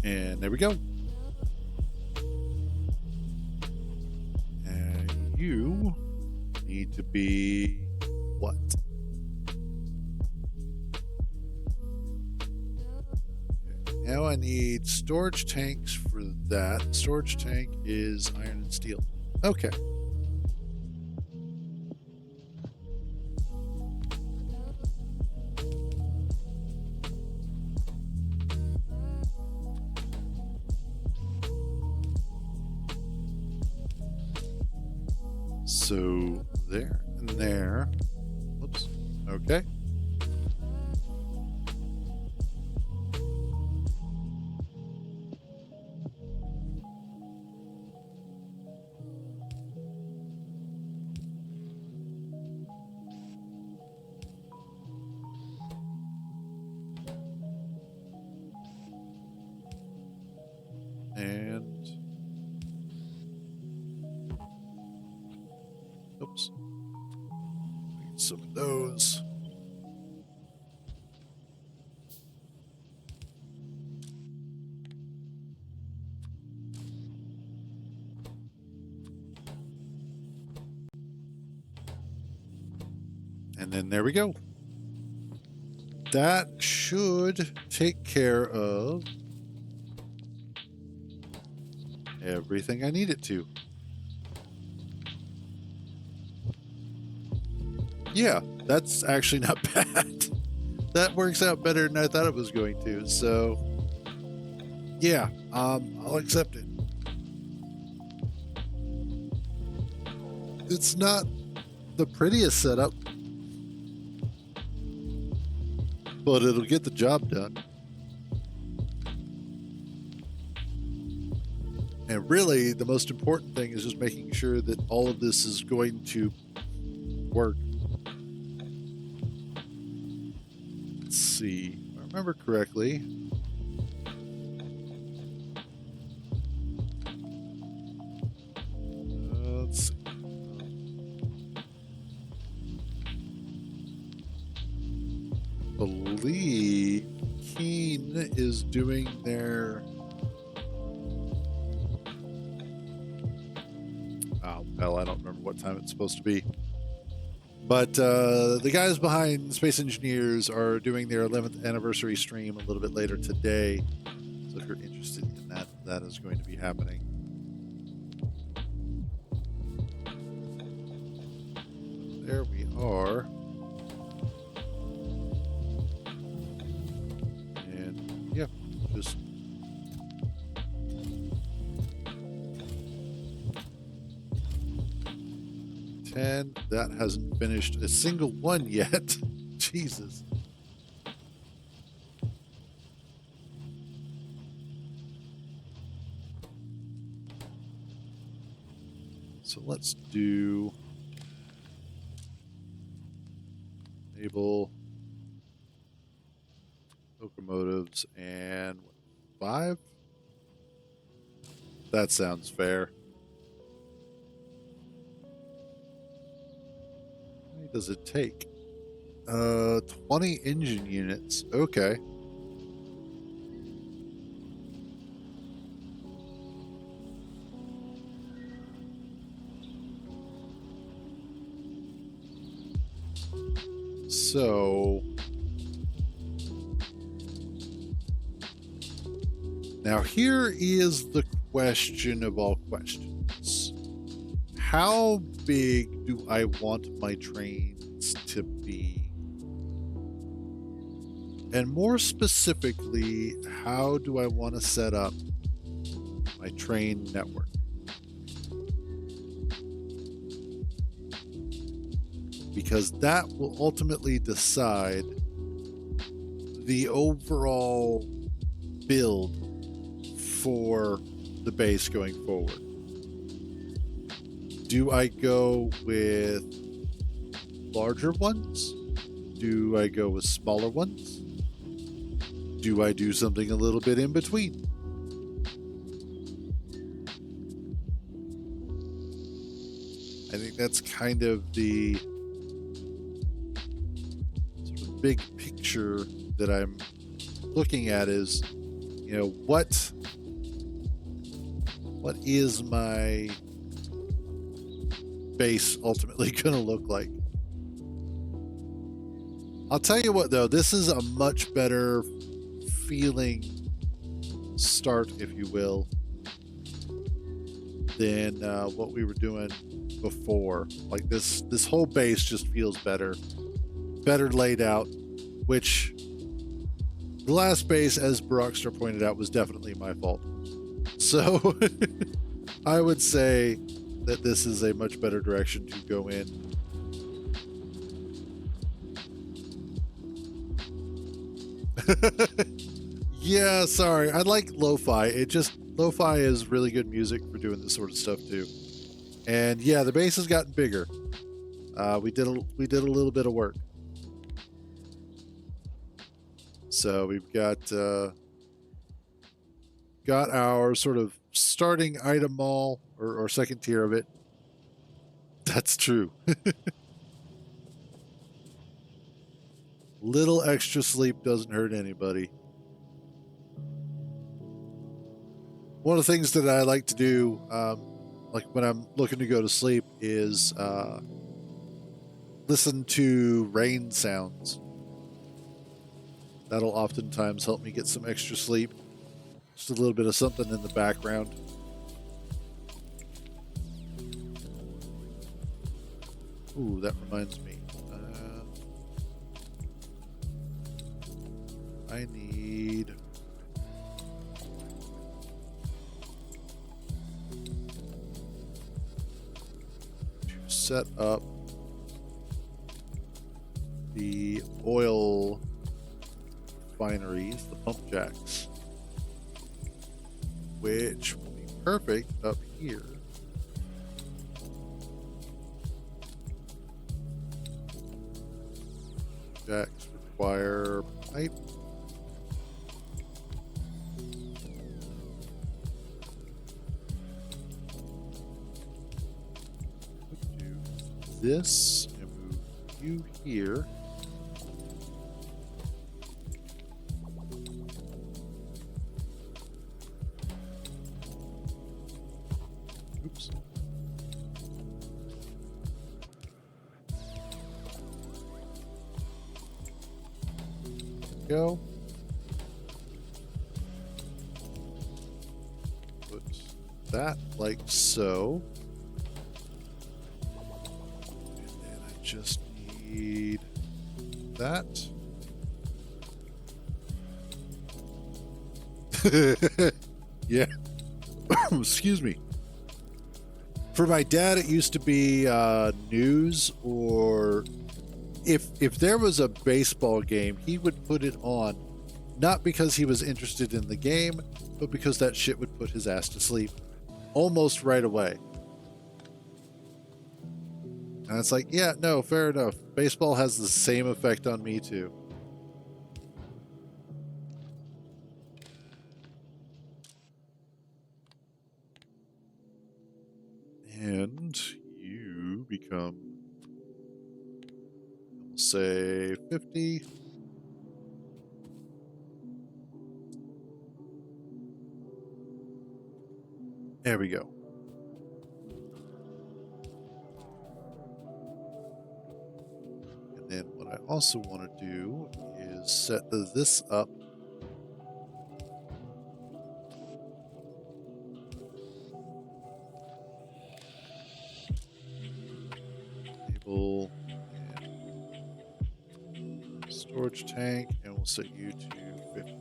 And there we go. And you need to be what? Okay. Now I need storage tanks for that. Storage tank is iron and steel. Okay. So there and there. Whoops. Okay. And oops. Need some of those. And then there we go. That should take care of everything I need it to. Yeah, that's actually not bad. That works out better than I thought it was going to. So, yeah, I'll accept it. It's not the prettiest setup, but it'll get the job done. And really, the most important thing is just making sure that all of this is going to work. Let's see. If I remember correctly. Let's see. I believe Keen is doing their... Oh, hell, I don't remember what time it's supposed to be. But the guys behind Space Engineers are doing their 11th anniversary stream a little bit later today. So if you're interested in that, that is going to be happening. There we are. And yeah, just... That hasn't finished a single one yet. Jesus. So let's do enable locomotives and 5. That sounds fair. Does it take? 20 engine units. Okay. So now here is the question of all questions. How big do I want my trains to be? And more specifically, how do I want to set up my train network? Because that will ultimately decide the overall build for the base going forward. Do I go with larger ones? Do I go with smaller ones? Do I do something a little bit in between? I think that's kind of the sort of big picture that I'm looking at is, you know, what is my base ultimately going to look like? I'll tell you what, though, this is a much better feeling start, if you will, than what we were doing before. Like this whole base just feels better laid out, which the last base, as Brockster pointed out, was definitely my fault. So I would say that this is a much better direction to go in. Yeah, sorry. I like lo-fi. Lo-fi is really good music for doing this sort of stuff too. And yeah, the base has gotten bigger. We did a little bit of work. So we've got our sort of starting item mall or second tier of it. That's true. Little extra sleep doesn't hurt anybody. One of the things that I like to do, like when I'm looking to go to sleep, is listen to rain sounds. That'll oftentimes help me get some extra sleep. Just a little bit of something in the background. Ooh, that reminds me. I need... to set up the oil refineries, the pump jacks, which will be perfect up here. Jacks require pipe. Do this and move you here. Oops. Go. Put that like so. And then I just need that. Yeah. Excuse me. For my dad, it used to be news, or if there was a baseball game, he would put it on, not because he was interested in the game, but because that shit would put his ass to sleep almost right away. And it's like, yeah, no, fair enough. Baseball has the same effect on me too. And you become, we'll say 50. There we go. And then what I also want to do is set this up. Enable and storage tank, and we'll set you to 50.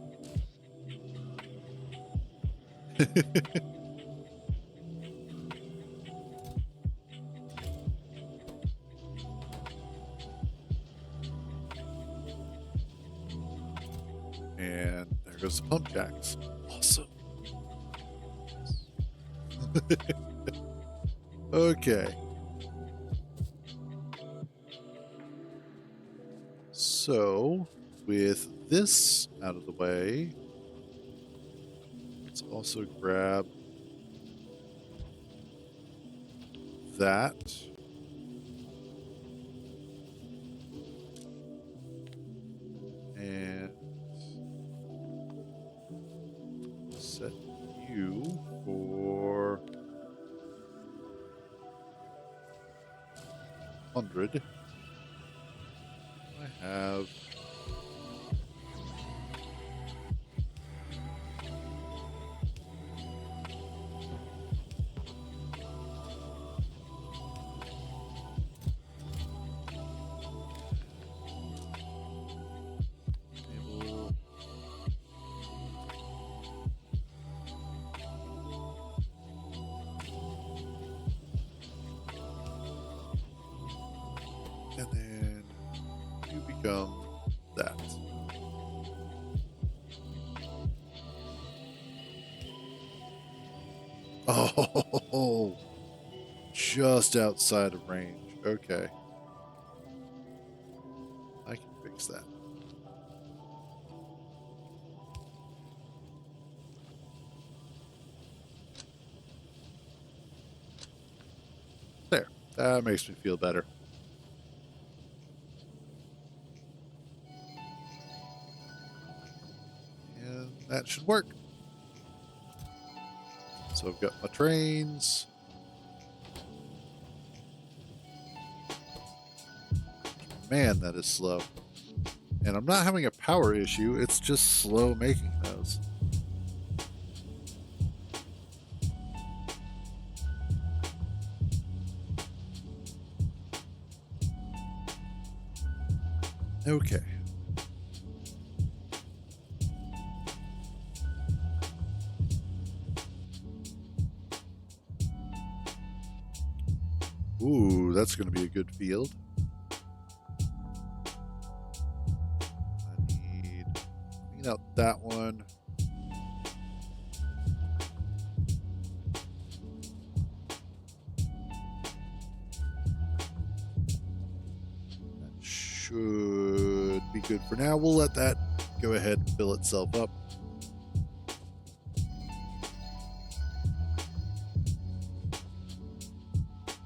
And there goes the pump jacks. Awesome. Okay. So, with this out of the way, let's also grab that. And set you for 100. I have enable. And then you become that. Oh, just outside of range. Okay. I can fix that. There. That makes me feel better. And that should work. So I've got my trains. Man, that is slow. And I'm not having a power issue, it's just slow making those. Okay. Ooh, that's going to be a good field. clean out that one. That should be good for now. We'll let that go ahead and fill itself up.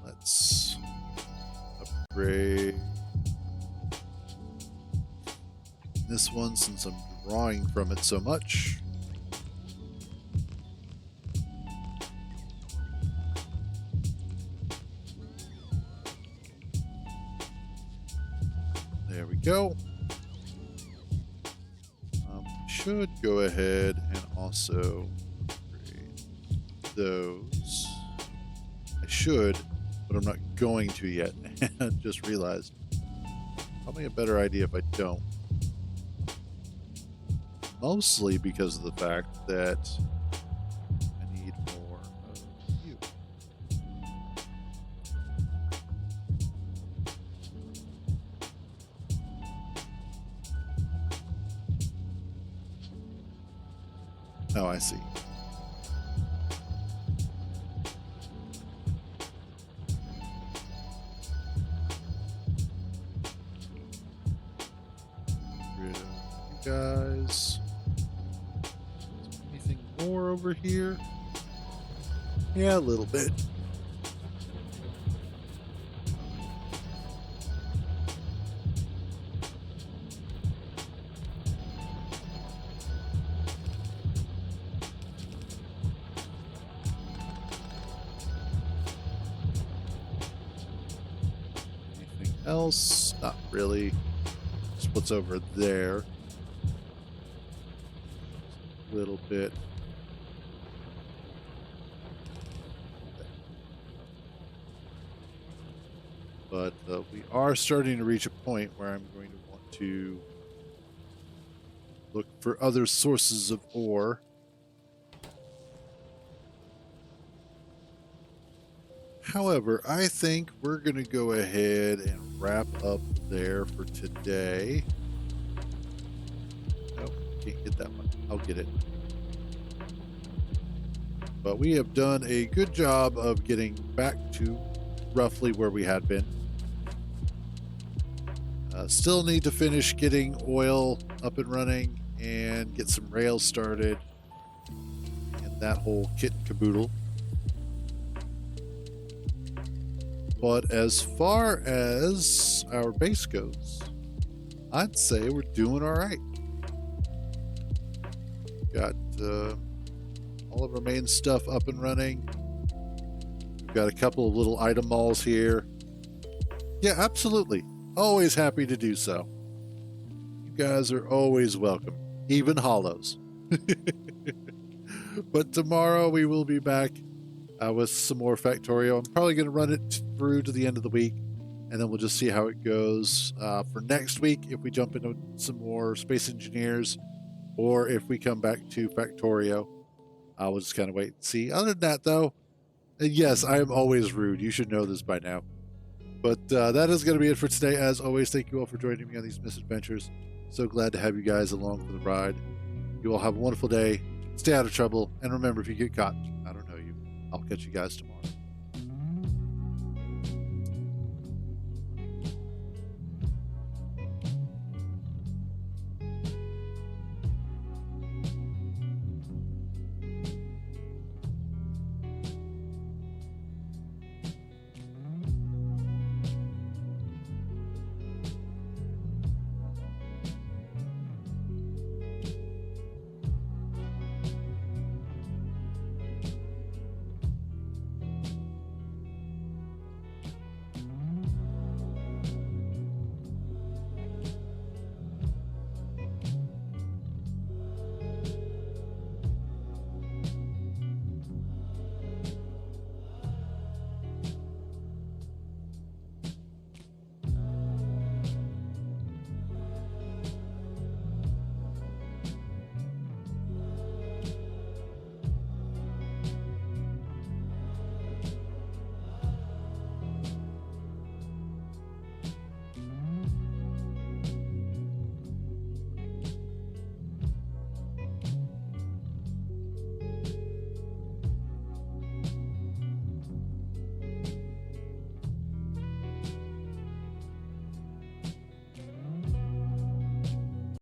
Let's upgrade this one since I'm drawing from it so much. There we go. Should go ahead and also upgrade those. I should, but I'm not going to yet. I just realized. Probably a better idea if I don't. Mostly because of the fact that I need more of you. Oh, I see. Rid of you guys. Anything more over here? Yeah, a little bit. Anything else? Not really. Just what's over there. A little bit. But we are starting to reach a point where I'm going to want to look for other sources of ore. However, I think we're going to go ahead and wrap up there for today. Nope, can't get that one. I'll get it. But we have done a good job of getting back to roughly where we had been. Still need to finish getting oil up and running and get some rails started and that whole kit and caboodle. But as far as our base goes, I'd say we're doing all right. Got all of our main stuff up and running. We've got a couple of little item malls here. Yeah, absolutely. Always happy to do so. You guys are always welcome, even hollows. But tomorrow we will be back with some more Factorio. I'm probably going to run it through to the end of the week, and then we'll just see how it goes for next week if we jump into some more Space Engineers or if we come back to Factorio. We'll just kind of wait and see. Other than that, though, yes, I am always rude. You should know this by now. But that is going to be it for today. As always, thank you all for joining me on these misadventures. So glad to have you guys along for the ride. You all have a wonderful day. Stay out of trouble. And remember, if you get caught, I don't know you. I'll catch you guys tomorrow.